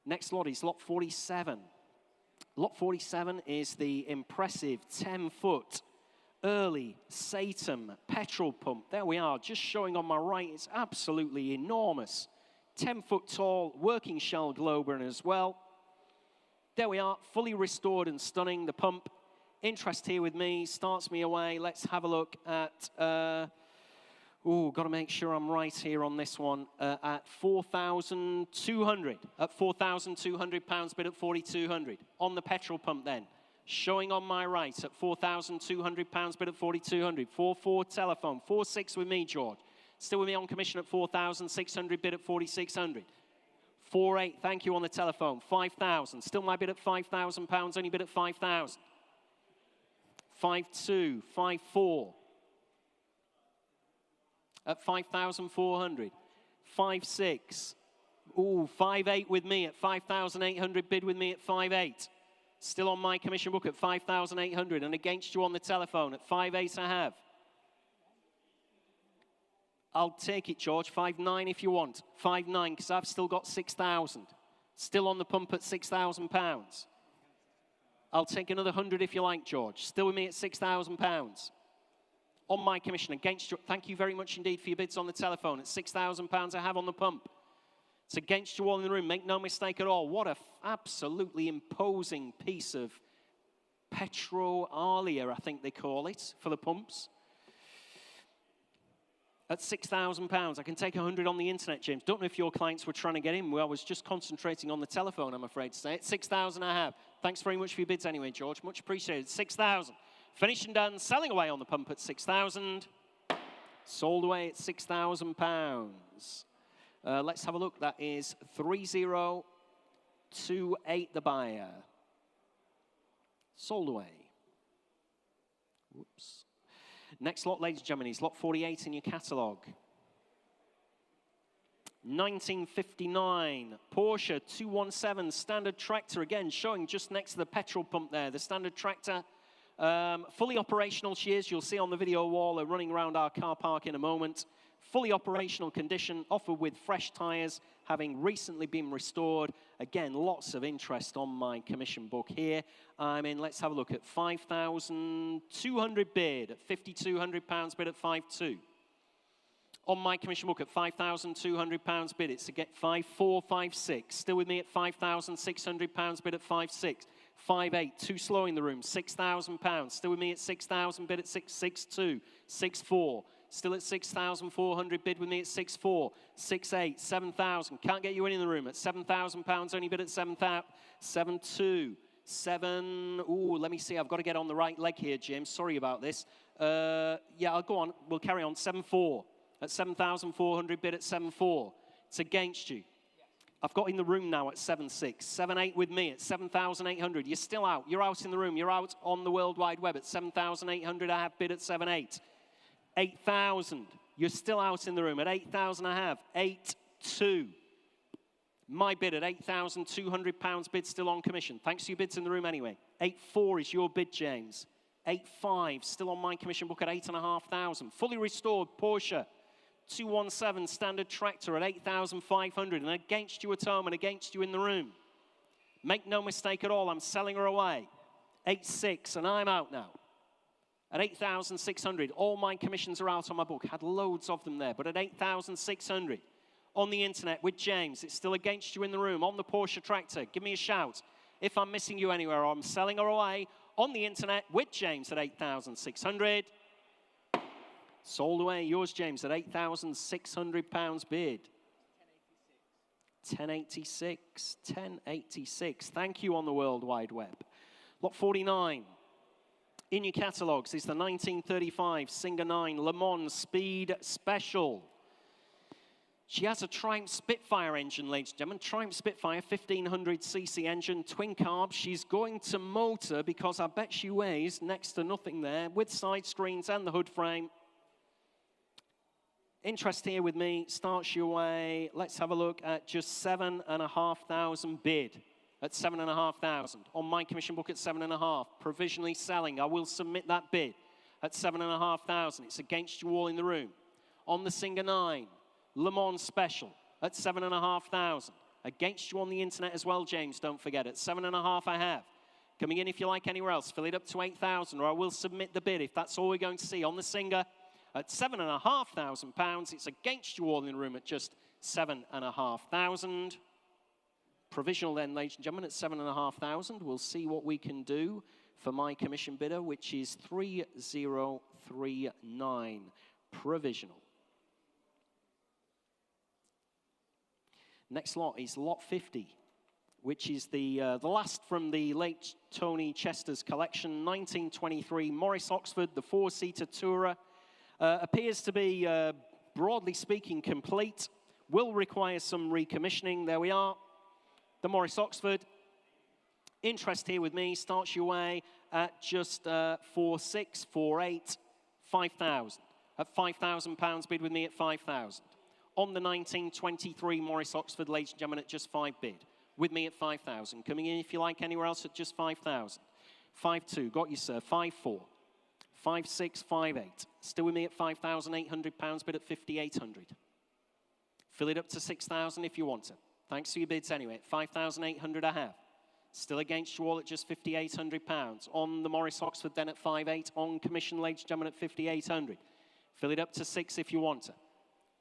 Next lot is lot 47. Lot 47 is the impressive 10-foot early Saturn petrol pump. There we are, just showing on my right. It's absolutely enormous. 10-foot tall, working shell Glober as well. There we are, fully restored and stunning. The pump, interest here with me, starts me away. Let's have a look at, got to make sure I'm right here on this one, at 4,200. At £4,200, bid at 4,200. On the petrol pump then. Showing on my right at £4,200, bid at 4,200. 4-4 telephone, 4-6 with me, George. Still with me on commission at 4,600, bid at 4,600. 4-8, thank you on the telephone. 5,000, still my bid at £5,000, only bid at 5,000. 5-2, 5-4. At 5,400. 5-6. Ooh, 5-8 with me at 5,800, bid with me at 5-8. Still on my commission book at 5,800 and against you on the telephone at 5-8 I have. I'll take it, George. 5-9 if you want. 5-9 because I've still got 6,000. Still on the pump at £6,000. I'll take another 100 if you like, George. Still with me at £6,000. On my commission against you. Thank you very much indeed for your bids on the telephone. At £6,000 I have on the pump. It's against you all in the room. Make no mistake at all. What a absolutely imposing piece of Petro Alia, I think they call it, for the pumps. At £6,000, I can take 100 on the internet, James. Don't know if your clients were trying to get in. Well, I was just concentrating on the telephone, I'm afraid to say. At 6,000 I have. Thanks very much for your bids anyway, George. Much appreciated. 6,000. Finished and done. Selling away on the pump at 6,000. Sold away at £6,000. Let's have a look. That is 3,028 the buyer. Sold away. Whoops. Next lot, ladies and gentlemen, is lot 48 in your catalogue. 1959 Porsche 217 standard tractor, again showing just next to the petrol pump there. The standard tractor, fully operational she is. You'll see on the video wall running around our car park in a moment. Fully operational condition, offered with fresh tyres, having recently been restored. Again, lots of interest on my commission book here. Let's have a look at 5,200 bid, at £5,200 bid at 5.2. On my commission book at £5,200 bid, it's to get 5.4, 5.6. Still with me at £5,600 bid at 5.6. 5.8, too slow in the room, £6,000. Still with me at 6,000 bid at 6.2, 6.4. Still at 6,400, bid with me at 6.4, 6.8, 7,000. Can't get you in the room at £7,000, only bid at 7.2, 7. Ooh, let me see. I've got to get on the right leg here, James. Sorry about this. Yeah, I'll go on. We'll carry on. 7.4 at 7,400 bid at 7.4. It's against you. I've got in the room now at 7.6. 7.8 with me at 7,800. You're still out. You're out in the room. You're out on the World Wide Web at 7,800. I have bid at 7.8. 8,000. You're still out in the room at 8,000. I have 8.2. My bid at £8,200 bid still on commission. Thanks to your bids in the room anyway. 8.4 is your bid, James. 8.5 still on my commission book at 8,500. Fully restored Porsche 217 standard tractor at 8,500. And against you at home and against you in the room. Make no mistake at all, I'm selling her away. 8.6 and I'm out now. At 8,600, all my commissions are out on my book. Had loads of them there, but at 8,600. On the internet with James. It's still against you in the room on the Porsche tractor. Give me a shout if I'm missing you anywhere or I'm selling her away on the internet with James at 8,600. Sold away. Yours, James, at £8,600 bid. 1086. 1086. Thank you on the World Wide Web. Lot 49. In your catalogues is the 1935 Singer 9 Le Mans Speed Special. She has a Triumph Spitfire engine, ladies and gentlemen. Triumph Spitfire, 1500cc engine, twin carb. She's going to motor because I bet she weighs next to nothing there with side screens and the hood frame. Interest here with me starts your way. Let's have a look at just 7,500 bid at 7,500. On my commission book at 7,500. Provisionally selling. I will submit that bid at 7,500. It's against you all in the room. On the Singer 9. Le Mans Special at 7,500. Against you on the internet as well, James, don't forget. At 7,500 I have. Coming in if you like anywhere else. Fill it up to 8,000 or I will submit the bid if that's all we're going to see. On the Singer at £7,500. It's against you all in the room at just 7,500. Provisional then, ladies and gentlemen, at 7,500. We'll see what we can do for my commission bidder, which is 3039. Provisional. Next lot is lot 50, which is the last from the late Tony Chester's collection, 1923 Morris Oxford, the four-seater Tourer. Appears to be, broadly speaking, complete. Will require some recommissioning. There we are. The Morris Oxford. Interest here with me starts your way at just 4.6, 4.8, 5,000. At £5,000 bid with me at 5,000. On the 1923 Morris Oxford, ladies and gentlemen, at just 5 bid. With me at 5,000. Coming in, if you like, anywhere else at just 5,000. 5.2, got you, sir. 5.4. 5.6, 5.8. Still with me at £5,800 bid at 5,800. Fill it up to 6,000 if you want it. Thanks for your bids anyway. At 5,800 I have. Still against you all at just £5,800. On the Morris Oxford then at 5.8. On commission, ladies and gentlemen, at 5,800. Fill it up to 6 if you want it.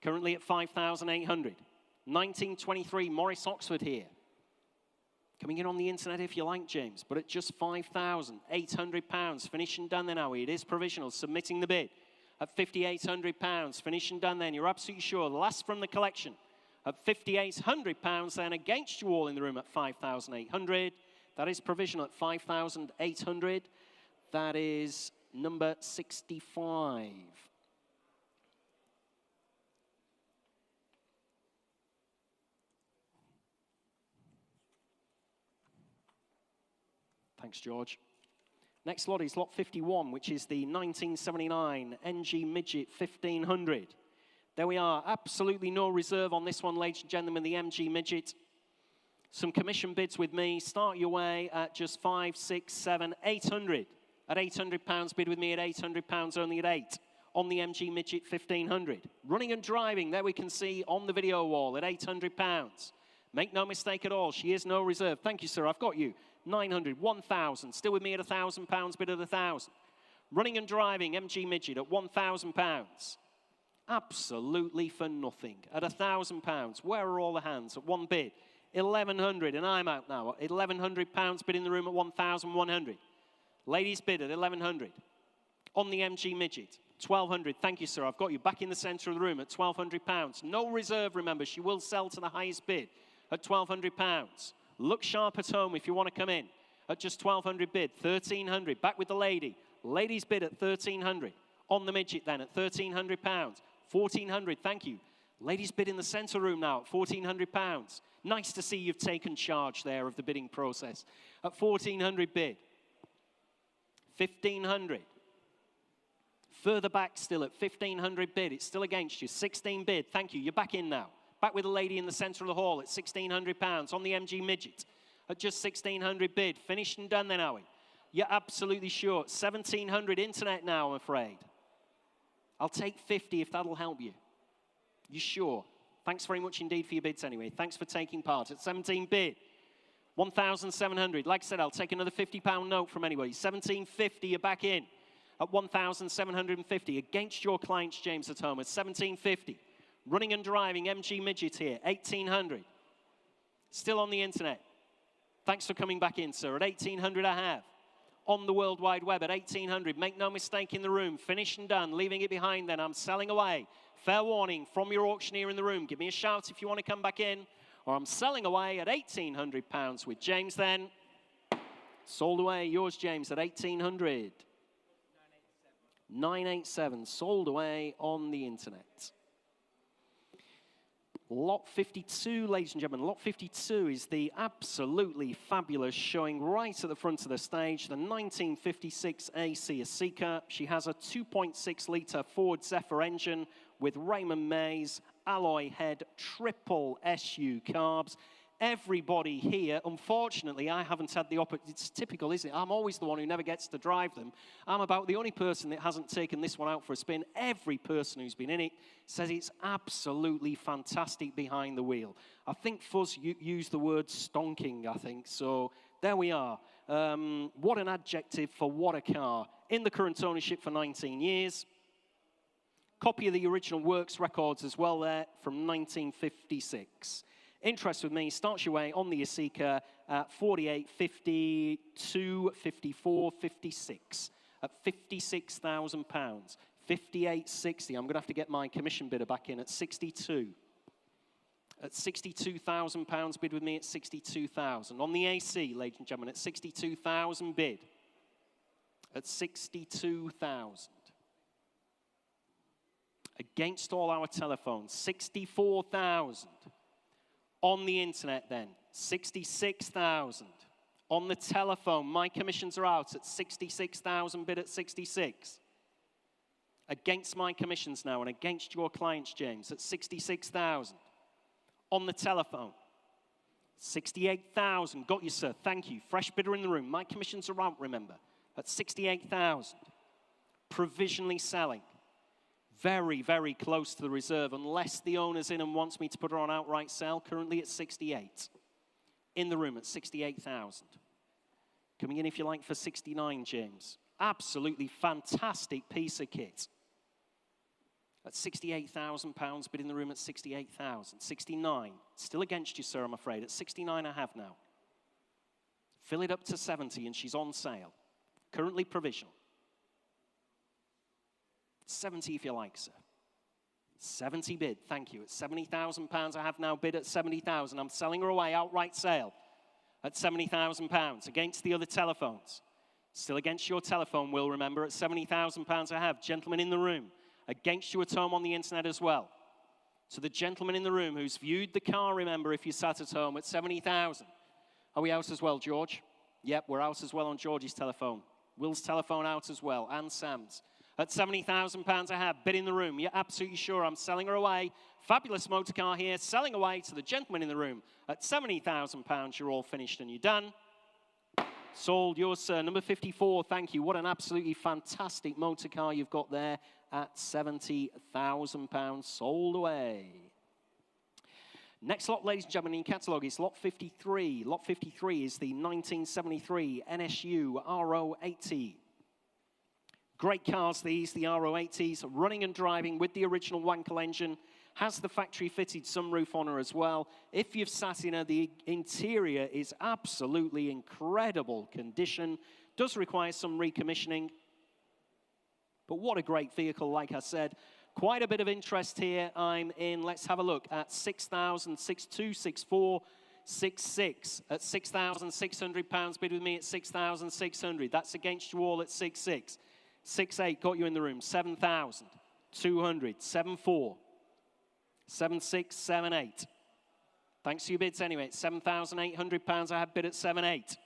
Currently at 5,800. 1923 Morris Oxford here. Coming in on the internet if you like, James, but at just £5,800. Finish and done then, Howie. It is provisional. Submitting the bid at £5,800. Finish and done then. You're absolutely sure. The last from the collection at £5,800. Then against you all in the room at 5,800. That is provisional at 5,800. That is number 65. Thanks, George. Next lot is lot 51, which is the 1979 NG Midget 1500. There we are. Absolutely no reserve on this one, ladies and gentlemen, the MG Midget. Some commission bids with me. Start your way at just 5, 6, 7, 800. At £800 bid with me at £800, only at 8. On the MG Midget 1500. Running and driving, there we can see on the video wall at £800. Make no mistake at all, she is no reserve. Thank you, sir, I've got you. 900, 1,000, still with me at £1,000 bid at 1,000. Running and driving, MG Midget at £1,000. Absolutely for nothing. At £1,000, where are all the hands? At one bid, 1,100, and I'm out now. At £1,100 bid in the room at 1,100. Ladies bid at 1,100. On the MG Midget, 1,200. Thank you, sir. I've got you back in the centre of the room at £1,200. No reserve, remember. She will sell to the highest bid at £1,200. Look sharp at home if you want to come in. at just 1,200 bid. 1,300, back with the lady. Ladies bid at 1,300. On the midget then at £1,300. 1,400, thank you. Ladies bid in the centre room now at £1,400. Nice to see you've taken charge there of the bidding process. At 1,400 bid. 1,500. Further back still at 1,500 bid. It's still against you. 16 bid, thank you. You're back in now. Back with the lady in the centre of the hall at £1,600. On the MG Midget at just 1,600 bid. Finished and done then, are we? You're absolutely sure. 1,700 internet now, I'm afraid. I'll take 50 if that'll help you. You sure? Thanks very much indeed for your bids anyway. Thanks for taking part. At 17 bid, 1,700. Like I said, I'll take another £50 note from anybody. 1,750, you're back in at 1,750. Against your clients, James, at home at 1,750. Running and driving, MG Midget here, 1,800. Still on the internet. Thanks for coming back in, sir. At 1,800 I have. On the World Wide Web at 1,800. Make no mistake in the room. Finished and done. Leaving it behind then. I'm selling away. Fair warning from your auctioneer in the room. Give me a shout if you want to come back in. Or I'm selling away at £1,800 with James then. Sold away. Yours, James, at 1,800. 987. Sold away on the internet. Lot 52, ladies and gentlemen. Lot 52 is the absolutely fabulous showing right at the front of the stage. The 1956 AC Escort. She has a 2.6-litre Ford Zephyr engine with Raymond Mays, alloy head, triple SU carbs. Everybody here, unfortunately, I haven't had the opportunity. It's typical, isn't it? I'm always the one who never gets to drive them. I'm about the only person that hasn't taken this one out for a spin. Every person who's been in it says it's absolutely fantastic behind the wheel. I think Fuzz used the word stonking, I think. So there we are. What an adjective for what a car. In the current ownership for 19 years. Copy of the original works records as well there from 1956. Interest with me, starts your way on the Escort at 48, 52, 54, 56 at £56,000. 58.60. I'm going to have to get my commission bidder back in at 62. At £62,000 bid with me at 62,000. On the AC, ladies and gentlemen, at 62,000 bid. At 62,000. Against all our telephones, 64,000. On the internet then, 66,000. On the telephone, my commissions are out at 66,000 bid at 66. Against my commissions now and against your clients, James, at 66,000. On the telephone, 68,000. Got you, sir. Thank you. Fresh bidder in the room. My commissions are out, remember, at 68,000. Provisionally selling. Very, very close to the reserve, unless the owner's in and wants me to put her on outright sale, currently at 68. In the room at 68,000. Coming in, if you like, for 69, James. Absolutely fantastic piece of kit. At £68,000, but in the room at 68,000. 69. Still against you, sir, I'm afraid. At 69 I have now. Fill it up to 70 and she's on sale. Currently provisional. 70 if you like, sir. 70 bid, thank you. At £70,000 I have now bid at 70,000. I'm selling her away outright sale at £70,000 against the other telephones. Still against your telephone, Will, remember, at £70,000 I have. Gentlemen in the room, against you at home on the internet as well. So the gentleman in the room who's viewed the car, remember, if you sat at home at 70,000. Are we out as well, George? Yep, we're out as well on George's telephone. Will's telephone out as well, and Sam's. At £70,000 I have, bid in the room. You're absolutely sure I'm selling her away. Fabulous motor car here, selling away to the gentleman in the room. At £70,000, you're all finished and you're done. Sold, yours, sir. Number 54, thank you. What an absolutely fantastic motor car you've got there at £70,000. Sold away. Next lot, ladies and gentlemen, in catalogue is lot 53. Lot 53 is the 1973 NSU RO80. Great cars these, the RO80s, running and driving with the original Wankel engine. Has the factory-fitted sunroof on her as well. If you've sat in her, the interior is absolutely incredible condition. Does require some recommissioning. But what a great vehicle, like I said. Quite a bit of interest here. I'm in, let's have a look, at 6,000, 6,264. 6.6 at £6,600. Bid with me at 6,600. That's against you all at 6.6. 6.8 got you in the room. 7,200. 7.4. 7.6. 7.8. Thanks to your bids anyway. It's £7,800. I have bid at 7.8.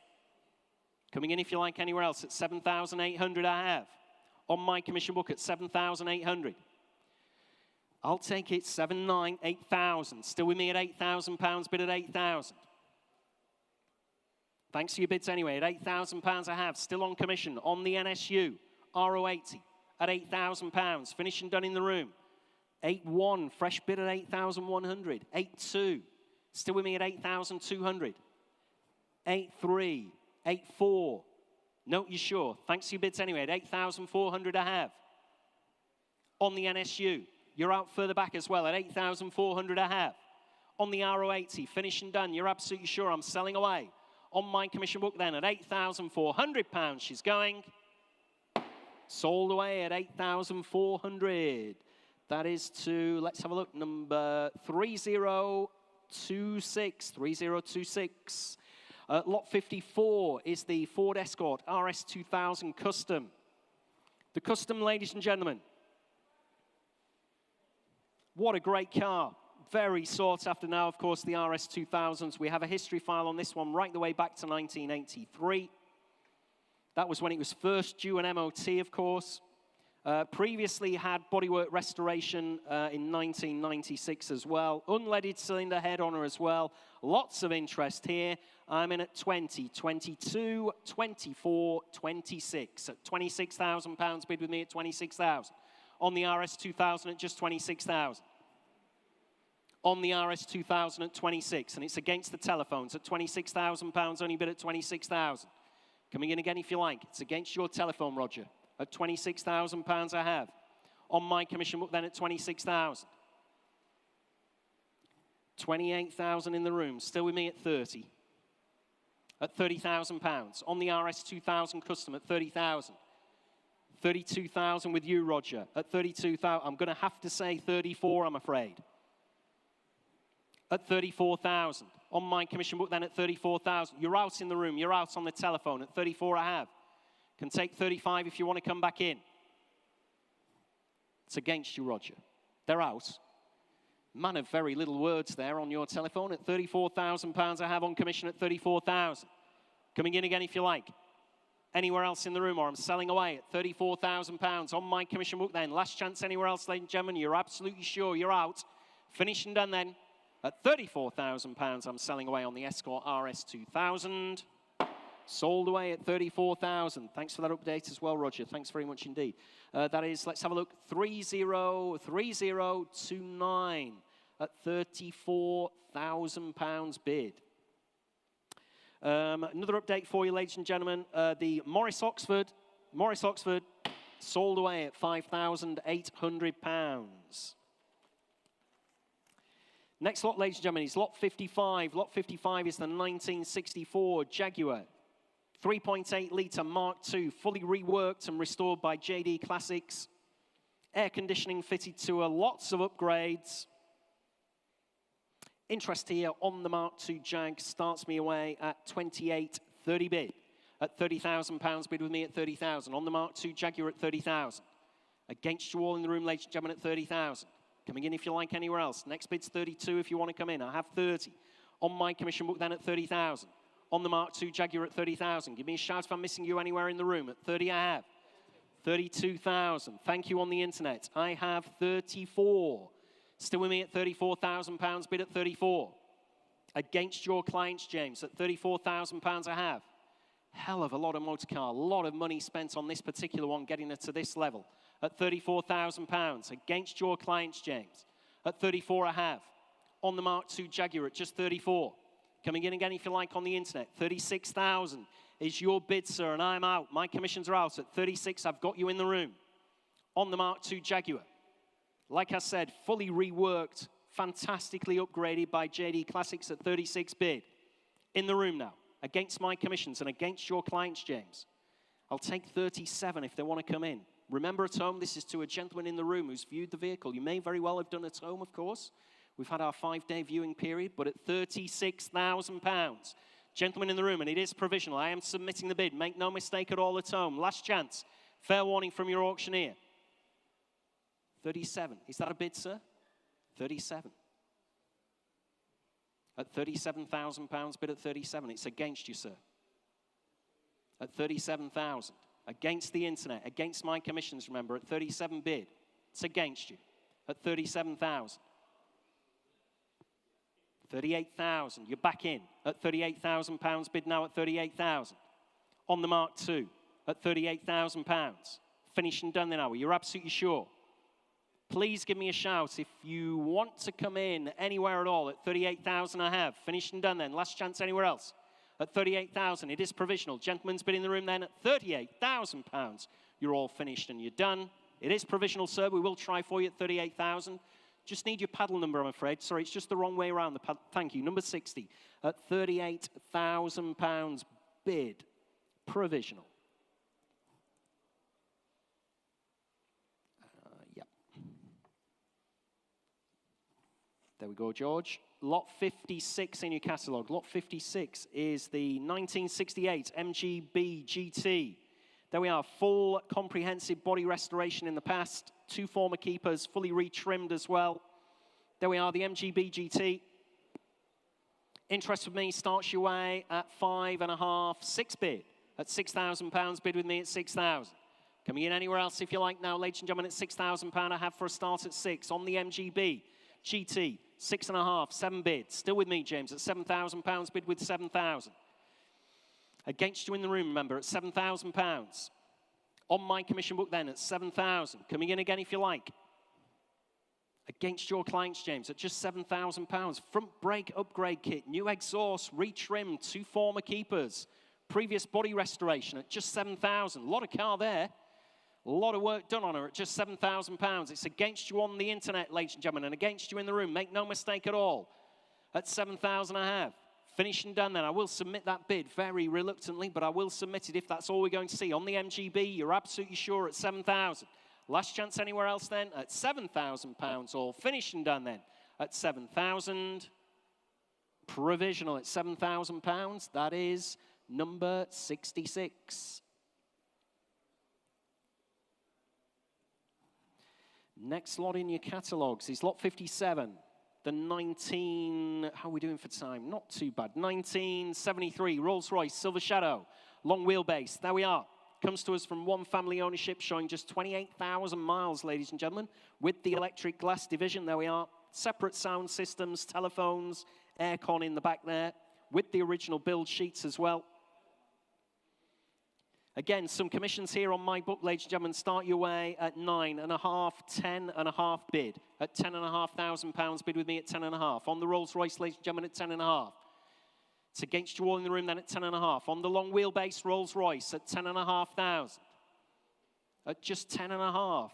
Coming in if you like anywhere else at 7,800. I have. On my commission book at 7,800. I'll take it 7.9, 8,000. Still with me at £8,000. Bid at 8,000. Thanks to your bids anyway. At £8,000 I have. Still on commission. On the NSU. RO80 at £8,000. Finished and done in the room. 8.1. Fresh bid at 8,100. 8.2. Still with me at 8,200. 8.3. 8.4. No, you sure? Thanks to your bids anyway. At 8,400 I have. On the NSU. You're out further back as well at 8,400 I have. On the RO80, finished and done. You're absolutely sure I'm selling away. On my commission book then at £8,400 she's going. Sold away at 8,400. That is to, let's have a look, number 3026. 3026. Lot 54 is the Ford Escort RS 2000 Custom. The Custom, ladies and gentlemen. What a great car. Very sought after now, of course, the RS 2000s. We have a history file on this one right the way back to 1983. That was when it was first due an MOT, of course. Previously had bodywork restoration in 1996 as well. Unleaded cylinder head on her as well. Lots of interest here. I'm in at 20, 22, 24, 26. At £26,000, bid with me at 26,000. On the RS 2000 at just 26,000. On the RS 2000 at 26, and it's against the telephones at £26,000, only bid at 26,000. Coming in again if you like. It's against your telephone, Roger. At £26,000 I have. On my commission book then at 26,000. 28,000 in the room. Still with me at 30. At £30,000. On the RS 2000 Custom at 30,000. 32,000 with you, Roger. At 32,000. I'm going to have to say 34, I'm afraid. At 34,000. On my commission book then at 34,000. You're out in the room. You're out on the telephone. At 34 I have. Can take 35 if you want to come back in. It's against you, Roger. They're out. Man of very little words there on your telephone. At £34,000 I have on commission at 34,000. Coming in again if you like. Anywhere else in the room, or I'm selling away at £34,000 on my commission book then. Last chance anywhere else, ladies and gentlemen. You're absolutely sure you're out. Finished and done then. At £34,000 I'm selling away on the Escort RS 2000. Sold away at 34,000. Thanks for that update as well, Roger. Thanks very much indeed. That is, let's have a look, 3029 at £34,000 bid. Another update for you, ladies and gentlemen. The Morris Oxford sold away at £5,800. Next lot, ladies and gentlemen, is lot 55. Lot 55 is the 1964 Jaguar. 3.8 litre Mark II, fully reworked and restored by JD Classics. Air conditioning fitted to her, lots of upgrades. Interest here on the Mark II Jag starts me away at 28.30 bid. At £30,000 bid with me at 30,000. On the Mark II Jaguar at 30,000. Against you all in the room, ladies and gentlemen, at 30,000. Coming in if you like anywhere else. Next bid's 32 if you want to come in. I have 30. On my commission book then at 30,000. On the Mark II Jaguar at 30,000. Give me a shout if I'm missing you anywhere in the room. At 30 I have. 32,000. Thank you on the internet. I have 34. Still with me at £34,000. Bid at 34. Against your clients, James. At £34,000 I have. Hell of a lot of motor car. A lot of money spent on this particular one getting it to this level. At £34,000. Against your clients, James. At 34 I have. On the Mark II Jaguar at just 34. Coming in again if you like on the internet. 36,000 is your bid, sir, and I'm out. My commissions are out. At 36, I've got you in the room. On the Mark II Jaguar. Like I said, fully reworked, fantastically upgraded by JD Classics at 36 bid. In the room now. Against my commissions and against your clients, James. I'll take 37 if they want to come in. Remember at home, this is to a gentleman in the room who's viewed the vehicle. You may very well have done at home, of course. We've had our 5-day viewing period, but at £36,000. Gentlemen in the room, and it is provisional. I am submitting the bid. Make no mistake at all at home. Last chance. Fair warning from your auctioneer. 37. Is that a bid, sir? 37. At £37,000, bid at 37. It's against you, sir. At 37,000. Against the internet, against my commissions, remember, at 37 bid. It's against you. At 37,000. 38,000. You're back in at £38,000. Bid now at 38,000. On the Mark II at £38,000. Finished and done then, are we? You're absolutely sure? Please give me a shout if you want to come in anywhere at all at 38,000. I have. Finished and done then. Last chance anywhere else. At 38,000. It is provisional. Gentlemen's bid in the room then at £38,000. You're all finished and you're done. It is provisional, sir. We will try for you at 38,000. Just need your paddle number, I'm afraid. Sorry, it's just the wrong way around. Thank you. Number 60 at £38,000 bid. Provisional. Yep. There we go, George. Lot 56 in your catalogue. Lot 56 is the 1968 MGB GT. There we are, full comprehensive body restoration in the past. 2 former keepers, fully retrimmed as well. There we are, the MGB GT. Interest with me starts your way at 5.5, 6 bid. At £6,000, bid with me at 6,000. Coming in anywhere else if you like now, ladies and gentlemen, at £6,000 I have for a start at 6. On the MGB GT, 6.5, 7 bid. Still with me, James, at £7,000, bid with 7,000. Against you in the room, remember, at £7,000. On my commission book then at 7,000. Coming in again if you like. Against your clients, James, at just £7,000. Front brake upgrade kit, new exhaust, retrimmed, 2 former keepers. Previous body restoration at just 7,000. A lot of car there. A lot of work done on her at just £7,000. It's against you on the internet, ladies and gentlemen, and against you in the room. Make no mistake at all. At 7,000 I have. Finished and done then. I will submit that bid very reluctantly, but I will submit it if that's all we're going to see. On the MGB, you're absolutely sure at 7,000. Last chance anywhere else then at £7,000. All finished and done then at 7,000. Provisional at £7,000. That is number 66. Next lot in your catalogues is lot 57. The 19, how are we doing for time? Not too bad. 1973 Rolls-Royce Silver Shadow, long wheelbase. There we are. Comes to us from one family ownership, showing just 28,000 miles, ladies and gentlemen, with the electric glass division. There we are. Separate sound systems, telephones, aircon in the back there, with the original build sheets as well. Again, some commissions here on my book, ladies and gentlemen. Start your way at 9.5, 10.5 bid. At £10,500 bid with me at 10.5. On the Rolls-Royce, ladies and gentlemen, at 10.5. It's against you all in the room then at 10.5. On the long wheelbase Rolls-Royce at 10,500. At just 10.5.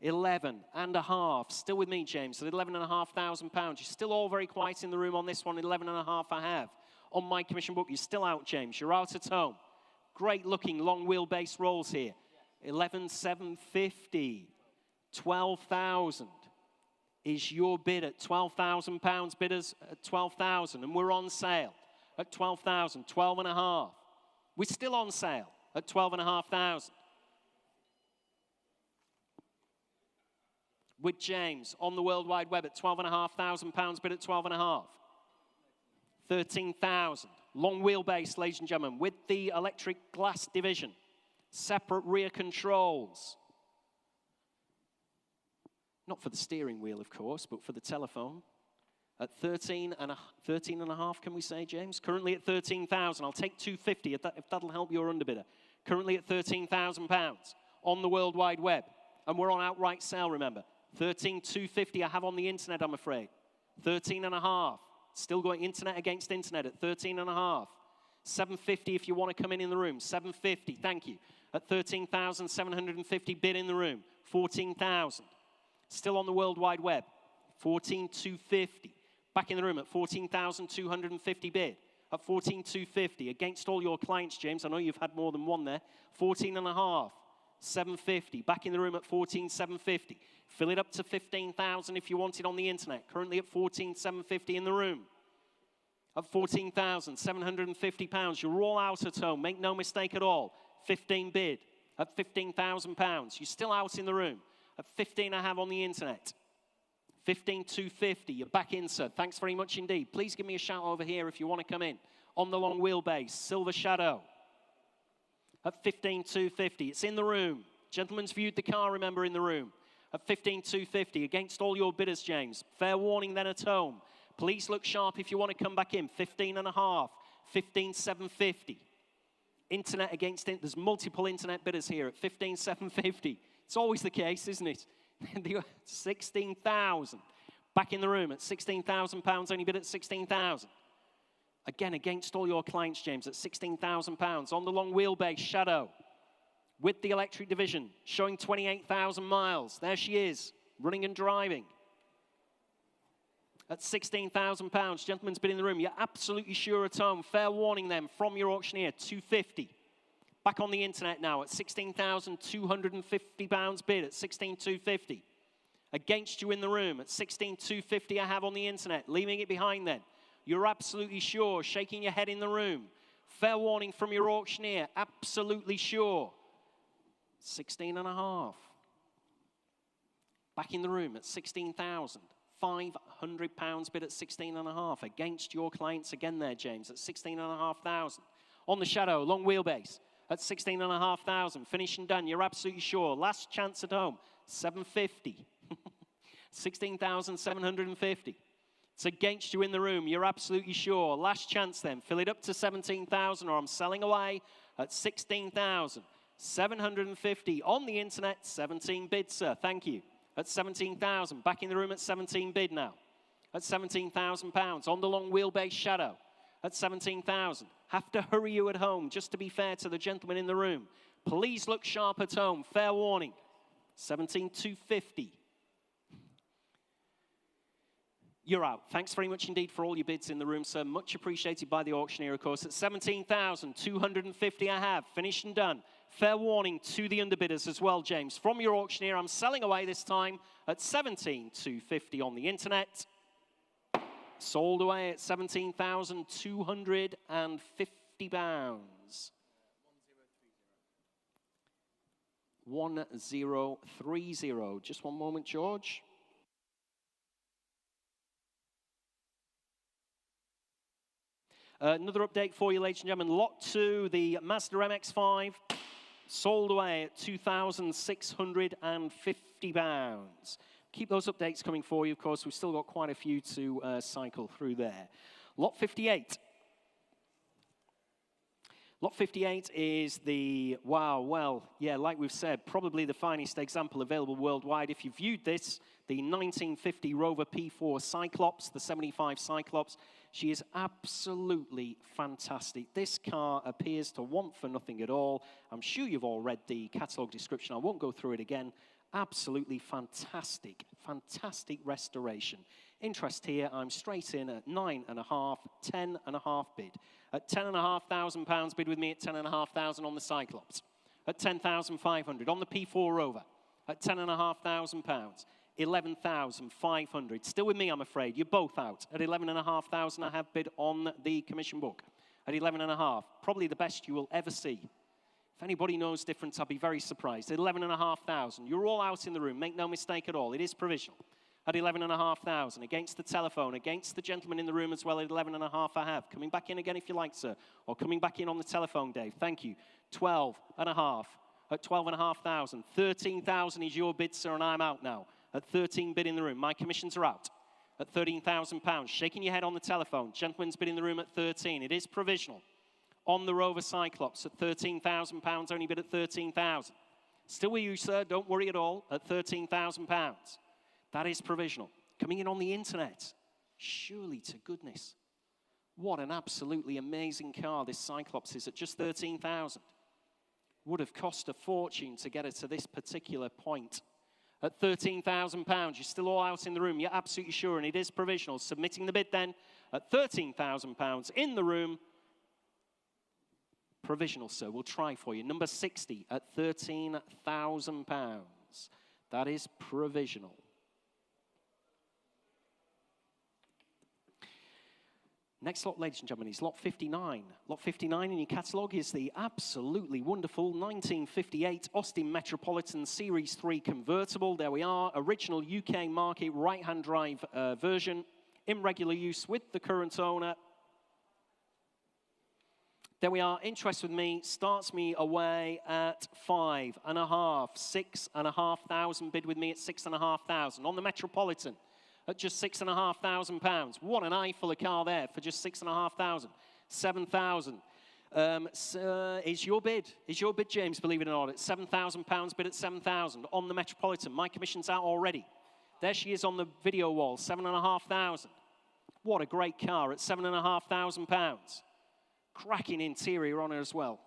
11.5. Still with me, James, at £11,500. You're still all very quiet in the room on this one. 11.5 I have. On my commission book, you're still out, James. You're out at home. Great looking long wheelbase Rolls here. 11,750. 12,000 is your bid at £12,000. Bidders at 12,000, and we're on sale at 12,000. 12.5. We're still on sale at 12,500. With James on the World Wide Web at £12,500. Bid at 12.5. 13,000. Long wheelbase, ladies and gentlemen, with the electric glass division. Separate rear controls. Not for the steering wheel, of course, but for the telephone. At 13.5, can we say, James? Currently at 13,000. I'll take 250 if that'll help your underbidder. Currently at £13,000 on the World Wide Web. And we're on outright sale, remember. 13,250 I have on the internet, I'm afraid. 13.5. Still going internet against internet at 13.5. 750 if you want to come in the room. 750, thank you. At 13,750 bid in the room. 14,000. Still on the World Wide Web. 14,250. Back in the room at 14,250 bid. At 14,250 against all your clients, James. I know you've had more than one there. 14.5. 750. Back in the room at 14,750. Fill it up to 15,000 if you want it on the internet. Currently at 14,750 in the room. At 14,750 pounds. You're all out at home. Make no mistake at all. 15 bid. At 15,000 pounds. You're still out in the room. At 15 I have on the internet. 15,250. You're back in, sir. Thanks very much indeed. Please give me a shout over here if you want to come in. On the long wheelbase. Silver Shadow. At 15,250. It's in the room. Gentleman's viewed the car, remember, in the room. At 15,250. Against all your bidders, James. Fair warning then at home. Please look sharp if you want to come back in. 15.5. 15,750. Internet against it. There's multiple internet bidders here at 15,750. It's always the case, isn't it? 16,000. Back in the room at 16,000 pounds. Only bid at 16,000. Again, against all your clients, James, at 16,000 pounds. On the long wheelbase, Shadow. With the electric division, showing 28,000 miles. There she is, running and driving. At 16,000 pounds, gentleman's bid in the room. You're absolutely sure at home. Fair warning then from your auctioneer, 250. Back on the internet now at 16,250 pounds bid at 16,250. Against you in the room at 16,250 I have on the internet. Leaving it behind then. You're absolutely sure, shaking your head in the room. Fair warning from your auctioneer, absolutely sure. 16.5. Back in the room at 16,500 pounds bid at 16.5. Against your clients again there, James, at 16,500. On the Shadow, long wheelbase at 16,500. Finished and done, you're absolutely sure. Last chance at home, 750. 16,750. It's against you in the room. You're absolutely sure. Last chance then. Fill it up to 17,000 or I'm selling away at 16,750. On the internet, 17 bid, sir. Thank you. At 17,000. Back in the room at 17 bid now. At 17,000 pounds. On the long wheelbase Shadow. At 17,000. Have to hurry you at home, just to be fair to the gentleman in the room. Please look sharp at home. Fair warning. 17,250. You're out. Thanks very much indeed for all your bids in the room, sir. Much appreciated by the auctioneer, of course. At 17,250 I have. Finished and done. Fair warning to the underbidders as well, James. From your auctioneer, I'm selling away this time at 17,250 on the internet. Sold away at 17,250 pounds. 1030. Just one moment, George. Another update for you, ladies and gentlemen. Lot 2, the Mazda MX-5, sold away at 2,650 pounds. Keep those updates coming for you, of course. We've still got quite a few to cycle through there. Lot 58. Lot 58 is the, wow, well, yeah, like we've said, probably the finest example available worldwide. If you viewed this, the 1950 Rover P4 Cyclops, the 75 Cyclops, she is absolutely fantastic. This car appears to want for nothing at all. I'm sure you've all read the catalogue description. I won't go through it again. Absolutely fantastic, fantastic restoration. Interest here, I'm straight in at 9.5, 10.5 bid. At 10,500 pounds bid with me at 10,500 on the Cyclops. At 10,500 on the P4 Rover. At 10,500 pounds. 11,500. Still with me, I'm afraid. You're both out. At 11,500, I have bid on the commission book. At 11.5, probably the best you will ever see. If anybody knows different, I'll be very surprised. At 11,500, you're all out in the room. Make no mistake at all. It is provisional. At 11,500, against the telephone, against the gentleman in the room as well. At 11.5, I have. Coming back in again if you like, sir. Or coming back in on the telephone, Dave. Thank you. 12.5. At 12,500. 13,000 is your bid, sir, and I'm out now. At 13 bid in the room. My commissions are out. At 13,000 pounds. Shaking your head on the telephone. Gentleman's bid in the room at 13. It is provisional. On the Rover Cyclops at 13,000 pounds. Only bid at 13,000. Still with you, sir. Don't worry at all. At 13,000 pounds. That is provisional. Coming in on the internet. Surely to goodness. What an absolutely amazing car this Cyclops is at just 13,000. Would have cost a fortune to get it to this particular point. At 13,000 pounds, you're still all out in the room. You're absolutely sure, and it is provisional. Submitting the bid then at 13,000 pounds in the room. Provisional, sir. We'll try for you. Number 60 at £13,000. That is provisional. Next lot, ladies and gentlemen, is lot 59. Lot 59 in your catalogue is the absolutely wonderful 1958 Austin Metropolitan Series 3 convertible. There we are, original UK market right-hand drive version, in regular use with the current owner. There we are, interest with me, starts me away at 5.5, 6,500, bid with me at 6,500. On the Metropolitan, at just £6,500. What an eyeful of car there for just 6,500. 7,000. Is your bid, James, believe it or not, at £7,000, bid at 7,000 on the Metropolitan. My commission's out already. There she is on the video wall, 7,500. What a great car at £7,500. Cracking interior on her as well.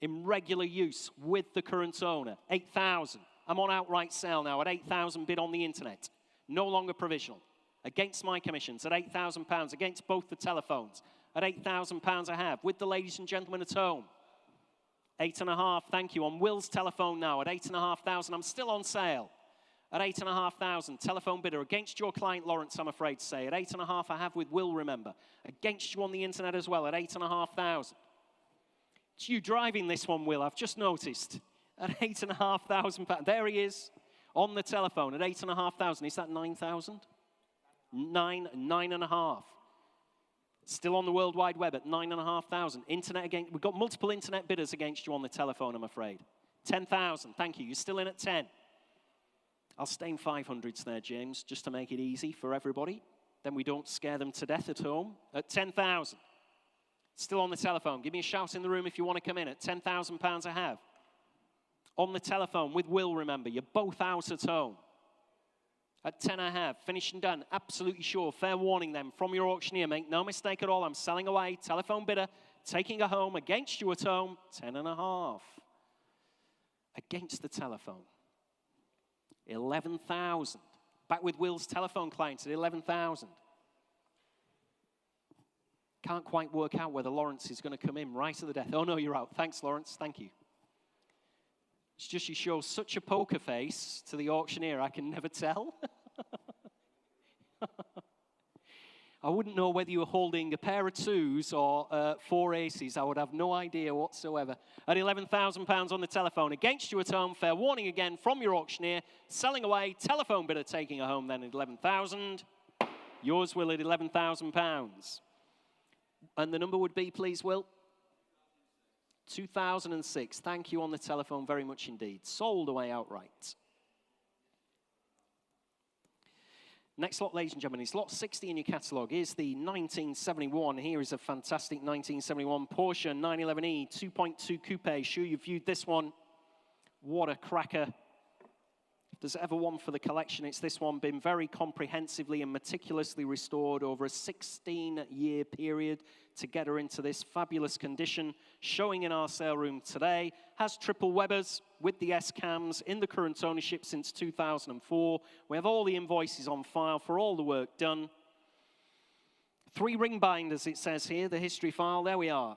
In regular use with the current owner, 8,000. I'm on outright sale now at 8,000, bid on the internet. No longer provisional. Against my commissions at £8,000, against both the telephones at £8,000 I have, with the ladies and gentlemen at home. 8.5, thank you. On Will's telephone now at 8,500. I'm still on sale at 8,500. Telephone bidder against your client Lawrence, I'm afraid to say. At 8.5 I have with Will, remember. Against you on the internet as well at 8,500. It's you driving this one, Will, I've just noticed. At £8,500. There he is. On the telephone at 8,500. Is that 9,000? 9.5. Still on the World Wide Web at 9,500. Internet again. We've got multiple internet bidders against you on the telephone, I'm afraid. 10,000. Thank you. You're still in at 10. I'll stay in 500s there, James, just to make it easy for everybody. Then we don't scare them to death at home. At 10,000. Still on the telephone. Give me a shout in the room if you want to come in. At £10,000 I have. On the telephone with Will, remember. You're both out at home. At 10 I have. Finished and done. Absolutely sure. Fair warning then from your auctioneer. Make no mistake at all. I'm selling away. Telephone bidder. Taking a home against you at home. 10.5. Against the telephone. 11,000. Back with Will's telephone clients at 11,000. Can't quite work out whether Lawrence is going to come in right at the death. Oh, no, you're out. Thanks, Lawrence. Thank you. It's just you show such a poker face to the auctioneer, I can never tell. I wouldn't know whether you were holding a pair of twos or 4 aces. I would have no idea whatsoever. At £11,000 on the telephone. Against you at home. Fair warning again from your auctioneer. Selling away. Telephone bidder taking a home then at 11,000. Yours, Will, at £11,000. And the number would be, please, Will? 2006. Thank you on the telephone very much indeed. Sold away outright. Next lot, ladies and gentlemen, is lot 60 in your catalogue. Is the 1971. Here is a fantastic 1971 Porsche 911E 2.2 Coupe. Sure you've viewed this one. What a cracker. If there's ever one for the collection, it's this one. Been very comprehensively and meticulously restored over a 16-year period to get her into this fabulous condition. Showing in our sale room today. Has triple Webers with the S-cams in the current ownership since 2004. We have all the invoices on file for all the work done. 3 ring binders, it says here, the history file. There we are.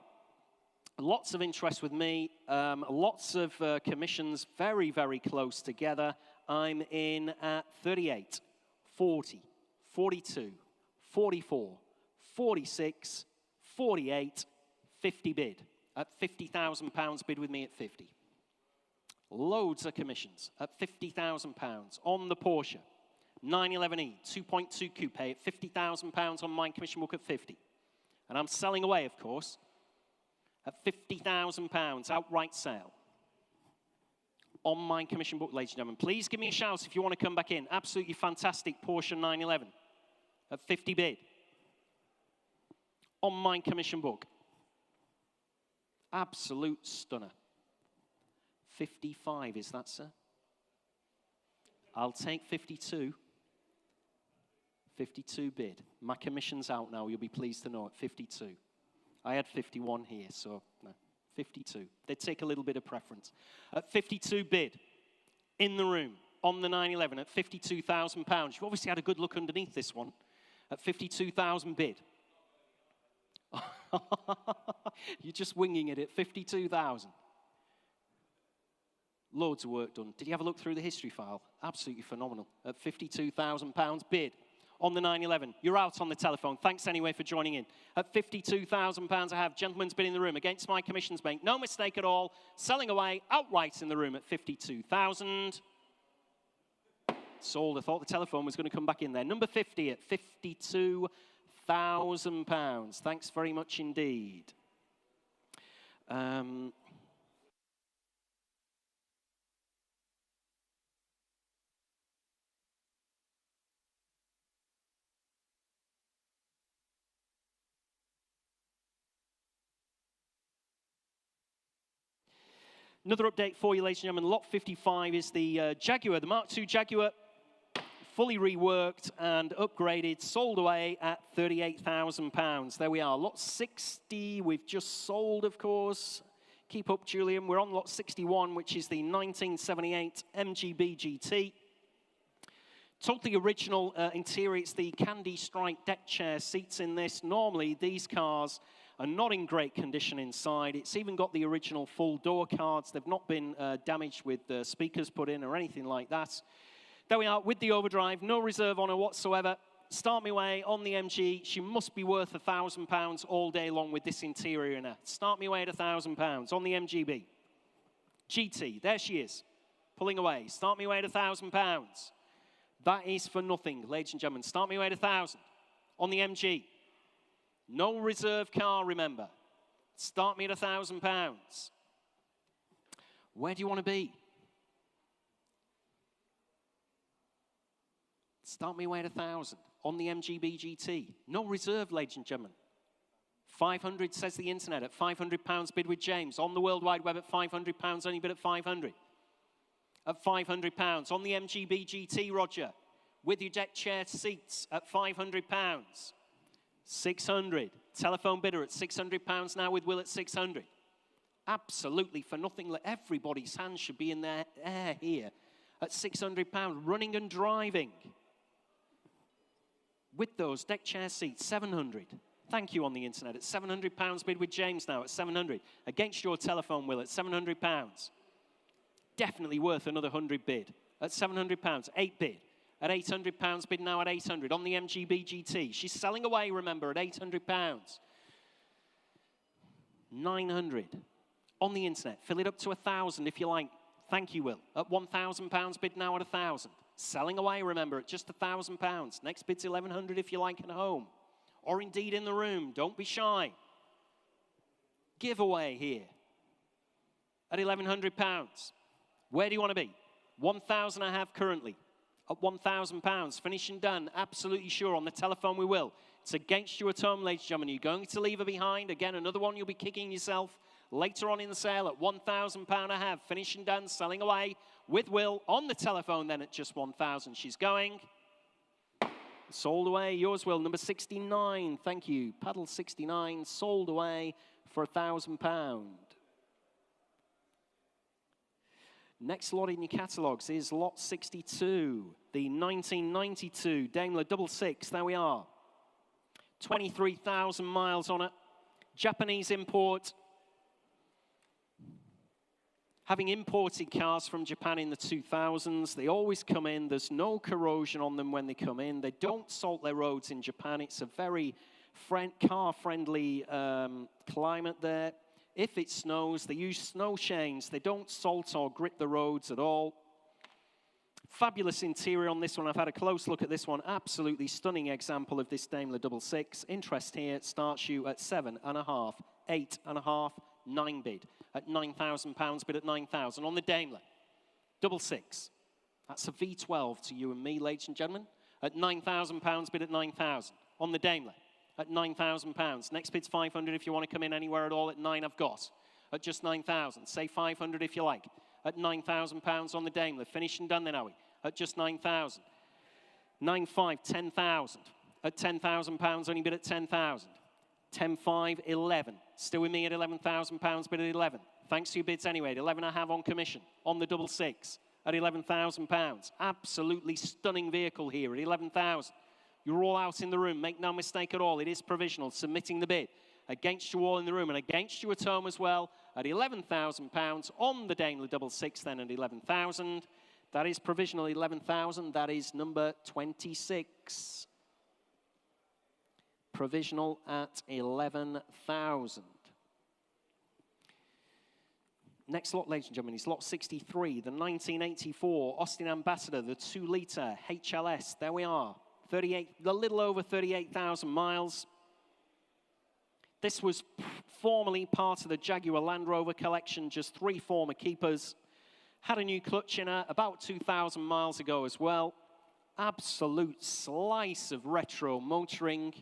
Lots of interest with me. Lots of commissions very, very close together. I'm in at 38, 40, 42, 44, 46, 48, 50 bid. At £50,000 bid with me at 50. Loads of commissions at £50,000 on the Porsche 911E 2.2 Coupe at £50,000 on my commission book at 50. And I'm selling away, of course, at £50,000 outright sale. On my commission book, ladies and gentlemen. Please give me a shout if you want to come back in. Absolutely fantastic Porsche 911 at 50 bid. On my commission book. Absolute stunner. 55, is that, sir? I'll take 52. 52 bid. My commission's out now, you'll be pleased to know, at 52. I had 51 here, so no. 52. They take a little bit of preference. At 52 bid, in the room, on the 911, at £52,000. You've obviously had a good look underneath this one. At 52,000 bid. You're just winging it at 52,000. Loads of work done. Did you have a look through the history file? Absolutely phenomenal. At £52,000 bid on the 911. You're out on the telephone. Thanks anyway for joining in. At £52,000 I have gentlemen's bid in the room against my commissions bank. No mistake at all. Selling away outright in the room at 52,000. Sold. I thought the telephone was going to come back in there. Number 50 at £52,000. Thanks very much indeed. Another update for you, ladies and gentlemen. Lot 55 is the Jaguar, the Mark II Jaguar, fully reworked and upgraded, sold away at £38,000. There we are. Lot 60, we've just sold, of course. Keep up, Julian. We're on lot 61, which is the 1978 MGB GT. Totally original interior. It's the candy stripe deck chair seats in this. Normally, these cars are not in great condition inside. It's even got the original full door cards. They've not been damaged with speakers put in or anything like that. There we are with the overdrive. No reserve on her whatsoever. Start me way on the MG. She must be worth £1,000 all day long with this interior in her. Start me away at £1,000 on the MGB. GT, there she is, pulling away. Start me away at £1,000. That is for nothing, ladies and gentlemen. Start me away at £1,000 on the MG. No reserve car, remember. Start me at £1,000. Where do you want to be? Start me away at £1,000 on the MGB GT. No reserve, ladies and gentlemen. 500 says the internet at £500 bid with James. On the World Wide Web at £500, only bid at 500. At £500 on the MGB GT, Roger. With your deck chair seats at £500. 600. Telephone bidder at £600 now with Will at 600. Absolutely for nothing. Everybody's hands should be in their air here at £600, running and driving. With those deck chair seats, 700. Thank you on the internet at £700 bid with James now at 700. Against your telephone, Will, at £700. Definitely worth another 100 bid at £700. 8 bid. At £800 bid now at 800 on the MGB GT. She's selling away, remember, at £800. 900 on the internet. Fill it up to 1,000 if you like. Thank you, Will. At £1,000 bid now at 1,000. Selling away, remember, at just £1,000. Next bid's 1,100 if you like at home. Or indeed in the room. Don't be shy. Giveaway here at £1,100. Where do you want to be? 1,000 I have currently. At £1,000, finishing done, absolutely sure. On the telephone we will. It's against you at home, ladies and gentlemen. You're going to leave her behind. Again, another one you'll be kicking yourself. Later on in the sale at £1,000 I have. Finishing done, selling away with Will. On the telephone then at just 1,000. She's going. Sold away. Yours, Will. Number 69. Thank you. Paddle 69. Sold away for £1,000. Next lot in your catalogues is lot 62, the 1992 Daimler Double Six. There we are. 23,000 miles on it. Japanese import. Having imported cars from Japan in the 2000s, they always come in. There's no corrosion on them when they come in. They don't salt their roads in Japan. It's a very car-friendly climate there. If it snows, they use snow chains. They don't salt or grit the roads at all. Fabulous interior on this one. I've had a close look at this one. Absolutely stunning example of this Daimler Double Six. Interest here starts you at 7.5, 8.5, 9 bid. At £9,000 bid at 9,000 on the Daimler Double Six. That's a V12 to you and me, ladies and gentlemen. At £9,000 bid at 9,000 on the Daimler. At £9,000. Next bid's 500 if you want to come in anywhere at all. At 9 I've got. At just 9,000. Say 500 if you like. At £9,000 on the Daimler. Finished and done then, are we? At just 9,000. 9.5, 10,000. At £10,000, only bid at 10,000. 10.5, 11. Still with me at £11,000 bid at 11. Thanks to your bids anyway. At 11 I have on commission on the Double Six at £11,000. Absolutely stunning vehicle here at 11,000. You're all out in the room. Make no mistake at all. It is provisional. Submitting the bid against you all in the room and against you at home as well at £11,000 on the Daimler Double Six then at 11,000. That is provisional 11,000. That is number 26. Provisional at 11,000. Next lot, ladies and gentlemen, is lot 63, the 1984 Austin Ambassador, the 2-litre HLS. There we are, a little over 38,000 miles. This was formerly part of the Jaguar Land Rover collection, just 3 former keepers. Had a new clutch in her about 2,000 miles ago as well. Absolute slice of retro motoring.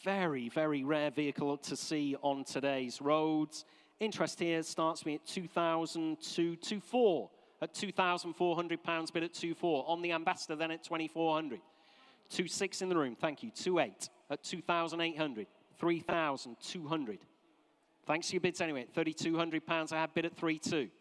Very, very rare vehicle to see on today's roads. Interest here starts me at 2,224 at £2,400 bid at 2,400. On the Ambassador then at 2,400. 2,600 in the room, thank you. 2,800 at 2,800. 3,200. Thanks for your bids anyway. £3,200 I have bid at 3,200.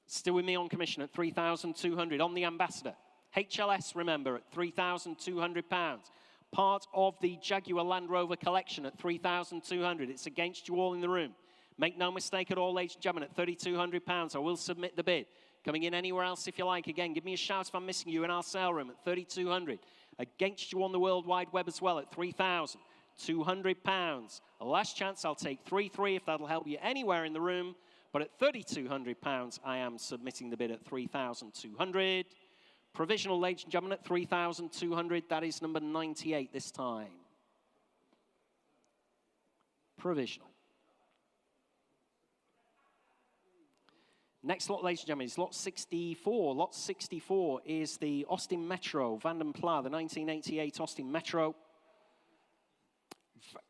Still with me on commission at 3,200 on the Ambassador. HLS, remember, at £3,200. Part of the Jaguar Land Rover collection at 3,200. It's against you all in the room. Make no mistake at all, ladies and gentlemen, at £3,200, I will submit the bid. Coming in anywhere else if you like. Again, give me a shout if I'm missing you in our sale room at £3,200. Against you on the World Wide Web as well at £3,200. Last chance, I'll take 3,300 if that'll help you anywhere in the room. But at £3,200, I am submitting the bid at 3,200. Provisional, ladies and gentlemen, at 3,200. That is number 98 this time. Provisional. Next lot, ladies and gentlemen, is lot 64. Lot 64 is the Austin Metro, Van den Pla, the 1988 Austin Metro.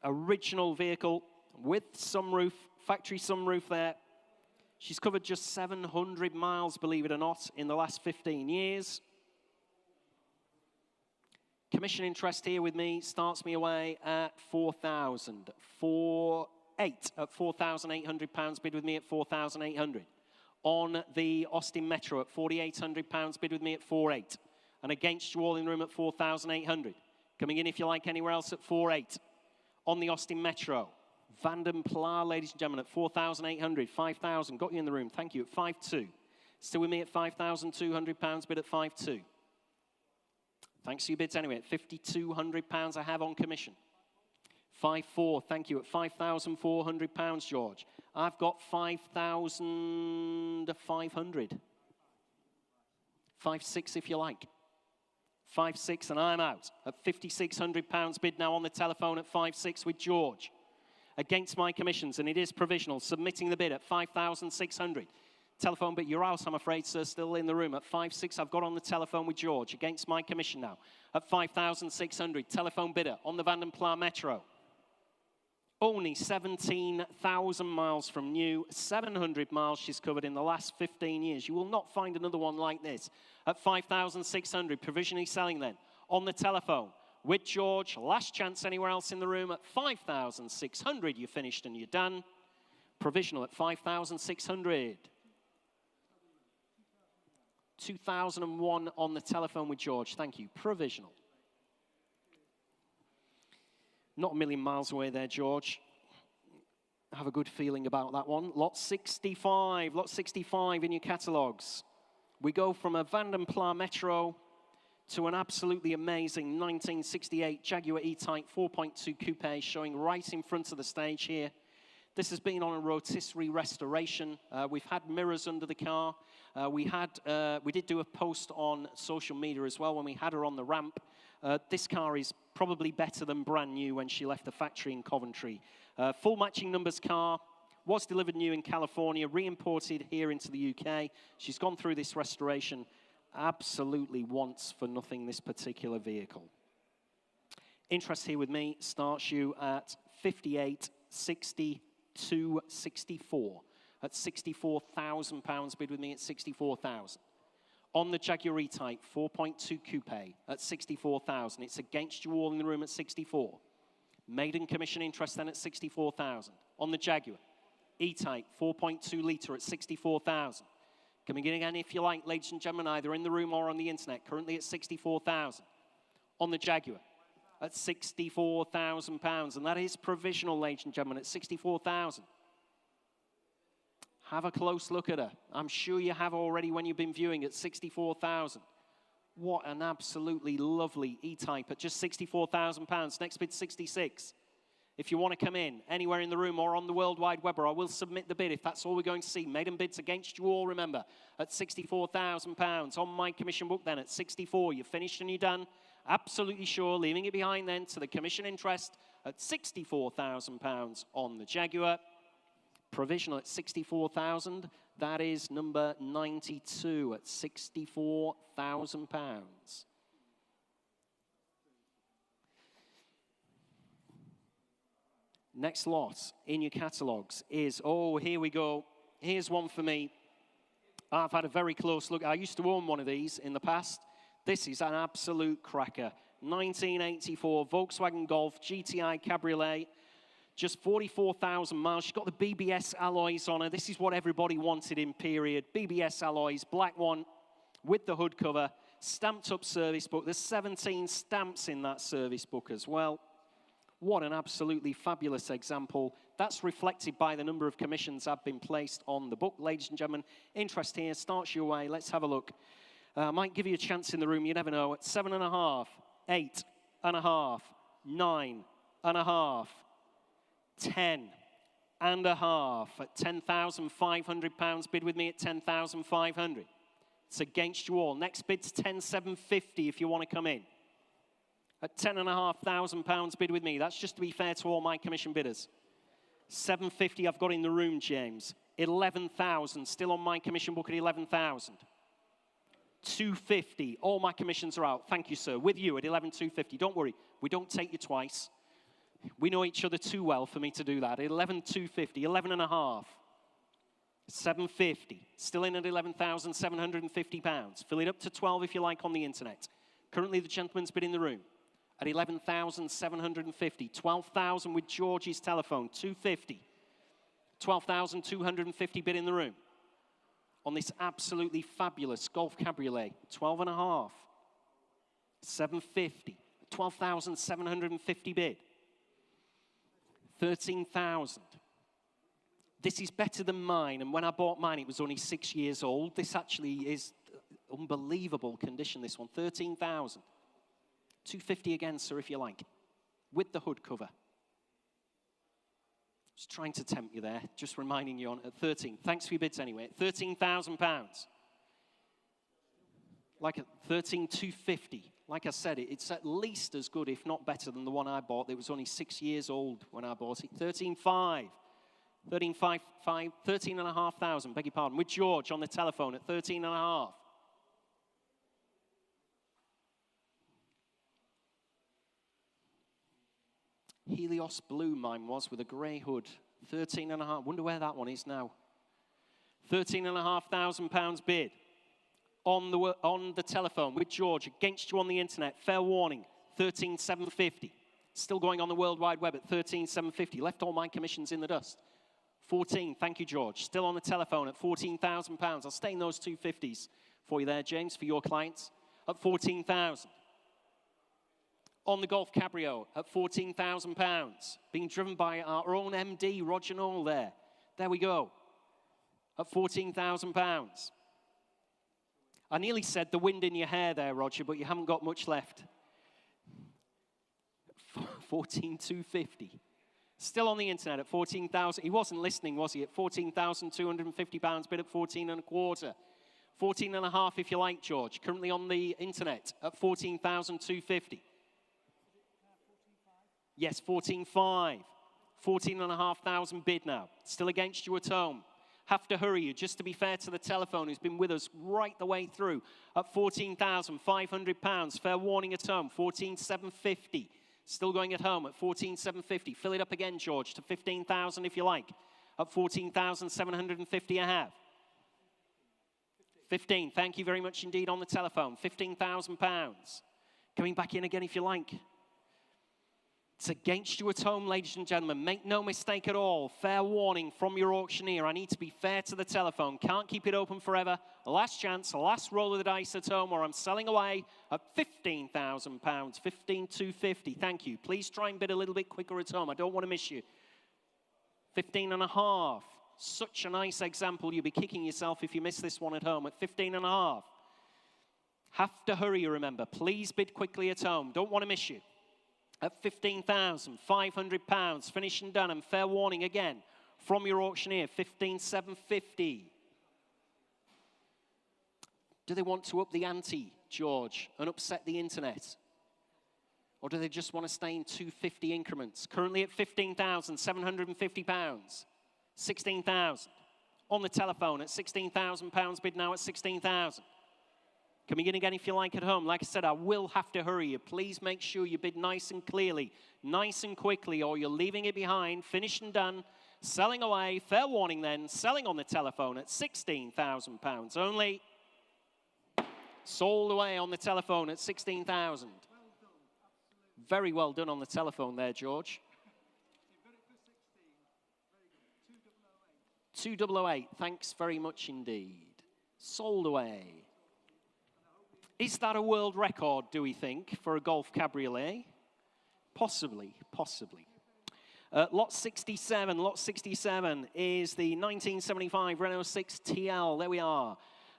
Original vehicle with sunroof, factory sunroof there. She's covered just 700 miles, believe it or not, in the last 15 years. Commission interest here with me starts me away at 4,000. 4,800 at £4,800, bid with me at 4,800. On the Austin Metro at £4,800, bid with me at 4,800. And against you all in the room at 4,800. Coming in if you like anywhere else at 4,800. On the Austin Metro. Van den Pla, ladies and gentlemen, at 4,800, 5,000. Got you in the room, thank you, at 5,200. Still with me at £5,200, bid at 5,200. Thanks for your bids anyway, at £5,200 I have on commission. 5,400, thank you, at £5,400, George. I've got 5,500. 5,600 if you like. 5,600 and I'm out at £5,600 bid now on the telephone at 5,600 with George. Against my commissions, and it is provisional, submitting the bid at 5,600. Telephone bid, you're out, I'm afraid, sir, still in the room. At 5,600, I've got on the telephone with George. Against my commission now at 5,600. Telephone bidder on the Van den Pla Metro. Only 17,000 miles from new, 700 miles she's covered in the last 15 years. You will not find another one like this. At 5,600, provisionally selling then. On the telephone with George, last chance anywhere else in the room at 5,600. You're finished and you're done. Provisional at 5,600. 2001 on the telephone with George. Thank you. Provisional. Not a million miles away there, George. I have a good feeling about that one. Lot 65. Lot 65 in your catalogues. We go from a Van den Pla Metro to an absolutely amazing 1968 Jaguar E-Type 4.2 Coupe showing right in front of the stage here. This has been on a rotisserie restoration. We've had mirrors under the car. We did do a post on social media as well when we had her on the ramp. This car is probably better than brand new when she left the factory in Coventry. Full matching numbers car, was delivered new in California, re-imported here into the UK. She's gone through this restoration. Absolutely wants for nothing this particular vehicle. Interest here with me starts you at 58,6264 at £64,000 bid with me at 64,000. On the Jaguar E-Type 4.2 Coupe at 64,000. It's against you all in the room at 64. Maiden commission interest then at 64,000. On the Jaguar E-Type 4.2 litre at 64,000. Coming in again if you like, ladies and gentlemen, either in the room or on the internet, currently at 64,000. On the Jaguar at £64,000. And that is provisional, ladies and gentlemen, at 64,000. Have a close look at her. I'm sure you have already when you've been viewing at 64,000. What an absolutely lovely E-Type at just £64,000. Next bid, 66. If you want to come in anywhere in the room or on the World Wide Web, I will submit the bid if that's all we're going to see. Maiden bids against you all, remember, at £64,000. On my commission book then at 64. You're finished and you're done. Absolutely sure, leaving it behind then to the commission interest at £64,000 on the Jaguar. Provisional at 64,000. That is number 92 at £64,000. Next lot in your catalogues is, oh, here we go. Here's one for me. I've had a very close look. I used to own one of these in the past. This is an absolute cracker. 1984 Volkswagen Golf GTI Cabriolet. Just 44,000 miles. She's got the BBS alloys on her. This is what everybody wanted in period. BBS alloys, black one with the hood cover, stamped up service book. There's 17 stamps in that service book as well. What an absolutely fabulous example. That's reflected by the number of commissions that have been placed on the book. Ladies and gentlemen, interest here starts your way. Let's have a look. I might give you a chance in the room. You never know. At 7.5, 8.5, 9.5, 10.5 at £10,500. Bid with me at 10,500. It's against you all. Next bid's 10,750 if you want to come in. At £10,500, bid with me. That's just to be fair to all my commission bidders. 750 I've got in the room, James. 11,000, still on my commission book at 11,000. 250, all my commissions are out. Thank you, sir. With you at 11,250. Don't worry, we don't take you twice. We know each other too well for me to do that. 11,250, 11.5. 750, still in at £11,750. Fill it up to 12 if you like on the internet. Currently, the gentleman's bid in the room at 11,750. 12,000 with George's telephone, 250. 12,250 bid in the room on this absolutely fabulous Golf Cabriolet. 12.5. 750. 12,750 bid. 13,000. This is better than mine, and when I bought mine, it was only 6 years old. This actually is unbelievable condition, this one. 13,000. 250 again, sir, if you like, with the hood cover. Just trying to tempt you there, just reminding you on at 13. Thanks for your bids anyway. £13,000. Like at 13,250. Like I said, it's at least as good, if not better, than the one I bought. It was only 6 years old when I bought it. 13,500. 13,500, beg your pardon, with George on the telephone at 13.5. Helios blue mine was with a grey hood. 13.5. Wonder where that one is now. £13,500 bid on the telephone with George against you on the internet. Fair warning. 13,750. Still going on the World Wide Web at 13,750. Left all my commissions in the dust. 14. Thank you, George. Still on the telephone at £14,000. I'll stay in those 250s for you there, James, for your clients at 14,000. On the Golf Cabrio at £14,000. Being driven by our own MD, Roger Knoll there. There we go. At £14,000. I nearly said the wind in your hair there, Roger, but you haven't got much left. 14,250. Still on the internet at 14,000. He wasn't listening, was he? At £14,250 bid at 14.25. 14.5 if you like, George. Currently on the internet at 14,250. Yes, 14.5. 14,500 bid now. Still against you at home. Have to hurry you, just to be fair to the telephone who's been with us right the way through at £14,500. Fair warning at home, 14,750. Still going at home at 14,750. Fill it up again, George, to 15,000 if you like. At 14,750 I have. 15, thank you very much indeed on the telephone. £15,000. Coming back in again if you like. It's against you at home, ladies and gentlemen. Make no mistake at all. Fair warning from your auctioneer. I need to be fair to the telephone. Can't keep it open forever. Last chance, last roll of the dice at home, or I'm selling away at £15,000. 15,250. Thank you. Please try and bid a little bit quicker at home. I don't want to miss you. 15.5. Such a nice example. You'll be kicking yourself if you miss this one at home at 15.5. Have to hurry, remember. Please bid quickly at home. Don't want to miss you. At £15,500, finished and done, and fair warning again from your auctioneer, 15,750. Do they want to up the ante, George, and upset the internet? Or do they just want to stay in 250 increments? Currently at £15,750, 16,000. On the telephone at £16,000, bid now at 16,000. Coming in again if you like at home. Like I said, I will have to hurry you. Please make sure you bid nice and clearly, nice and quickly, or you're leaving it behind. Finished and done. Selling away. Fair warning then. Selling on the telephone at £16,000 only. Sold away on the telephone at 16,000. Very well done on the telephone there, George. 2008. Thanks very much indeed. Sold away. Is that a world record, do we think, for a Golf Cabriolet? Possibly, possibly. Lot 67 is the 1975 Renault 6 TL. There we are.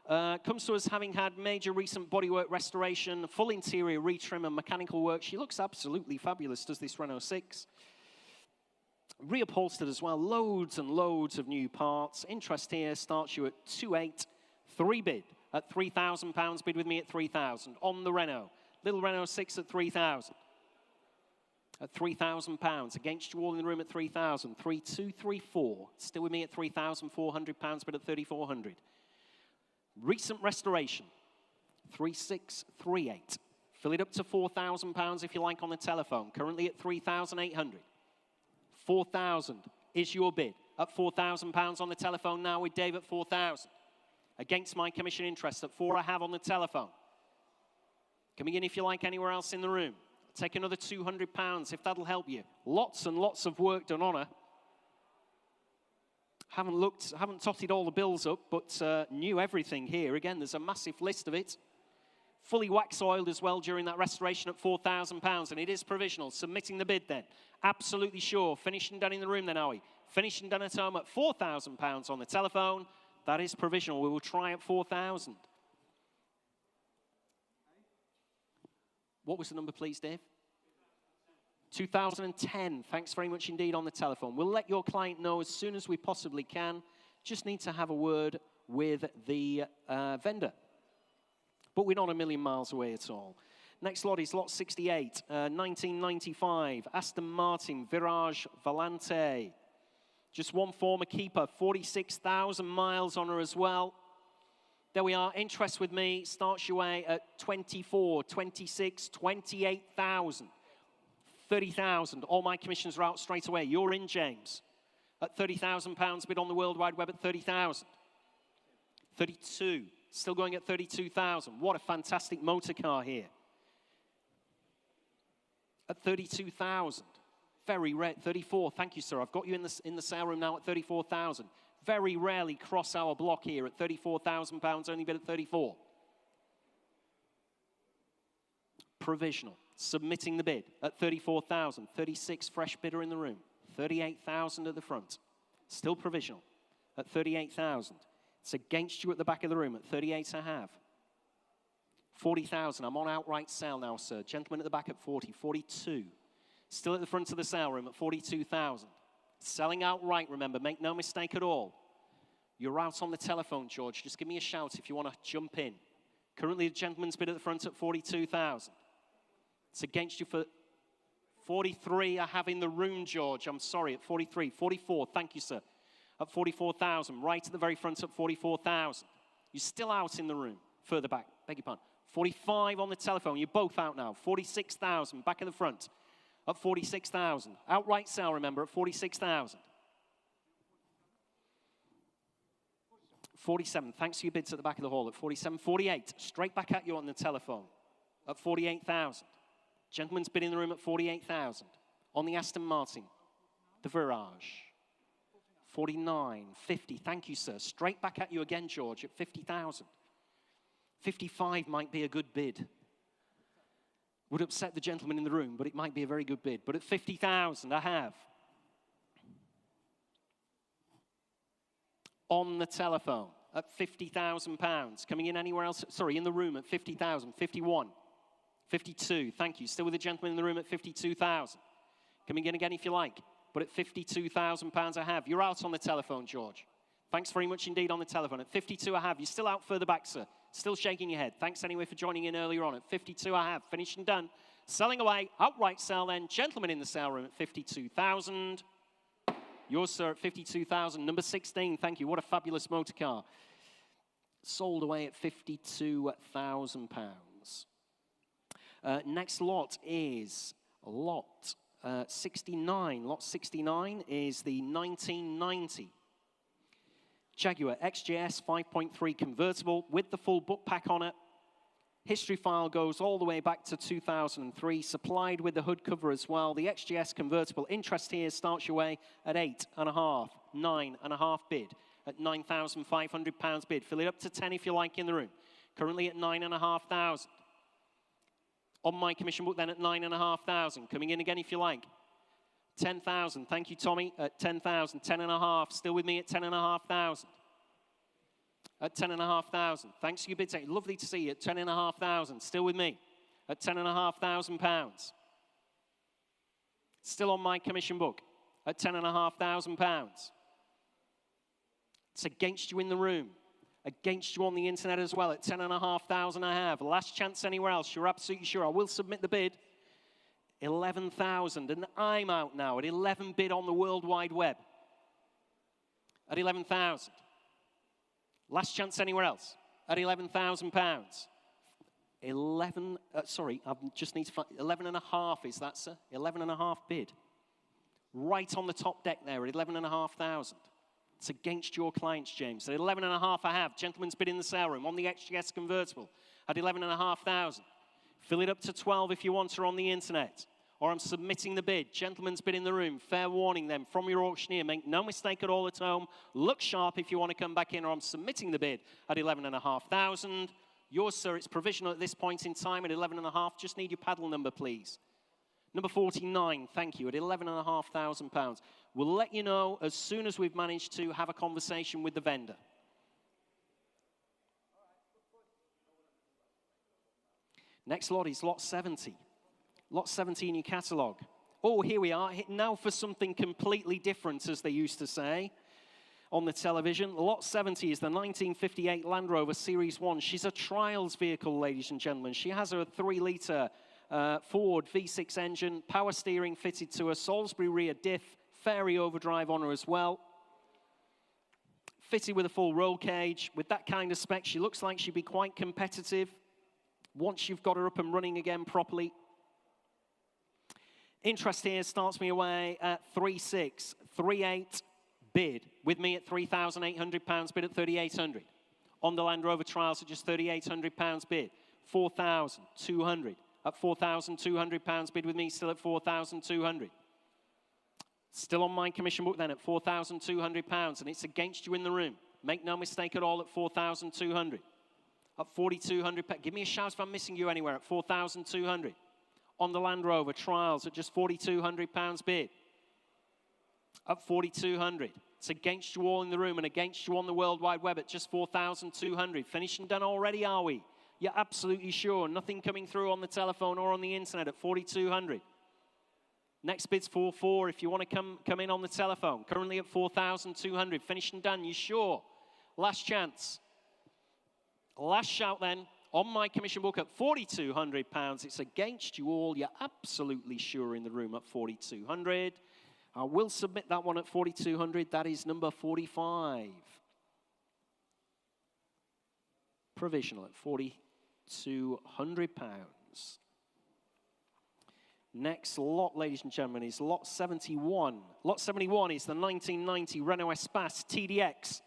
Comes to us having had major recent bodywork restoration, full interior retrim and mechanical work. She looks absolutely fabulous, does this Renault 6. Reupholstered as well, loads and loads of new parts. Interest here starts you at 283 bid. At £3,000, bid with me at 3,000 on the Renault. Little Renault 6 at 3,000. At £3,000, against you all in the room at 3,000. 3,234. Still with me at £3,400, but at 3,400. Recent restoration. 3,638. Fill it up to £4,000 if you like on the telephone. Currently at 3,800. 4,000 is your bid. At £4,000 on the telephone now with Dave at 4,000. Against my commission interest at 4 I have on the telephone. Coming in if you like anywhere else in the room. Take another £200 if that'll help you. Lots and lots of work done on her. Haven't totted all the bills up, but knew everything here. Again, there's a massive list of it. Fully wax oiled as well during that restoration at £4,000, and it is provisional. Submitting the bid then. Absolutely sure. Finished and done in the room then, are we? Finished and done at home at £4,000 on the telephone. That is provisional. We will try at 4,000. What was the number, please, Dave? 2010. Thanks very much indeed on the telephone. We'll let your client know as soon as we possibly can. Just need to have a word with the vendor. But we're not a million miles away at all. Next lot is lot 68, 1995. Aston Martin Virage Volante. Just one former keeper, 46,000 miles on her as well. There we are, interest with me, starts your way at 24, 26, 28,000, 30,000. All my commissions are out straight away. You're in, James. At £30,000, bid on the World Wide Web at 30,000. 32, still going at 32,000. What a fantastic motor car here. At 32,000. Very rare, 34, thank you, sir. I've got you in the sale room now at 34,000. Very rarely cross our block here at £34,000, only bid at 34. Provisional, submitting the bid at 34,000. 36, fresh bidder in the room. 38,000 at the front. Still provisional at 38,000. It's against you at the back of the room at 38 I have. 40,000, I'm on outright sale now, sir. Gentleman at the back at 40, 42. Still at the front of the sale room at 42,000. Selling outright, remember, make no mistake at all. You're out on the telephone, George. Just give me a shout if you want to jump in. Currently, the gentleman's bid at the front at 42,000. It's against you for 43 I have in the room, George. I'm sorry, at 43. 44, thank you, sir. At 44,000. Right at the very front at 44,000. You're still out in the room. Further back, beg your pardon. 45 on the telephone. You're both out now. 46,000, back at the front. At 46,000. Outright sale, remember, at 46,000. 47. Thanks for your bids at the back of the hall at 47. 48. Straight back at you on the telephone at 48,000. Gentleman's bid in the room at 48,000. On the Aston Martin, the Virage. 49, 50, thank you, sir. Straight back at you again, George, at 50,000. 55 might be a good bid. Would upset the gentleman in the room, but it might be a very good bid. But at 50,000, I have. On the telephone, at £50,000. Coming in anywhere else? Sorry, in the room at 50,000. 51, 52, thank you. Still with the gentleman in the room at 52,000. Coming in again if you like. But at £52,000 I have. You're out on the telephone, George. Thanks very much indeed on the telephone. At 52 I have. You're still out further back, sir. Still shaking your head. Thanks anyway for joining in earlier on. At 52 I have. Finished and done. Selling away. Outright sell then. Gentleman in the sale room at 52,000. Yours, sir, at 52,000. Number 16, thank you. What a fabulous motor car. Sold away at £52,000. Next lot is lot 69. Lot 69 is the 1990 Jaguar XJS 5.3 convertible with the full book pack on it. History file goes all the way back to 2003, supplied with the hood cover as well. The XJS convertible interest here starts your way at 8.5, 9.5 bid, at £9,500 bid. Fill it up to 10 if you like in the room. Currently at 9,500. On my commission book then at 9,500. Coming in again if you like. 10,000. Thank you, Tommy. At 10,000. 10.5. Still with me at 10,500. At 10,500. Thanks for your bid. Lovely to see you at 10,500. Still with me at £10,500. Still on my commission book at £10,500. It's against you in the room. Against you on the internet as well at 10,500 I have. Last chance anywhere else. You're absolutely sure. I will submit the bid. 11,000. And I'm out now at 11 bid on the World Wide Web. At 11,000. Last chance anywhere else at £11,000. 11, sorry, I just need to find, 11.5 is that, sir? 11.5 bid. Right on the top deck there at 11,500. It's against your clients, James. At 11.5 I have. Gentleman's bid in the sale room on the XGS convertible at 11,500. Fill it up to 12 if you want her on the internet. Or I'm submitting the bid. Gentleman's bid in the room. Fair warning then from your auctioneer. Make no mistake at all at home. Look sharp if you want to come back in, or I'm submitting the bid at 11,500. Yours, sir, it's provisional at this point in time at 11.5. Just need your paddle number, please. Number 49, thank you, at £11,500. We'll let you know as soon as we've managed to have a conversation with the vendor. Next lot is lot 70. Lot 70 in your catalogue. Oh, here we are. Now for something completely different, as they used to say on the television. Lot 70 is the 1958 Land Rover Series 1. She's a trials vehicle, ladies and gentlemen. She has a 3-litre Ford V6 engine, power steering fitted to a Salisbury rear diff, fairy overdrive on her as well. Fitted with a full roll cage. With that kind of spec, she looks like she'd be quite competitive once you've got her up and running again properly. Interest here starts me away at 3.6, 3.8 bid. With me at £3,800 bid at 3,800. On the Land Rover trials at just £3,800 bid. 4,200 at £4,200 bid with me, still at 4,200. Still on my commission book then at £4,200, and it's against you in the room. Make no mistake at all at 4,200. At 4,200, give me a shout if I'm missing you anywhere at 4,200. On the Land Rover trials at just £4,200 bid. At 4,200. It's against you all in the room and against you on the World Wide Web at just 4,200. Finished and done already, are we? You're absolutely sure. Nothing coming through on the telephone or on the internet at 4,200. Next bid's 4,400 if you want to come in on the telephone. Currently at 4,200. Finished and done. You sure? Last chance. Last shout then. On my commission book at £4,200, it's against you all. You're absolutely sure in the room at 4,200. I will submit that one at 4,200. That is number 45. Provisional at £4,200. Next lot, ladies and gentlemen, is lot 71. Lot 71 is the 1990 Renault Espace TDX.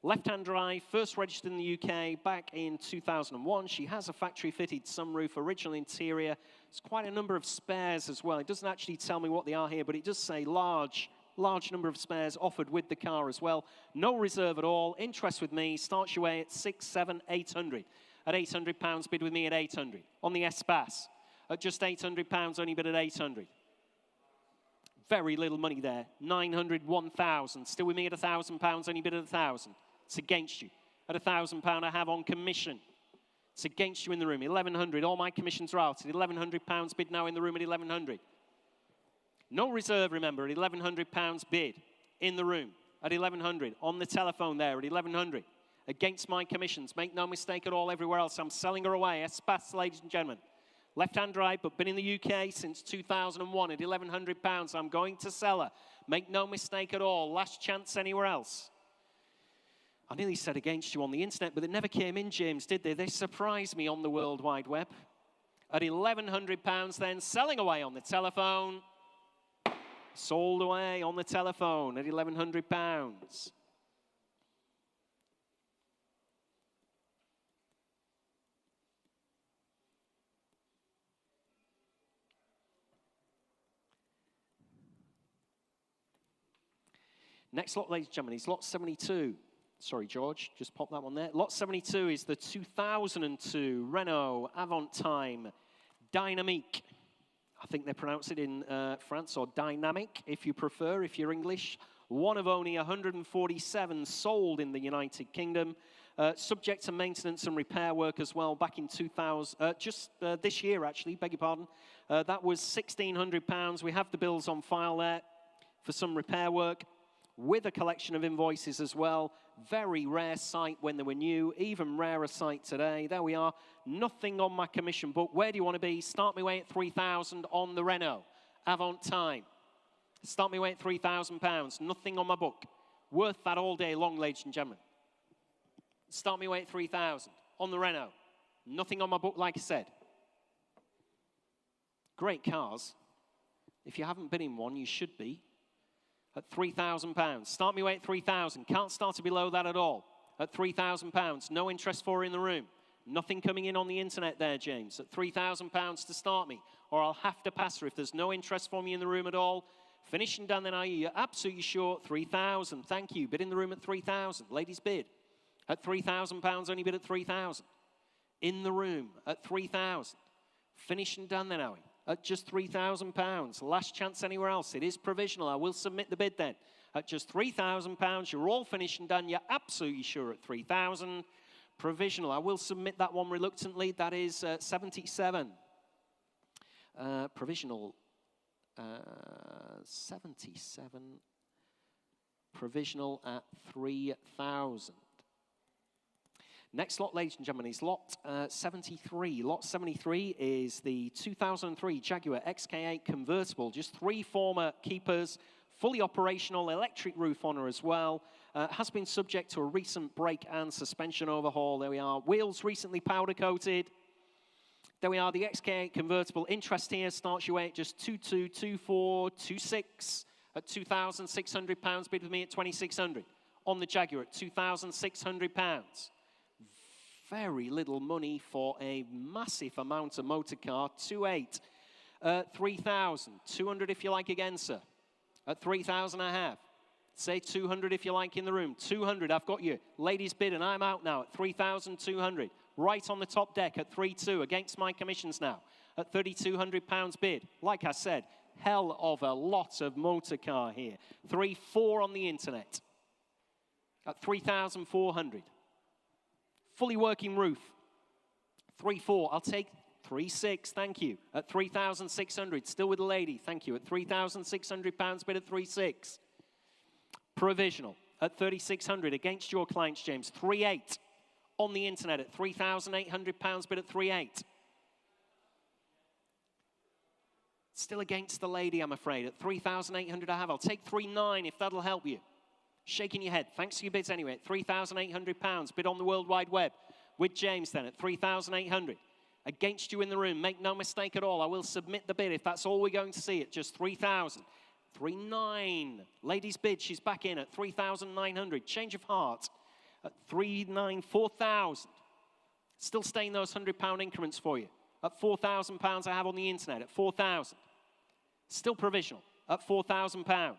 Left-hand drive, first registered in the UK back in 2001. She has a factory-fitted sunroof, original interior. There's quite a number of spares as well. It doesn't actually tell me what they are here, but it does say large number of spares offered with the car as well. No reserve at all. Interest with me starts your way at 6, 7, 800. At £800, bid with me at 800. On the S-Pass, at just £800, only bid at 800. Very little money there. 900, 1,000. Still with me at £1,000, only bid at 1,000. It's against you. At £1,000 I have on commission. It's against you in the room. 1,100. All my commissions are out. At £1,100 bid now in the room at 1,100. No reserve, remember, at £1,100 bid in the room at 1,100. On the telephone there at 1,100. Against my commissions. Make no mistake at all everywhere else. I'm selling her away. S-Pass, ladies and gentlemen. Left-hand drive, but been in the UK since 2001 at £1,100. I'm going to sell her. Make no mistake at all. Last chance anywhere else. I nearly said against you on the internet, but they never came in, James, did they? They surprised me on the World Wide Web. At £1,100 then, selling away on the telephone. Sold away on the telephone at £1,100. Next lot, ladies and gentlemen, is lot 72. Sorry, George, just pop that one there. Lot 72 is the 2002 Renault Avantime Dynamique. I think they pronounce it in France, or Dynamic, if you prefer, if you're English. One of only 147 sold in the United Kingdom. Subject to maintenance and repair work as well back in 2000, this year actually, beg your pardon. That was £1,600. We have the bills on file there for some repair work, with a collection of invoices as well. Very rare sight when they were new, even rarer sight today. There we are. Nothing on my commission book. Where do you want to be? Start me away at 3,000 on the Renault Avantime. Start me away at £3,000. Nothing on my book. Worth that all day long, ladies and gentlemen. Start me away at 3,000 on the Renault. Nothing on my book, like I said. Great cars. If you haven't been in one, you should be. At £3,000. Start me away at 3,000. Can't start it below that at all. At £3,000. No interest for her in the room. Nothing coming in on the internet there, James. At £3,000 to start me. Or I'll have to pass her if there's no interest for me in the room at all. Finish and done then, are you? You're absolutely sure? 3,000. Thank you. Bid in the room at 3,000. Ladies bid. At £3,000, only bid at 3,000. In the room at 3,000. Finish and done then, are we? At just £3,000. Last chance anywhere else. It is provisional. I will submit the bid then. At just £3,000, you're all finished and done. You're absolutely sure at 3,000. Provisional. I will submit that one reluctantly. That is 77. Provisional. 77. Provisional at 3,000. Next lot, ladies and gentlemen, is lot 73. Lot 73 is the 2003 Jaguar XK8 convertible. Just 3 former keepers, fully operational, electric roof on her as well. Has been subject to a recent brake and suspension overhaul. There we are. Wheels recently powder coated. There we are, the XK8 convertible. Interest here starts your way at just 22, 24, 26 at £2,600. Bid with me at 2,600. On the Jaguar at £2,600. Very little money for a massive amount of motor car. 2,800. 3,000. 200 if you like again, sir. At 3,000 I have. Say 200 if you like in the room. 200, I've got you. Ladies bid and I'm out now at 3,200. Right on the top deck at 3,200 against my commissions now. At £3,200 bid. Like I said, hell of a lot of motor car here. 3,400 on the internet. At 3,400. Fully working roof. 3,400. I'll take 3,600. Thank you. At 3,600. Still with the lady. Thank you. At £3,600 bid at 3,600. Provisional at 3,600 against your clients, James. 3,800 on the internet at £3,800 bid at 3,800. Still against the lady, I'm afraid. At 3,800 I have. I'll take 3,900 if that'll help you. Shaking your head. Thanks for your bids anyway. At £3,800. Bid on the World Wide Web with James then at 3,800. Against you in the room. Make no mistake at all. I will submit the bid if that's all we're going to see at just 3,000. 3,900. Ladies bid. She's back in at 3,900. Change of heart. At 3,900, 4,000. Still staying those £100 increments for you. At £4,000 I have on the internet, at 4,000. Still provisional, at £4,000.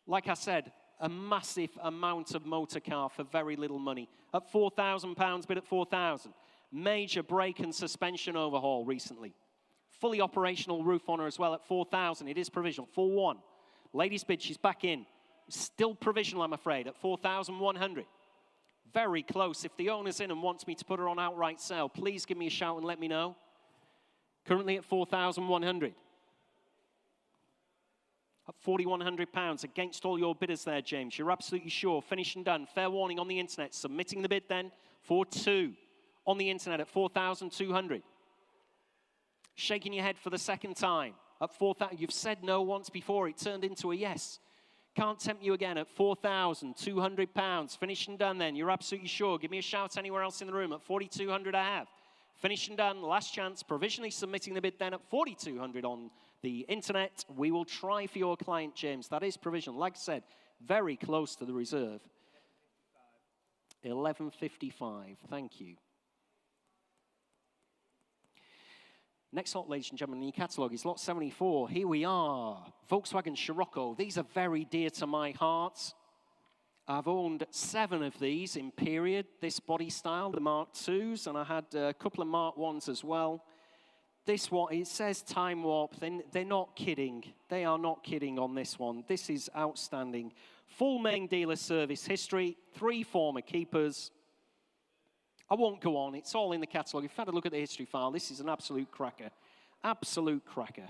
Like I said, a massive amount of motor car for very little money. At £4,000, bid at 4,000. Major brake and suspension overhaul recently. Fully operational roof on her as well at 4,000. It is provisional, 4-1. Ladies bid, she's back in. Still provisional, I'm afraid, at 4,100. Very close. If the owner's in and wants me to put her on outright sale, please give me a shout and let me know. Currently at 4,100. At £4,100 against all your bidders there, James. You're absolutely sure. Finished and done. Fair warning on the internet. Submitting the bid then for 2 on the internet at 4,200. Shaking your head for the second time at 4,000. You've said no once before. It turned into a yes. Can't tempt you again at £4,200. Finished and done then. You're absolutely sure. Give me a shout anywhere else in the room at 4,200 I have. Finished and done. Last chance. Provisionally submitting the bid then at 4,200 on the internet. We will try for your client, James. That is provisional. Like I said, very close to the reserve. 11.55. Thank you. Next lot, ladies and gentlemen, in your catalogue is lot 74. Here we are. Volkswagen Scirocco. These are very dear to my heart. I've owned 7 of these in period, this body style, the Mark IIs, and I had a couple of Mark 1s as well. This one, it says time warp. They're not kidding. They are not kidding on this one. This is outstanding. Full main dealer service history, 3 former keepers. I won't go on. It's all in the catalogue. If you've had a look at the history file, this is an absolute cracker. Absolute cracker.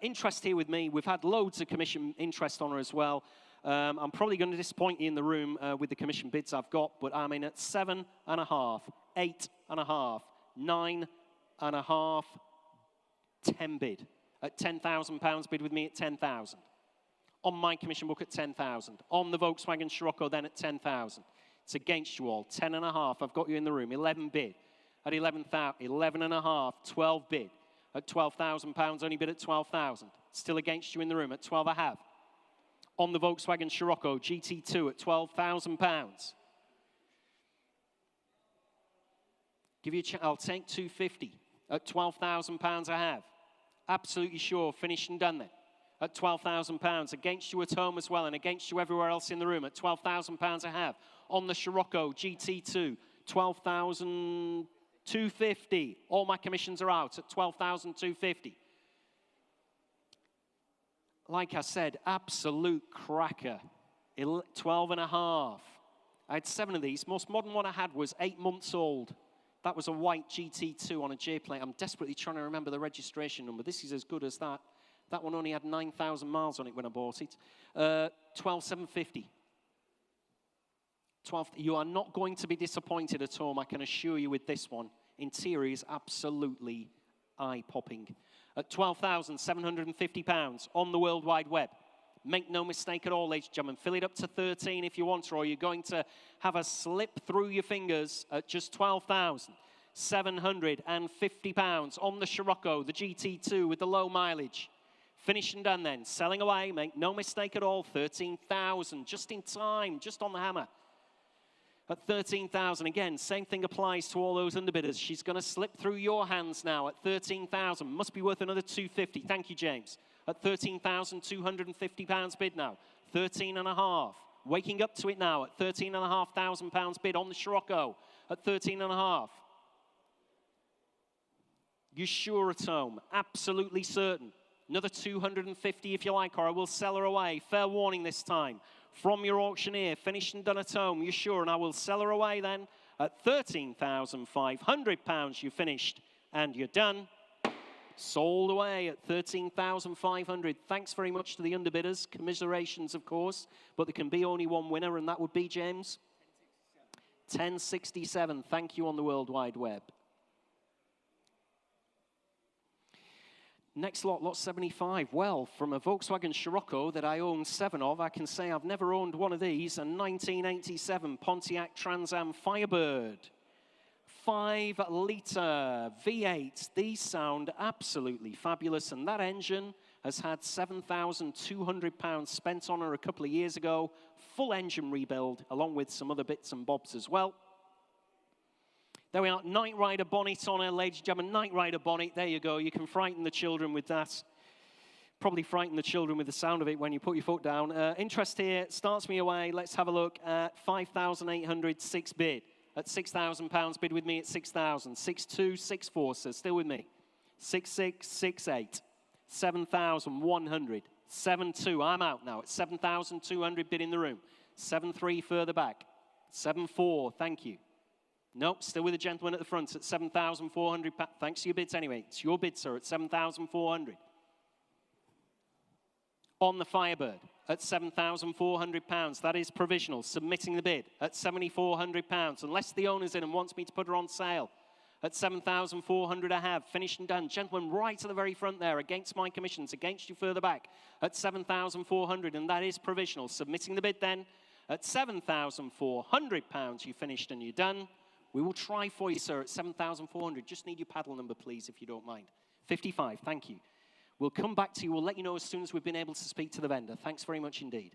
Interest here with me. We've had loads of commission interest on her as well. I'm probably going to disappoint you in the room with the commission bids I've got, but I'm in at 7.5, 8.5, 9.5, 10 bid. At £10,000 bid with me at 10,000. On my commission book at 10,000. On the Volkswagen Scirocco then at 10,000. It's against you all. 10.5. I've got you in the room. 11 bid. At 11.5. 12 bid. At £12,000. Only bid at 12,000. Still against you in the room at 12 I have. On the Volkswagen Scirocco GT2 at £12,000. Give you a I'll take 250 at £12,000 I have. Absolutely sure. Finished and done then. At £12,000. Against you at home as well and against you everywhere else in the room at £12,000 I have. On the Scirocco GT2, 12,250. All my commissions are out at 12,250. Like I said, absolute cracker. 12.5. I had 7 of these. Most modern one I had was 8 months old. That was a white GT2 on a J-plate. I'm desperately trying to remember the registration number. This is as good as that. That one only had 9,000 miles on it when I bought it. 12,750. 12. You are not going to be disappointed at home, I can assure you, with this one. Interior is absolutely eye-popping. At £12,750 on the World Wide Web. Make no mistake at all, ladies and gentlemen. Fill it up to 13 if you want to, or you're going to have a slip through your fingers at just £12,750 on the Scirocco, the GT2 with the low mileage. Finished and done then. Selling away, make no mistake at all, 13,000, just in time, just on the hammer. At 13,000, again, same thing applies to all those underbidders. She's going to slip through your hands now at 13,000. Must be worth another 250. Thank you, James. At 13,250 bid now. 13.5. Waking up to it now at £13,500 bid on the Scirocco at 13.5. You sure at home? Absolutely certain. Another 250 if you like, or I will sell her away. Fair warning this time. From your auctioneer, finished and done at home, you're sure, and I will sell her away then at £13,500. You finished and you're done. Sold away at £13,500. Thanks very much to the underbidders. Commiserations, of course, but there can be only one winner, and that would be, James? 1067. Thank you on the World Wide Web. Next lot, lot 75. Well, from a Volkswagen Scirocco that I own 7 of, I can say I've never owned one of these. A 1987 Pontiac Trans Am Firebird. 5-litre V8. These sound absolutely fabulous. And that engine has had £7,200 spent on her a couple of years ago. Full engine rebuild, along with some other bits and bobs as well. There we are, Night Rider bonnet on her, ladies and gentlemen. Night Rider bonnet, there you go. You can frighten the children with that. Probably frighten the children with the sound of it when you put your foot down. Interest here starts me away. Let's have a look at 5,800, 6 bid. At £6,000 bid with me at 6,000. 6,264, so still with me. 6,668. 7,100. 7,2, I'm out now. At 7,200 bid in the room. 7,3 further back. 7,4, thank you. Nope, still with the gentleman at the front at 7,400. Thanks for your bids anyway. It's your bid, sir, at 7,400. On the Firebird at £7,400. That is provisional. Submitting the bid at £7,400. Unless the owner's in and wants me to put her on sale at £7,400 I have. Finished and done. Gentlemen, right at the very front there, against my commissions, against you further back at £7,400, and that is provisional. Submitting the bid then at £7,400. You finished and you're done. We will try for you, sir, at £7,400. Just need your paddle number, please, if you don't mind. 55, thank you. We'll come back to you. We'll let you know as soon as we've been able to speak to the vendor. Thanks very much indeed.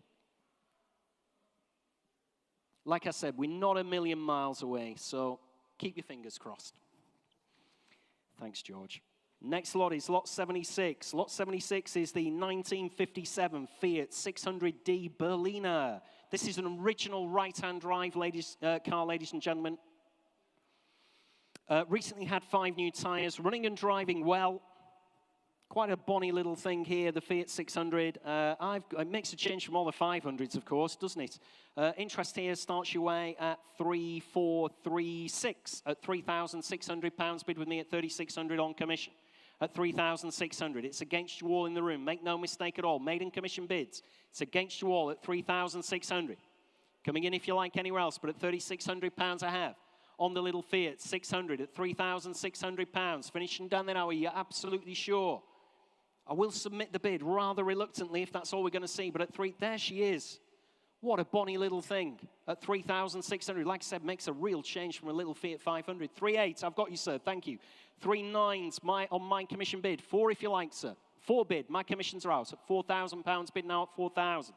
Like I said, we're not a million miles away, so keep your fingers crossed. Thanks, George. Next lot is lot 76. Lot 76 is the 1957 Fiat 600D Berliner. This is an original right-hand drive car, ladies and gentlemen. Recently had 5 new tyres, running and driving well. Quite a bonny little thing here, the Fiat 600. It makes a change from all the 500s, of course, doesn't it? Interest here starts your way at 3,436 at £3,600. Bid with me at 3,600 on commission. At 3,600. It's against you all in the room. Make no mistake at all. Made in commission bids. It's against you all at 3,600. Coming in if you like anywhere else, but at £3,600 I have. On the little Fiat 600 at £3,600. Finishing down there now, are you absolutely sure? I will submit the bid rather reluctantly if that's all we're going to see, but at 3, there she is. What a bonny little thing at 3,600. Like I said, makes a real change from a little Fiat 500. 3.8, I've got you, sir, thank you. 3.9s on my commission bid. 4 if you like, sir. 4 bid, my commissions are out at £4,000 bid now at 4,000.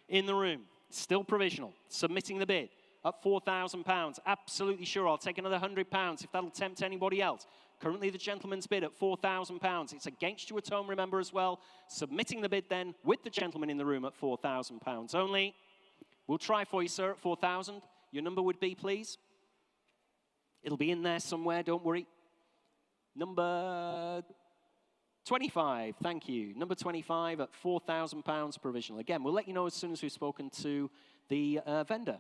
In the room, still provisional, submitting the bid at £4,000. Absolutely sure, I'll take another £100 if that'll tempt anybody else. Currently the gentleman's bid at £4,000. It's against you at home, remember, as well. Submitting the bid then with the gentleman in the room at £4,000 only. We'll try for you, sir, at 4,000. Your number would be, please. It'll be in there somewhere, don't worry. Number 25, thank you. Number 25 at £4,000 provisional. Again, we'll let you know as soon as we've spoken to the vendor.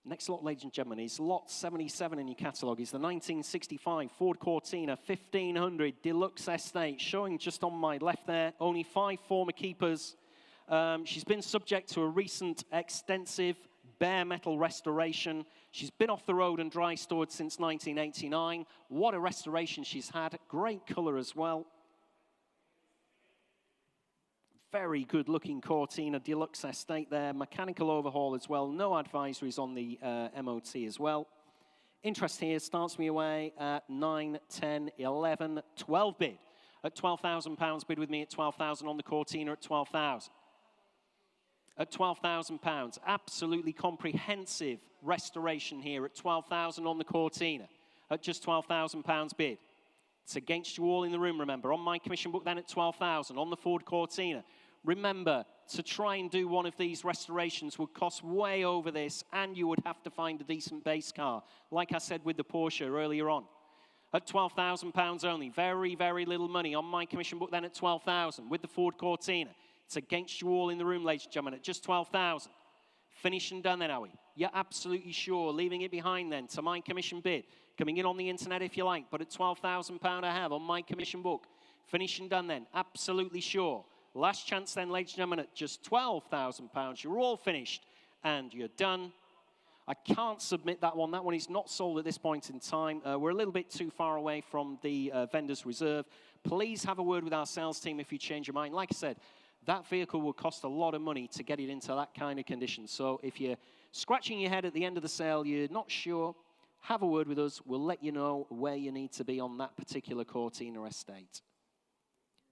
Next lot, ladies and gentlemen, is lot 77 in your catalogue. Is the 1965 Ford Cortina 1500 Deluxe Estate, showing just on my left there. Only 5 former keepers. She's been subject to a recent extensive bare metal restoration. She's been off the road and dry stored since 1989. What a restoration she's had. Great colour as well. Very good looking Cortina Deluxe Estate there. Mechanical overhaul as well. No advisories on the MOT as well. Interest here starts me away at 9, 10, 11, 12 bid. At £12,000 bid with me at 12,000 on the Cortina at 12,000. At £12,000. Absolutely comprehensive restoration here at 12,000 on the Cortina. At just £12,000 bid. It's against you all in the room, remember. On my commission book then at 12,000 on the Ford Cortina. Remember, to try and do one of these restorations would cost way over this, and you would have to find a decent base car, like I said with the Porsche earlier on. At £12,000 only, very, very little money. On my commission book then at 12,000 with the Ford Cortina. It's against you all in the room, ladies and gentlemen, at just 12,000. Finished and done then, are we? You're absolutely sure, leaving it behind then to my commission bid. Coming in on the internet if you like, but at £12,000 I have on my commission book. Finished and done then, absolutely sure. Last chance then, ladies and gentlemen, at just £12,000. You're all finished and you're done. I can't submit that one. That one is not sold at this point in time. We're a little bit too far away from the vendor's reserve. Please have a word with our sales team if you change your mind. Like I said, that vehicle will cost a lot of money to get it into that kind of condition. So if you're scratching your head at the end of the sale, you're not sure, have a word with us. We'll let you know where you need to be on that particular Cortina estate.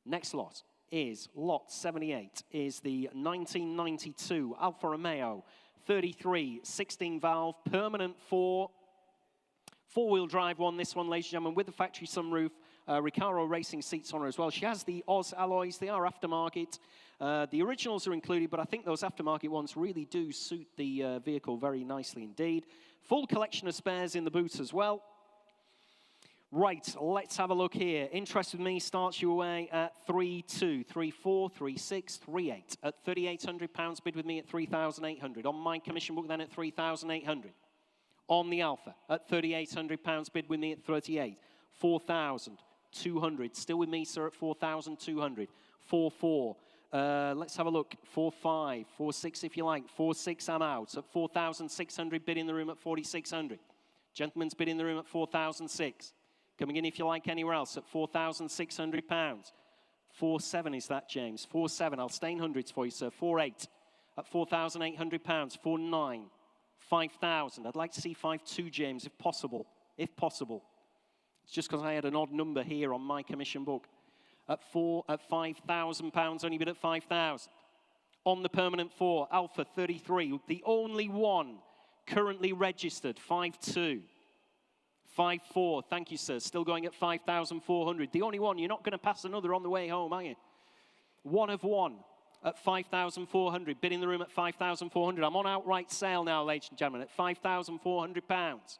Next lot is lot 78, is the 1992 Alfa Romeo 33 16-valve permanent four-wheel drive one. This one, ladies and gentlemen, with the factory sunroof, Recaro racing seats on her as well. She has the Oz alloys. They are aftermarket. The originals are included, but I think those aftermarket ones really do suit the vehicle very nicely indeed. Full collection of spares in the boot as well. Right, let's have a look here. Interest with me starts you away at 3.2, 3.4, 3.6, 3.8. At £3,800, bid with me at 3,800. On my commission book then at 3,800. On the Alfa at £3,800, bid with me at 38. 4,200. Still with me, sir, at 4,200. 4.4. Let's have a look. 4.5, 4.6 if you like. 4.6, I'm out. At 4,600, bid in the room at 4,600. Gentleman's bid in the room at 4,006. Coming in if you like anywhere else at £4,600. 4.7 is that, James? 4.7. I'll stay in hundreds for you, sir. 4.8 at £4,800. 4.9. 5,000. I'd like to see 5.2, James, if possible. If possible. It's just because I had an odd number here on my commission book. At £5,000, only bid at 5,000. On the permanent 4, Alfa 33, the only one currently registered, 5.2. 5.4, thank you, sir. Still going at 5,400. The only one. You're not going to pass another on the way home, are you? One of one at 5,400. Bid in the room at 5,400. I'm on outright sale now, ladies and gentlemen, at £5,400.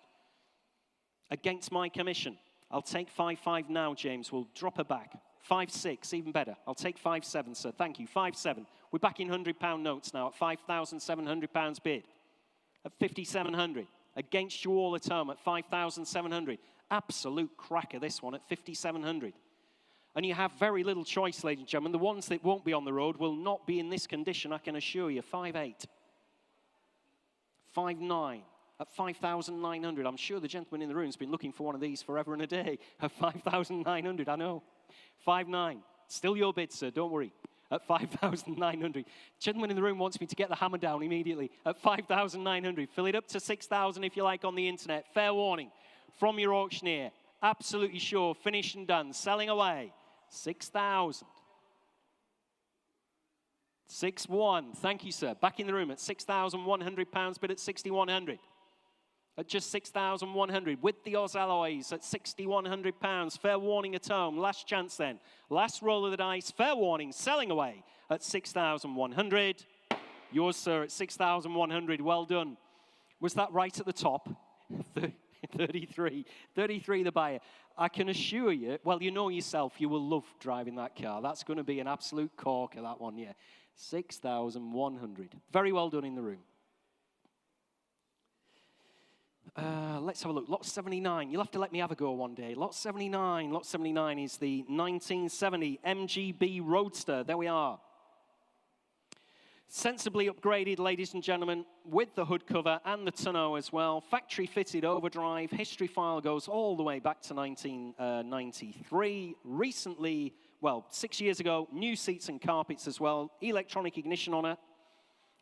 Against my commission. I'll take 5.5 now, James. We'll drop her back. 5.6, even better. I'll take 5.7, sir. Thank you. 5.7. We're back in £100 notes now at £5,700 bid. At 5,700. Against you all at home at 5,700. Absolute cracker, this one, at 5,700. And you have very little choice, ladies and gentlemen. The ones that won't be on the road will not be in this condition, I can assure you. 5.8. 5.9. At 5,900. I'm sure the gentleman in the room has been looking for one of these forever and a day. At 5,900, I know. 5.9. Still your bid, sir, don't worry. At 5,900. Gentleman in the room wants me to get the hammer down immediately. At 5,900. Fill it up to 6,000 if you like on the internet. Fair warning from your auctioneer. Absolutely sure. Finished and done. Selling away. 6,000. 6.1. Thank you, sir. Back in the room at £6,100, bid at 6,100. At just 6,100 with the Oz alloys at £6,100. Fair warning at home. Last chance then. Last roll of the dice. Fair warning. Selling away at 6,100. Yours, sir, at 6,100. Well done. Was that right at the top? 33. 33 the buyer. I can assure you, well, you know yourself, you will love driving that car. That's going to be an absolute corker, that one, yeah. 6,100. Very well done in the room. Let's have a look. Lot 79. You'll have to let me have a go one day. Lot 79. Lot 79 is the 1970 MGB Roadster. There we are. Sensibly upgraded, ladies and gentlemen, with the hood cover and the tonneau as well. Factory fitted overdrive. History file goes all the way back to 1993. Recently, well, 6 years ago, new seats and carpets as well. Electronic ignition on it.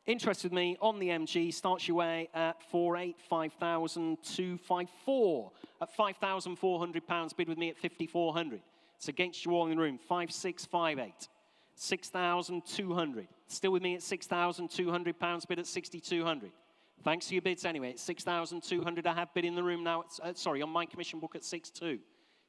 Interest with me on the MG starts your way at 4.8, 5,254. At £5,400, bid with me at 5,400. It's against you all in the room. 5.6, 5.8. 6,200. Still with me at £6,200, bid at 6,200. Thanks for your bids anyway. It's 6,200. I have bid in the room now. Sorry, on my commission book at 6.2.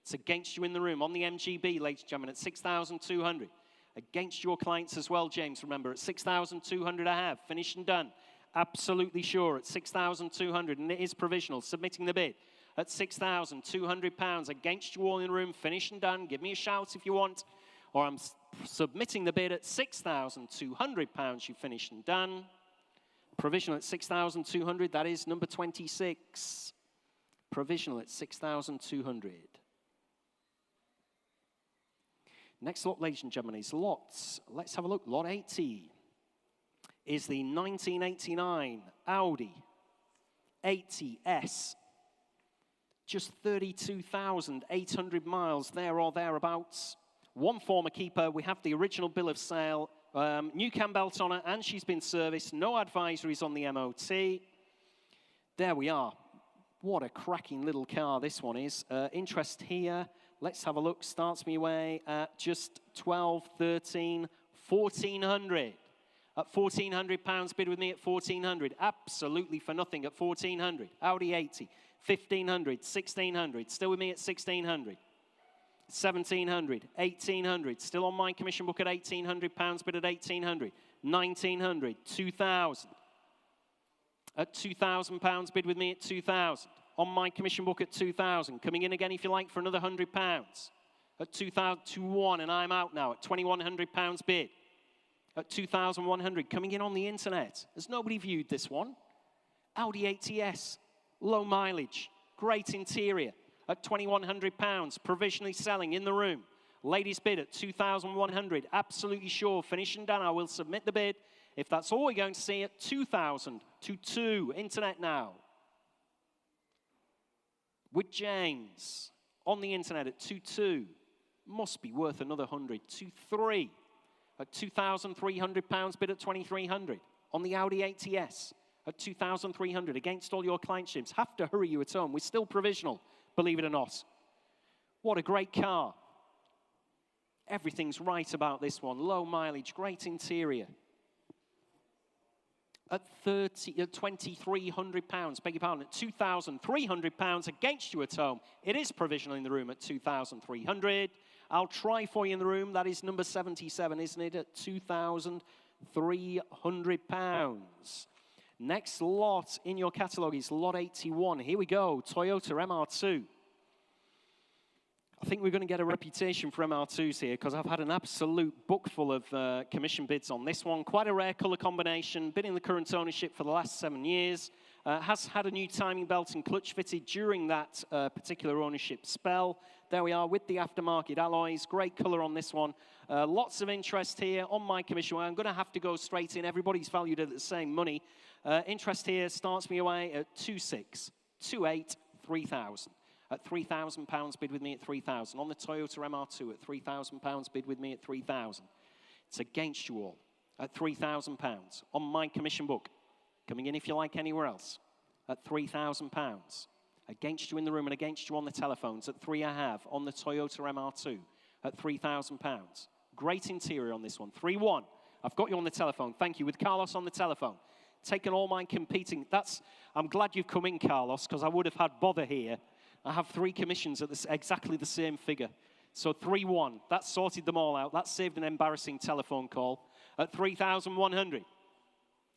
It's against you in the room. On the MGB, ladies and gentlemen, at 6,200. Against your clients as well, James, remember, at 6,200 I have. Finished and done. Absolutely sure at 6,200, and it is provisional. Submitting the bid at £6,200. Against you all in the room. Finished and done. Give me a shout if you want. Or I'm submitting the bid at £6,200. You finished and done. Provisional at 6,200. That is number 26. Provisional at 6,200. Next lot, ladies and gentlemen, is lots. Let's have a look. Lot 80 is the 1989 Audi 80S. Just 32,800 miles there or thereabouts. One former keeper. We have the original bill of sale. New cam belt on her, and she's been serviced. No advisories on the MOT. There we are. What a cracking little car this one is. Interest here. Let's have a look. Starts me away at just 12, 13, 1,400. At £1,400, bid with me at 1,400. Absolutely for nothing at 1,400. Audi 80, 1,500, 1,600. Still with me at 1,600. 1,700, 1,800. Still on my commission book at £1,800, bid at 1,800. 1,900, 2,000. At £2,000, bid with me at 2,000. On my commission book at 2,000. Coming in again if you like for another £100. At 2,000, 2,1, and I'm out now at £2,100 bid. At 2,100, coming in on the internet. Has nobody viewed this one? Audi ATS, low mileage, great interior. At £2,100, provisionally selling in the room. Ladies bid at 2,100, absolutely sure. Finish and done, I will submit the bid. If that's all we're going to see at 2,000 to 2, internet now. With James, on the internet at 2,2, must be worth another 100. 2,3. At £2,300, bid at 2,300. On the Audi ATS at 2,300. Against all your client ships. Have to hurry you at home. We're still provisional, believe it or not. What a great car. Everything's right about this one. Low mileage, great interior. At £2,300, beg your pardon, at £2,300 against you at home. It is provisional in the room at 2,300. I'll try for you in the room. That is number 77, isn't it? At £2,300. Next lot in your catalogue is lot 81. Here we go, Toyota MR2. I think we're going to get a reputation for MR2s here because I've had an absolute book full of commission bids on this one. Quite a rare colour combination. Been in the current ownership for the last 7 years. Has had a new timing belt and clutch fitted during that particular ownership spell. There we are with the aftermarket alloys. Great colour on this one. Lots of interest here on my commission. I'm going to have to go straight in. Everybody's valued at the same money. Interest here starts me away at 2,600, 2,800, 3,000. At £3,000, bid with me at 3,000. On the Toyota MR2 at £3,000, bid with me at 3,000. It's against you all at £3,000. On my commission book, coming in if you like anywhere else, at £3,000. Against you in the room and against you on the telephones at 3 I have. On the Toyota MR2 at £3,000. Great interior on this one. 3-1. I've got you on the telephone. Thank you. With Carlos on the telephone. Taken all mine competing. I'm glad you've come in, Carlos, because I would have had bother here. I have 3 commissions at exactly the same figure. So 3-1, that sorted them all out. That saved an embarrassing telephone call. At 3,100.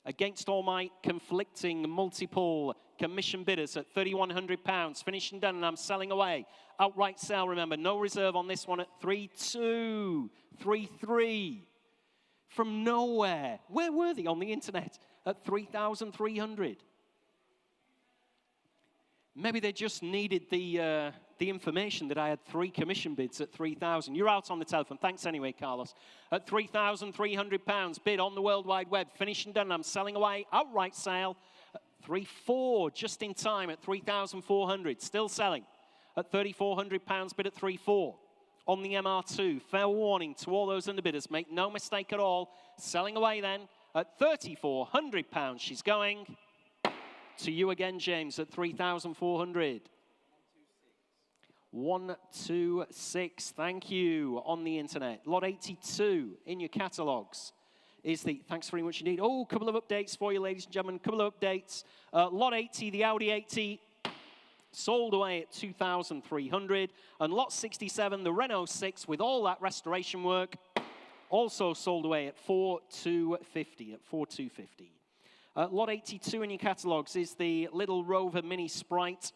Against all my conflicting multiple commission bidders at £3,100. Finished and done, and I'm selling away. Outright sale, remember. No reserve on this one at 3-2, 3-3. From nowhere. Where were they on the internet? At 3,300. Maybe they just needed the information that I had 3 commission bids at 3,000. You're out on the telephone. Thanks anyway, Carlos. At £3,300, bid on the World Wide Web. Finished and done. I'm selling away. Outright sale. 3-4, just in time at 3,400. Still selling. At £3,400, bid at 3-4. On the MR2. Fair warning to all those underbidders. Make no mistake at all. Selling away then. At £3,400, she's going. To you again, James, at 3,400. 126, thank you, on the internet. Lot 82 in your catalogues is the, thanks very much indeed. Oh, a couple of updates for you, ladies and gentlemen, a couple of updates. Lot 80, the Audi 80, sold away at 2,300. And lot 67, the Renault 6, with all that restoration work, also sold away at 4,250, at 4,250. Lot 82 in your catalogues is the little Rover Mini Sprite,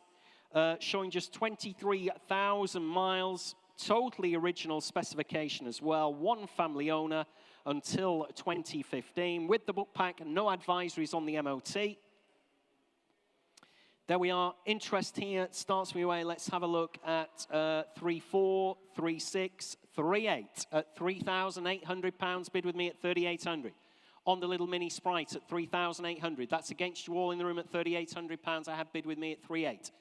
showing just 23,000 miles, totally original specification as well, 1 family owner until 2015, with the book pack, no advisories on the MOT. There we are, interest here starts me away. Let's have a look at 3-4, 3-6, 3-8 at £3,800, bid with me at 3,800. On the little Mini Sprite at 3,800. That's against you all in the room at £3,800. I have bid with me at 3,800.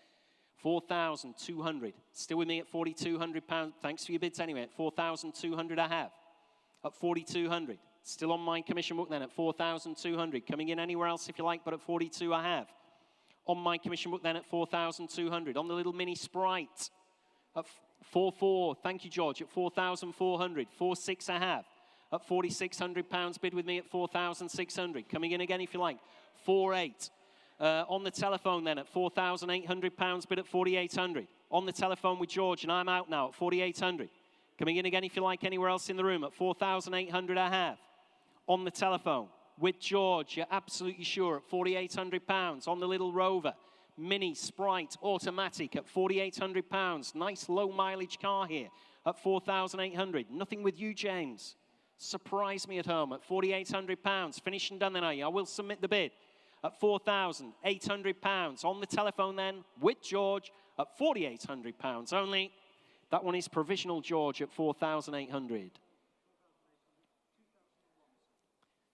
4,200. Still with me at £4,200. Thanks for your bids anyway. At 4,200 I have. At 4,200. Still on my commission book then at 4,200. Coming in anywhere else if you like, but at 42 I have. On my commission book then at 4,200. On the little Mini Sprite at 4.4, thank you, George, at 4,400. 4.6 I have. At £4,600, bid with me at 4,600. Coming in again if you like. 4.8. On the telephone then at £4,800, bid at 4,800. On the telephone with George, and I'm out now at 4,800. Coming in again if you like anywhere else in the room at 4,800 I have. On the telephone with George, you're absolutely sure at £4,800. On the little Rover, Mini Sprite Automatic at £4,800. Nice low mileage car here at 4,800. Nothing with you, James. Surprise me at home at £4,800. Finished and done then, are you? I will submit the bid at £4,800. On the telephone then with George at £4,800 only. That one is provisional, George, at 4,800.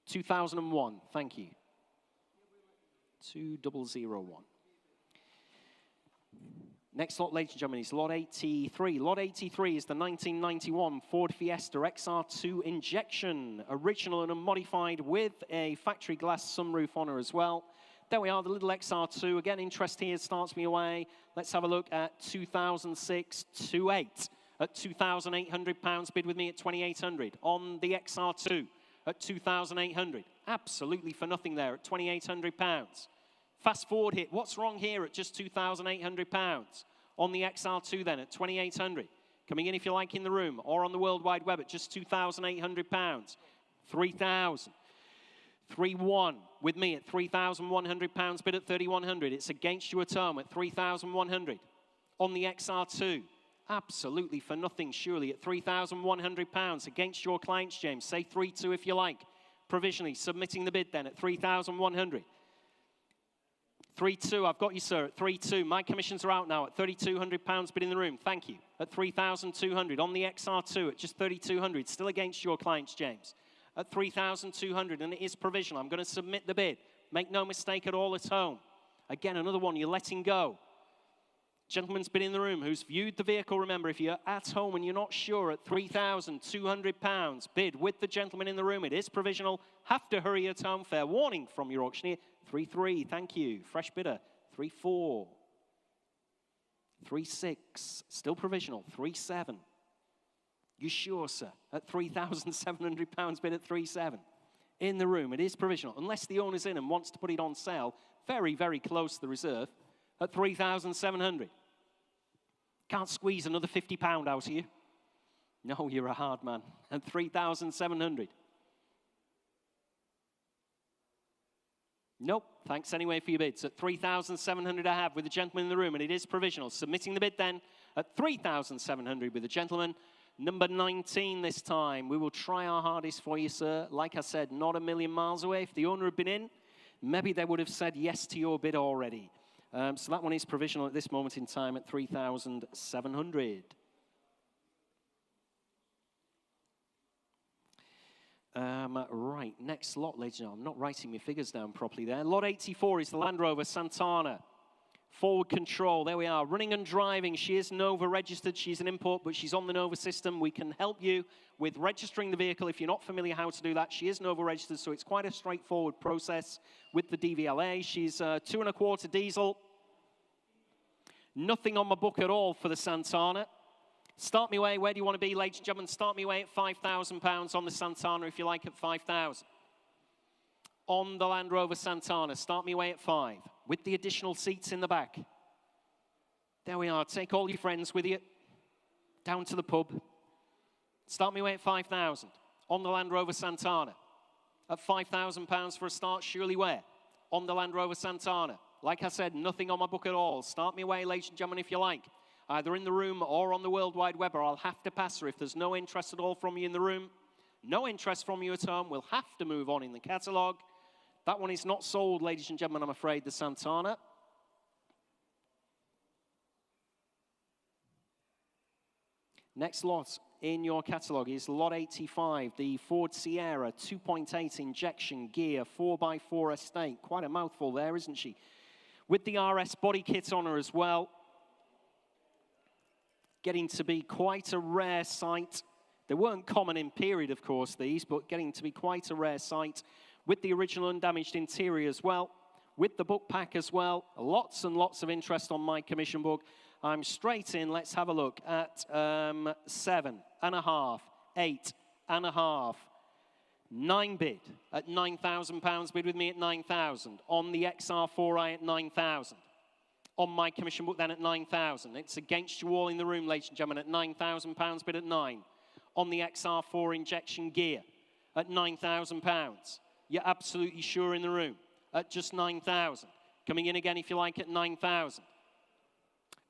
2001, thank you. 2001. Next lot, ladies and gentlemen, is lot 83. Lot 83 is the 1991 Ford Fiesta XR2 injection, original and unmodified with a factory glass sunroof on her as well. There we are, the little XR2. Again, interest here starts me away. Let's have a look at 2006 28 at £2,800. Bid with me at 2,800. On the XR2 at 2,800. Absolutely for nothing there at £2,800. Fast forward hit. What's wrong here at just £2,800? On the XR2 then at 2,800. Coming in if you like in the room or on the World Wide Web at just £2,800. 3,000. 3-1 with me at £3,100. Bid at 3,100. It's against you at home at 3,100. On the XR2. Absolutely for nothing surely at £3,100. Against your clients, James. Say 3-2 if you like. Provisionally submitting the bid then at 3,100. 3-2, I've got you, sir, at 3-2. My commissions are out now at £3,200 bid in the room. Thank you. At 3,200. On the XR2 at just 3,200. Still against your clients, James. At 3,200, and it is provisional. I'm going to submit the bid. Make no mistake at all at home. Again, another one you're letting go. Gentleman's been in the room who's viewed the vehicle. Remember, if you're at home and you're not sure, at £3,200, bid with the gentleman in the room. It is provisional. Have to hurry at home. Fair warning from your auctioneer. 3-3, thank you. Fresh bidder. 3-4. 3-6, still provisional. 3-7. You sure, sir? At £3,700, bid at 3-7. In the room, it is provisional. Unless the owner's in and wants to put it on sale, very, very close to the reserve. At 3,700. Can't squeeze another £50 out of you. No, you're a hard man. At 3,700. Nope, thanks anyway for your bids. At 3,700 I have with the gentleman in the room, and it is provisional. Submitting the bid then at 3,700 with the gentleman. Number 19 this time. We will try our hardest for you, sir. Like I said, not a million miles away. If the owner had been in, maybe they would have said yes to your bid already. So that one is provisional at this moment in time at 3,700. Right, next lot, ladies and gentlemen. I'm not writing my figures down properly there. Lot 84 is the Land Rover Santana. Forward control, there we are. Running and driving, she is Nova registered. She's an import, but she's on the Nova system. We can help you with registering the vehicle if you're not familiar how to do that. She is Nova registered, so it's quite a straightforward process with the DVLA. She's 2.25 diesel. Nothing on my book at all for the Santana. Start me away. Where do you want to be, ladies and gentlemen? Start me away at £5,000 on the Santana, if you like, at 5,000. On the Land Rover Santana, start me away at 5, with the additional seats in the back. There we are. Take all your friends with you down to the pub. Start me away at 5,000. On the Land Rover Santana. At £5,000 for a start, surely where? On the Land Rover Santana. Like I said, nothing on my book at all. Start me away, ladies and gentlemen, if you like. Either in the room or on the World Wide Web, or I'll have to pass her if there's no interest at all from you in the room. No interest from you at home. We'll have to move on in the catalogue. That one is not sold, ladies and gentlemen, I'm afraid, the Santana. Next lot in your catalogue is lot 85, the Ford Sierra 2.8 injection gear 4x4 estate. Quite a mouthful there, isn't she? With the RS body kit on her as well. Getting to be quite a rare sight. They weren't common in period, of course, these, but getting to be quite a rare sight. With the original undamaged interior as well. With the book pack as well. Lots and lots of interest on my commission book. I'm straight in. Let's have a look at 7.5, 8.5, 9 bid at £9,000. Bid with me at 9,000. On the XR4i at 9,000. On my commission book then at 9,000. It's against you all in the room, ladies and gentlemen, at £9,000. Bid at 9. On the XR4 injection gear at £9,000. You're absolutely sure in the room at just 9,000. Coming in again if you like at 9,000.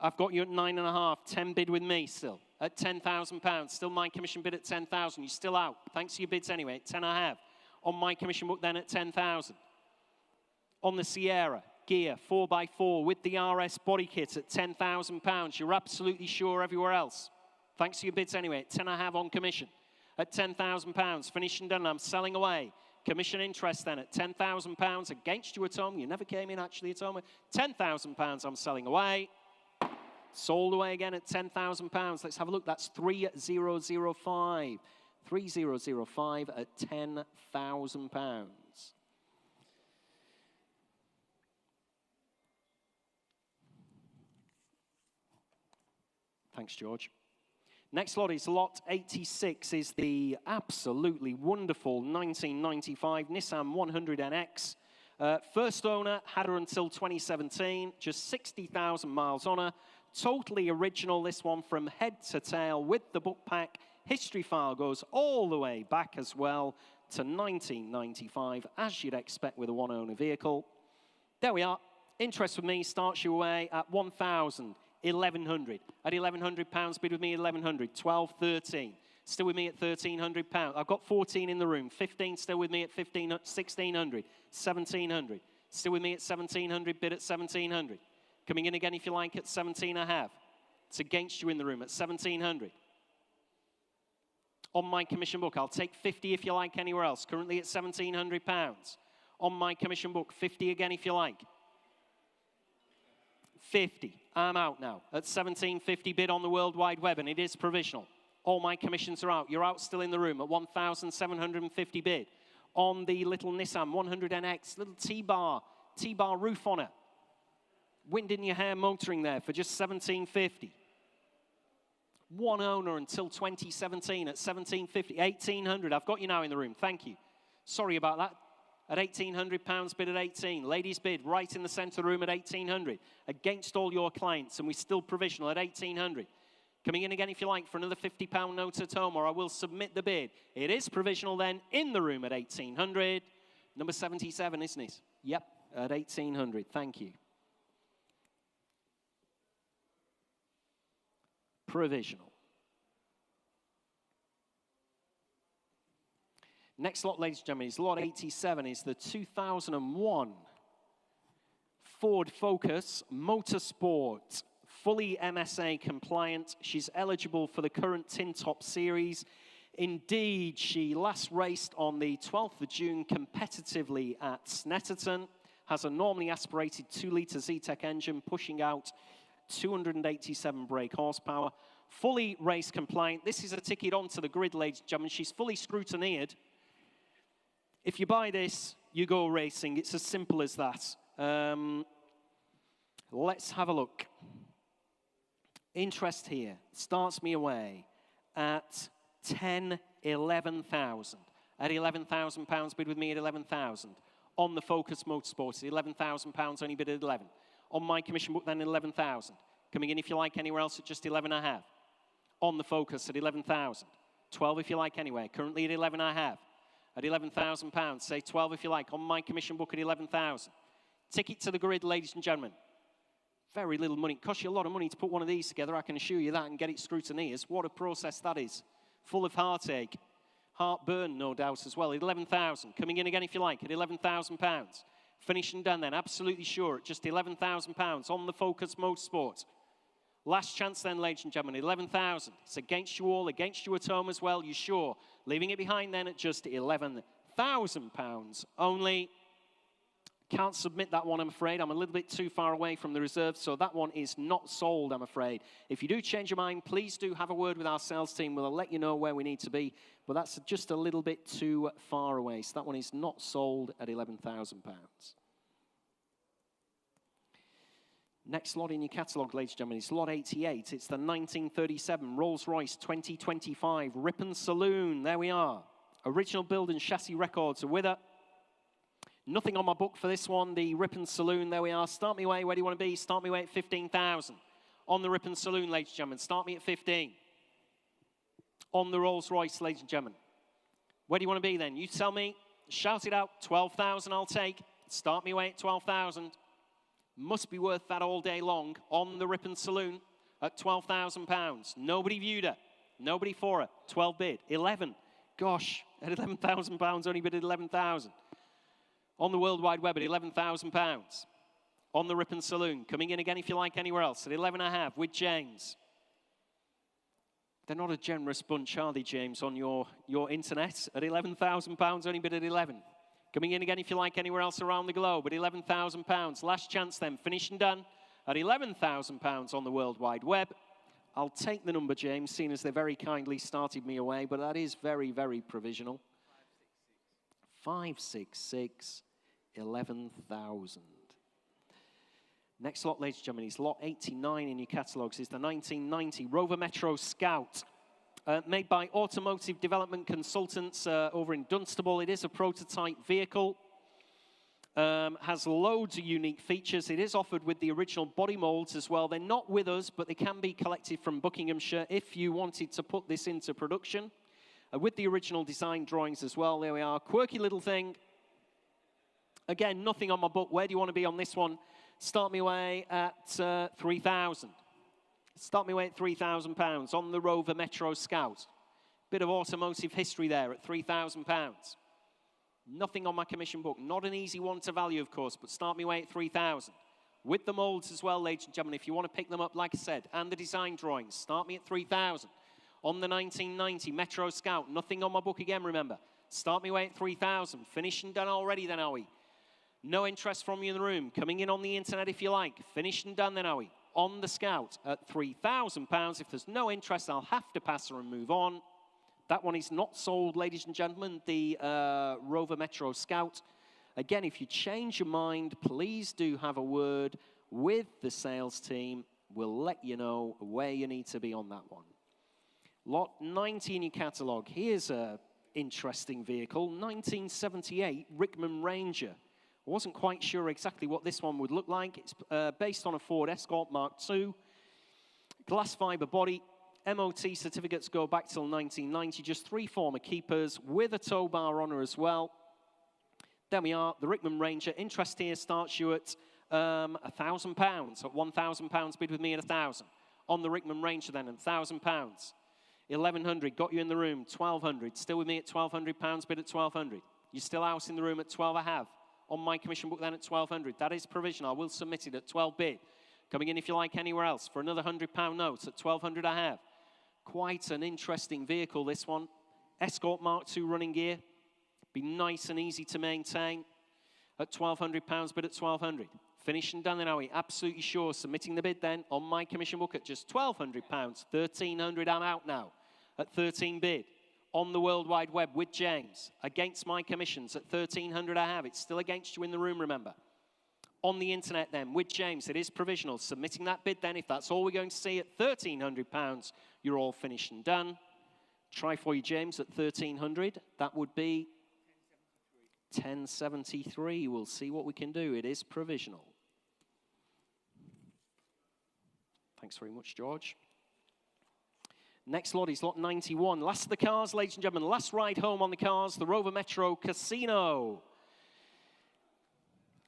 I've got you at 9.5, 10 bid with me still at £10,000. Still my commission bid at 10,000. You're still out. Thanks for your bids anyway at 10.5. On my commission book then at 10,000. On the Sierra gear 4x4 with the RS body kit at £10,000. You're absolutely sure everywhere else. Thanks for your bids anyway at 10.5 on commission at £10,000. Finishing done. I'm selling away. Commission interest then at £10,000 against you at home. You never came in actually at home. £10,000 I'm selling away. Sold away again at £10,000. Let's have a look. That's 3005. 3005 at £10,000. Thanks, George. Next lot is lot 86, is the absolutely wonderful 1995 Nissan 100NX. First owner, had her until 2017, just 60,000 miles on her. Totally original, this one, from head to tail with the book pack. History file goes all the way back as well to 1995, as you'd expect with a one-owner vehicle. There we are. Interest with me starts you away at 1,000. 1,100. At £1,100, bid with me at 1,100. 12, 13. Still with me at £1,300. I've got 14 in the room. 15 still with me at 15, 1,600. 1,700. Still with me at 1,700. Bid at 1,700. Coming in again if you like at 17.5. It's against you in the room at 1,700. On my commission book, I'll take 50 if you like anywhere else. Currently at £1,700. On my commission book, 50 again if you like. 50. I'm out now at 1750 bid on the World Wide Web, and it is provisional. All my commissions are out. You're out still in the room at 1,750 bid on the little Nissan 100NX, little T-bar roof on it. Wind in your hair motoring there for just 1,750. One owner until 2017 at 1,750. 1,800. I've got you now in the room. Thank you. Sorry about that. At £1,800, bid at 18. Ladies bid right in the centre of the room at 1,800. Against all your clients, and we're still provisional at 1,800. Coming in again if you like for another £50 note at home, or I will submit the bid. It is provisional then in the room at 1,800. Number 77, isn't it? Yep, at 1,800. Thank you. Provisional. Next lot, ladies and gentlemen, is lot 87, is the 2001 Ford Focus Motorsport, fully MSA compliant. She's eligible for the current Tin Top Series. Indeed, she last raced on the 12th of June competitively at Snetterton, has a normally aspirated 2-litre Z-Tech engine, pushing out 287 brake horsepower, fully race compliant. This is a ticket onto the grid, ladies and gentlemen. She's fully scrutineered. If you buy this, you go racing. It's as simple as that. Let's have a look. Interest here starts me away at 11,000. At £11,000, bid with me at 11,000. On the Focus Motorsport, £11,000, only bid at 11. On my commission book, then 11,000. Coming in if you like anywhere else at just 11.5. On the Focus at 11,000. 12 if you like anywhere. Currently at 11.5. At £11,000, say 12 if you like. On my commission book at 11,000. Ticket to the grid, ladies and gentlemen. Very little money. It costs you a lot of money to put one of these together, I can assure you that, and get it scrutineered. What a process that is. Full of heartache. Heartburn, no doubt, as well. At 11,000. Coming in again if you like. At £11,000. Finishing done then, absolutely sure, at just £11,000 on the Focus Motorsport. Last chance then, ladies and gentlemen, 11,000. It's against you all, against you at home as well, you sure. Leaving it behind then at just £11,000 only. Can't submit that one, I'm afraid. I'm a little bit too far away from the reserve, so that one is not sold, I'm afraid. If you do change your mind, please do have a word with our sales team. We'll let you know where we need to be, but that's just a little bit too far away. So that one is not sold at £11,000. Next lot in your catalogue, ladies and gentlemen, is lot 88. It's the 1937 Rolls-Royce 2025 Ripon Saloon. There we are. Original build and chassis records are with her. Nothing on my book for this one. The Ripon Saloon, there we are. Start me away. Where do you want to be? Start me away at 15,000. On the Ripon Saloon, ladies and gentlemen. Start me at 15. On the Rolls-Royce, ladies and gentlemen. Where do you want to be then? You tell me. Shout it out. 12,000 I'll take. Start me away at 12,000. Must be worth that all day long. On the Ripon Saloon at £12,000. Nobody viewed her. Nobody for her. 12 bid. 11. Gosh, at £11,000, only bid at 11,000. On the World Wide Web at £11,000. On the Ripon Saloon. Coming in again if you like anywhere else at 11.5 with James. They're not a generous bunch, are they, James, on your internet? At £11,000, only bid at 11. Coming in again if you like anywhere else around the globe at £11,000. Last chance then, finished and done at £11,000 on the World Wide Web. I'll take the number, James, seeing as they very kindly started me away, but that is very, very provisional. 566, 11,000. Next lot, ladies and gentlemen, is lot 89 in your catalogues. Is the 1990 Rover Metro Scout. Made by Automotive Development Consultants over in Dunstable. It is a prototype vehicle. Has loads of unique features. It is offered with the original body molds as well. They're not with us, but they can be collected from Buckinghamshire if you wanted to put this into production. With the original design drawings as well. There we are. Quirky little thing. Again, nothing on my book. Where do you want to be on this one? Start me away at 3,000. Start me away at £3,000 on the Rover Metro Scout. Bit of automotive history there at £3,000. Nothing on my commission book. Not an easy one to value, of course, but start me away at 3,000. With the molds as well, ladies and gentlemen, if you want to pick them up, like I said, and the design drawings, start me at 3,000. On the 1990 Metro Scout, nothing on my book again, remember. Start me away at 3,000. Finished and done already, then, are we? No interest from you in the room. Coming in on the internet, if you like. Finished and done, then, are we? On the Scout at £3,000. If there's no interest, I'll have to pass her and move on. That one is not sold, ladies and gentlemen, the Rover Metro Scout. Again, if you change your mind, please do have a word with the sales team. We'll let you know where you need to be on that one. Lot 90 in your catalogue. Here's an interesting vehicle, 1978 Rickman Ranger. I wasn't quite sure exactly what this one would look like. It's based on a Ford Escort Mark II. Glass fiber body. MOT certificates go back till 1990. Just 3 former keepers with a tow bar on her as well. There we are, the Rickman Ranger. Interest here starts you at £1,000. At £1,000 bid with me at 1,000. On the Rickman Ranger then at £1,000. 1,100 got you in the room. 1,200 still with me at £1,200. Bid at 1,200. You're still out in the room at 12.5. On my commission book then at 1,200. That is provisional. I will submit it at 12 bid. Coming in if you like anywhere else for another £100 note at 1,200 I have. Quite an interesting vehicle, this one. Escort Mark II running gear. Be nice and easy to maintain. At £1,200 bid at 1,200. Finished and done then, are we? Absolutely sure. Submitting the bid then on my commission book at just £1,200. 1,300 I'm out now at 13 bid. On the World Wide Web with James. Against my commissions at 1,300 I have. It's still against you in the room, remember. On the internet then with James, it is provisional. Submitting that bid then, if that's all we're going to see at £1,300, you're all finished and done. Try for you, James, at 1,300. That would be 1073. We'll see what we can do. It is provisional. Thanks very much, George. Next lot is lot 91. Last of the cars, ladies and gentlemen. Last ride home on the cars, the Rover Metro Casino.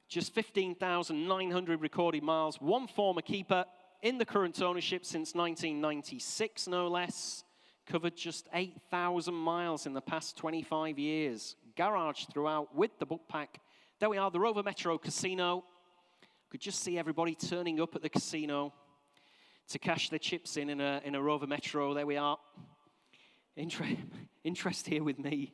Just 15,900 recorded miles. 1 former keeper in the current ownership since 1996, no less. Covered just 8,000 miles in the past 25 years. Garage throughout with the book pack. There we are, the Rover Metro Casino. Could just see everybody turning up at the casino to cash their chips in a Rover Metro. There we are. Interest here with me.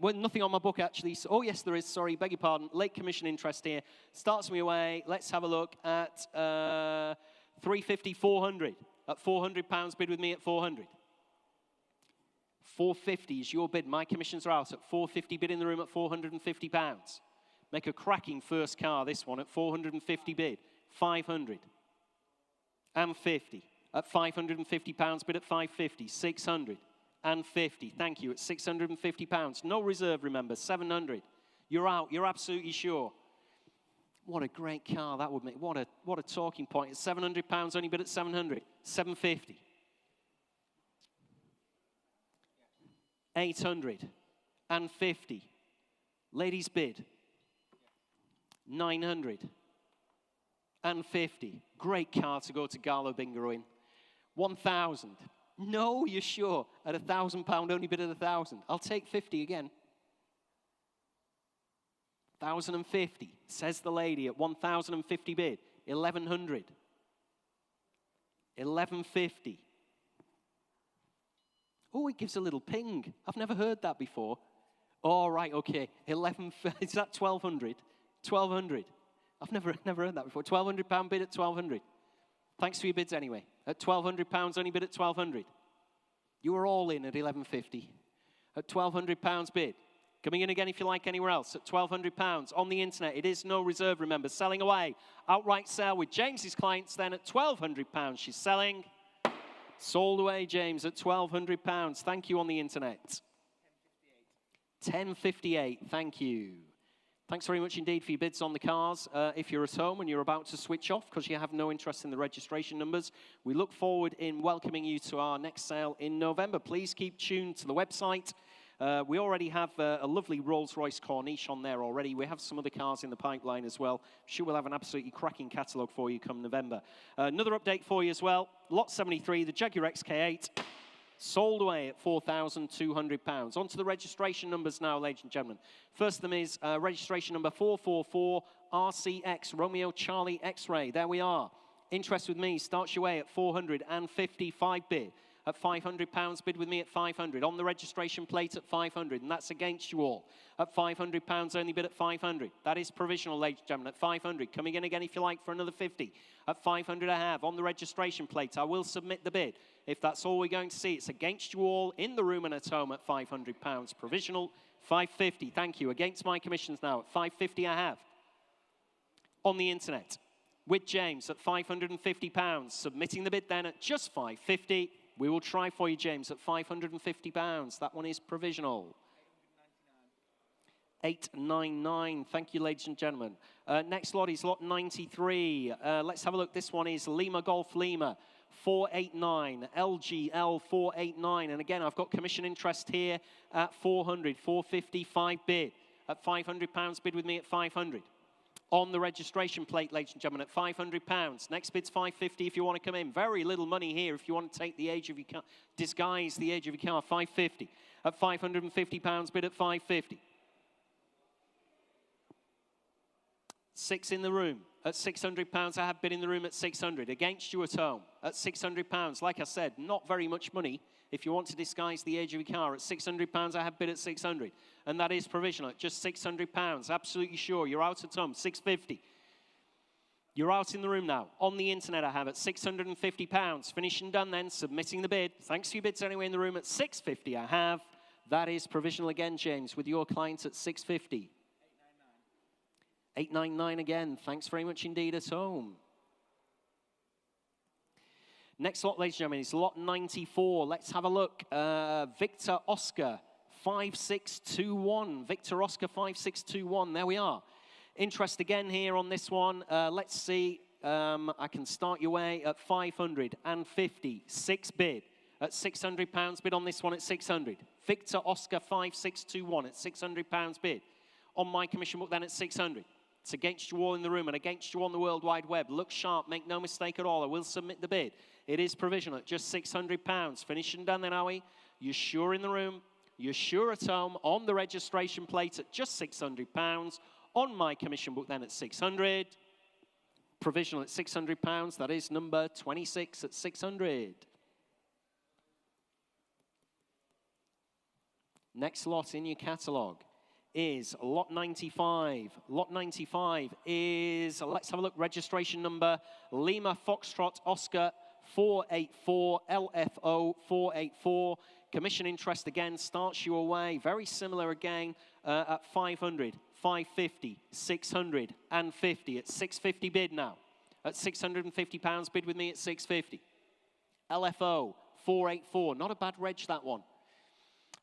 Well, nothing on my book, actually. So, oh, yes, there is. Sorry, beg your pardon. Late commission interest here. Starts me away. Let's have a look at 350, 400. At £400, bid with me at 400. 450 is your bid. My commissions are out at 450. Bid in the room at £450. Make a cracking first car, this one, at 450 bid. 500. And 50. At £550 bid at 550. 600. And 50. Thank you. At £650. No reserve, remember. 700. You're out. You're absolutely sure. What a great car that would make. What a talking point. At £700, only bid at 700. 750. 800. And 50. Ladies bid. 900. And 50. Great car to go to Galo Bingo in. 1,000. No, you're sure? At £1,000, only bid at 1,000. I'll take 50 again. 1,050, says the lady at 1,050 bid. 1,100. 1,150. Oh, it gives a little ping. I've never heard that before. Oh, right, okay. 11. Is that 1,200? 1,200. I've never heard that before. £1,200 bid at 1,200. Thanks for your bids anyway. At £1,200, only bid at 1,200. You were all in at 1150. At £1,200 bid. Coming in again if you like anywhere else. At £1,200 on the internet. It is no reserve, remember. Selling away. Outright sale with James's clients then at £1,200. She's selling. Sold away, James, at £1,200. Thank you on the internet. 1058. Thank you. Thanks very much indeed for your bids on the cars. If you're at home and you're about to switch off because you have no interest in the registration numbers, we look forward in welcoming you to our next sale in November. Please keep tuned to the website. We already have a lovely Rolls-Royce Corniche on there already. We have some other cars in the pipeline as well. I'm sure we'll have an absolutely cracking catalogue for you come November. Another update for you as well. Lot 73, the Jaguar XK8. Sold away at £4,200. On to the registration numbers now, ladies and gentlemen. First of them is registration number 444 RCX, Romeo Charlie X-Ray. There we are. Interest with me starts your way at 455 bid. At £500 bid with me at 500. On the registration plate at 500, and that's against you all. At £500 only bid at 500. That is provisional, ladies and gentlemen, at 500. Coming in again if you like for another 50. At 500 I have. On the registration plate, I will submit the bid. If that's all we're going to see, it's against you all in the room and at home at £500. Provisional, 550. Thank you. Against my commissions now at 550 I have. On the internet, with James at £550. Submitting the bid then at just 550. We will try for you, James, at £550. That one is provisional. 899. Thank you, ladies and gentlemen. Next lot is lot 93. Let's have a look. This one is Lima Golf Lima 489. LGL 489. And again, I've got commission interest here at 400. 455 bid. At £500 bid with me at 500. On the registration plate, ladies and gentlemen, at £500. Next bid's 550 if you want to come in. Very little money here if you want to take the age of your car, disguise the age of your car, 550. At £550 bid at 550. 6 in the room. At £600, I have bid in the room at 600. Against you at home at £600. Like I said, not very much money if you want to disguise the age of your car. At £600, I have bid at 600. And that is provisional at just £600. Absolutely sure. You're out at home, 650. You're out in the room now. On the internet, I have at £650. Finished and done then, submitting the bid. Thanks for your bids anyway in the room at 650 I have. That is provisional again, James, with your clients at 650. 899 again. Thanks very much indeed at home. Next lot, ladies and gentlemen, is lot 94. Let's have a look. Victor Oscar 5621. Victor Oscar 5621. There we are. Interest again here on this one. Let's see. I can start your way at 550. 6 bid. At £600 bid on this one at 600. Victor Oscar 5621 at £600 bid. On my commission book then at 600. It's against you all in the room and against you on the World Wide Web. Look sharp, make no mistake at all. I will submit the bid. It is provisional at just £600. Finished and done then, are we? You're sure in the room? You're sure at home? On the registration plate at just £600. On my commission book then at 600. Provisional at £600. That is number 26 at 600. Next lot in your catalogue is lot 95. Lot 95 is, let's have a look, registration number Lima Foxtrot Oscar 484 LFO 484. Commission interest again starts you away. Very similar again at 500, 550, 600, and 50. At 650 bid now. at £650, bid with me at 650. LFO 484, not a bad reg that one.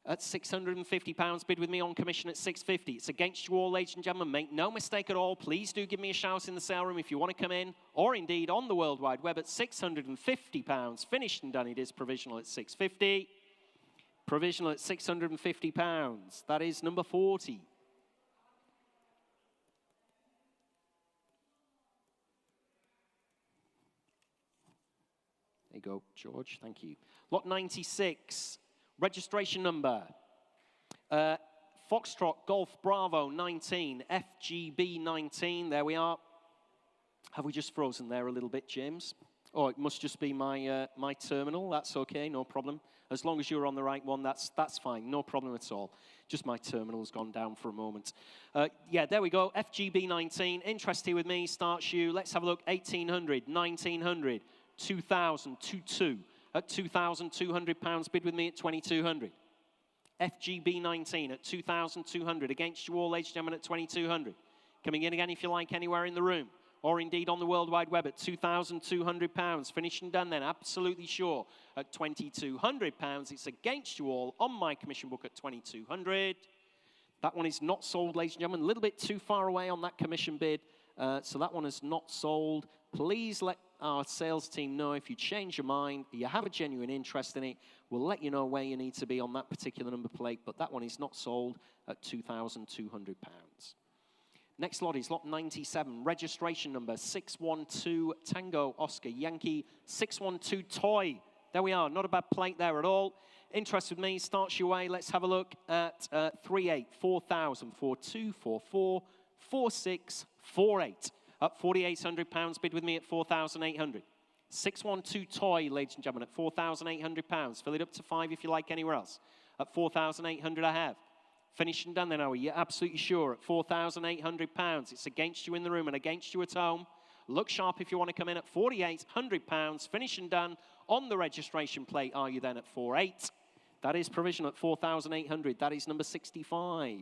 At £650, bid with me on commission at 650. It's against you all, ladies and gentlemen. Make no mistake at all. Please do give me a shout in the sale room if you want to come in, or indeed on the World Wide Web at £650. Finished and done. It is provisional at 650. Provisional at £650. That is number 40. There you go, George. Thank you. Lot 96. Registration number. Foxtrot Golf Bravo 19. FGB 19. There we are. Have we just frozen there a little bit, James? Oh, it must just be my my terminal. That's okay, no problem. As long as you're on the right one, that's fine. No problem at all. Just my terminal's gone down for a moment. Yeah, there we go. FGB 19. Interest here with me. Starts you. Let's have a look. 1800, 1900, 2000, 22. At £2,200, bid with me at 2,200. FGB 19 at 2,200. Against you all, ladies and gentlemen, at 2,200. Coming in again if you like, anywhere in the room, or indeed on the World Wide Web at £2,200. Finished and done then, absolutely sure. At £2,200, it's against you all on my commission book at 2,200. That one is not sold, ladies and gentlemen. A little bit too far away on that commission bid, so that one is not sold. Please let our sales team know if you change your mind, you have a genuine interest in it. We'll let you know where you need to be on that particular number plate, but that one is not sold at £2,200. Next lot is lot 97, registration number 612 Tango Oscar Yankee 612 Toy. There we are, not a bad plate there at all. Interest with me, starts your way. Let's have a look at 38, 4,000, 4244, 4648. Up £4,800, bid with me at 4,800. 612 Toy, ladies and gentlemen, at £4,800. Fill it up to 5 if you like anywhere else. At 4,800 I have. Finished and done then, are you absolutely sure? At £4,800. It's against you in the room and against you at home. Look sharp if you want to come in at £4,800. Finished and done on the registration plate, are you then at 4,800? That is provisional at 4,800. That is number 65.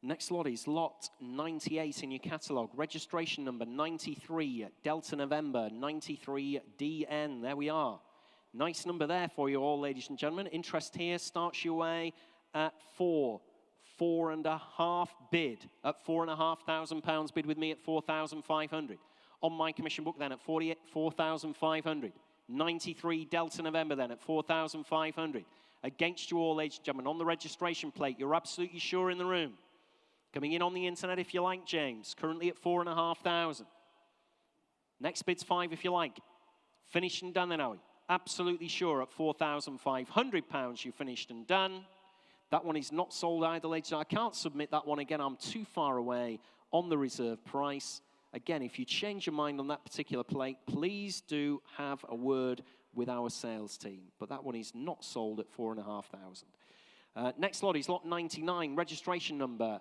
Next lot is lot 98 in your catalogue. Registration number 93, Delta November 93DN. There we are. Nice number there for you all, ladies and gentlemen. Interest here starts your way at 4.5 bid. At £4,500 bid with me at 4,500. On my commission book then at 4,500. 93 Delta November then at 4,500. Against you all, ladies and gentlemen. On the registration plate, you're absolutely sure in the room. Coming in on the internet if you like, James. Currently at 4,500. Next bid's 5 if you like. Finished and done then, are we? Absolutely sure at £4,500 you finished and done. That one is not sold either, ladies. I can't submit that one again. I'm too far away on the reserve price. Again, if you change your mind on that particular plate, please do have a word with our sales team. But that one is not sold at 4,500. Next lot is lot 99, registration number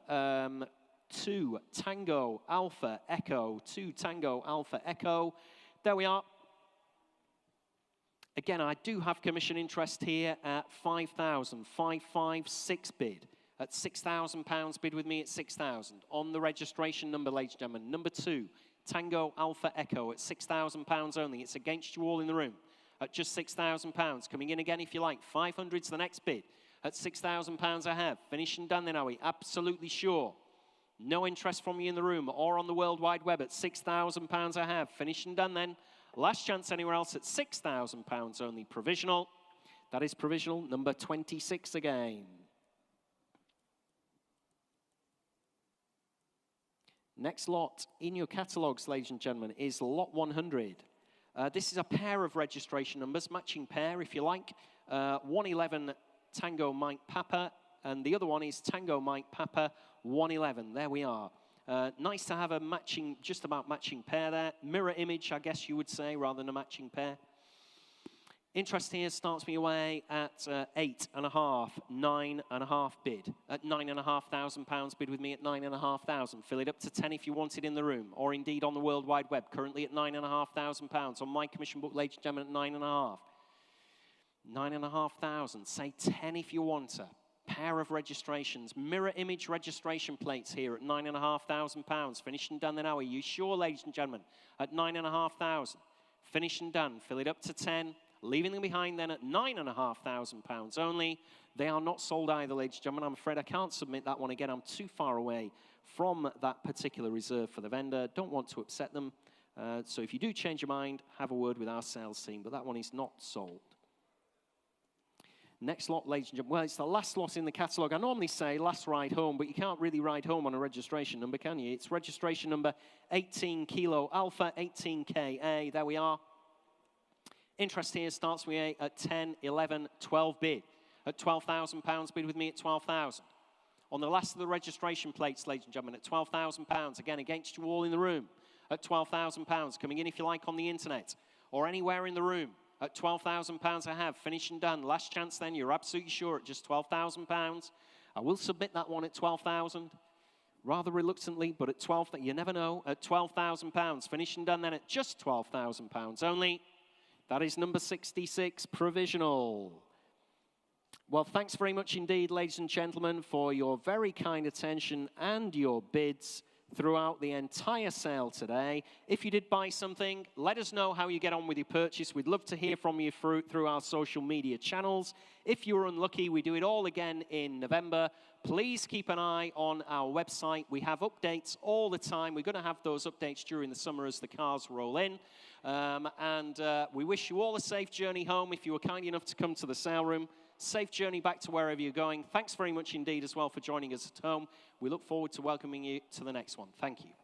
2 Tango Alpha Echo, 2 Tango Alpha Echo. There we are. Again, I do have commission interest here at 5,000, 556 bid. At £6,000 bid with me at 6,000. On the registration number, ladies and gentlemen, number 2 Tango Alpha Echo at £6,000 only. It's against you all in the room at just £6,000. Coming in again if you like. 500's the next bid. At £6,000 I have. Finished and done then, are we? Absolutely sure. No interest from you in the room or on the World Wide Web at £6,000 I have. Finished and done then. Last chance anywhere else at £6,000 only. Provisional. That is provisional number 26 again. Next lot in your catalogues, ladies and gentlemen, is lot 100. This is a pair of registration numbers, matching pair if you like. 111 Tango Mike Papa, and the other one is Tango Mike Papa 111. There we are. Nice to have a matching, just about matching pair there. Mirror image, I guess you would say, rather than a matching pair. Interest here starts me away at 8.5, 9.5 bid. At £9,500 bid with me at 9,500. Fill it up to 10 if you want it in the room, or indeed on the World Wide Web. Currently at £9,500. On my commission book, ladies and gentlemen, at 9.5. 9,500. Say 10 if you want her. Pair of registrations, mirror image registration plates here at £9,500. Finished and done then, are you sure, ladies and gentlemen? At £9,500. Finished and done. Fill it up to 10. Leaving them behind then at £9,500 only. They are not sold either, ladies and gentlemen. I'm afraid I can't submit that one again. I'm too far away from that particular reserve for the vendor. Don't want to upset them. So if you do change your mind, have a word with our sales team. But that one is not sold. Next lot, ladies and gentlemen. Well, it's the last lot in the catalogue. I normally say last ride home, but you can't really ride home on a registration number, can you? It's registration number 18 Kilo Alpha 18KA. There we are. Interest here starts with A at 10, 11, 12 bid. At £12,000, bid with me at 12,000. On the last of the registration plates, ladies and gentlemen, at £12,000. Again, against you all in the room. At £12,000. Coming in, if you like, on the internet or anywhere in the room. At £12,000 I have. Finished and done. Last chance then. You're absolutely sure at just £12,000. I will submit that one at 12,000. Rather reluctantly, but at 12,000, you never know. At £12,000. Finished and done then at just £12,000 only. That is number 66, provisional. Well, thanks very much indeed, ladies and gentlemen, for your very kind attention and your bids throughout the entire sale today. If you did buy something, let us know how you get on with your purchase. We'd love to hear from you through our social media channels. If you were unlucky, we do it all again in November. Please keep an eye on our website. We have updates all the time. We're going to have those updates during the summer as the cars roll in. We wish you all a safe journey home if you were kind enough to come to the sale room. Safe journey back to wherever you're going. Thanks very much indeed as well for joining us at home. We look forward to welcoming you to the next one. Thank you.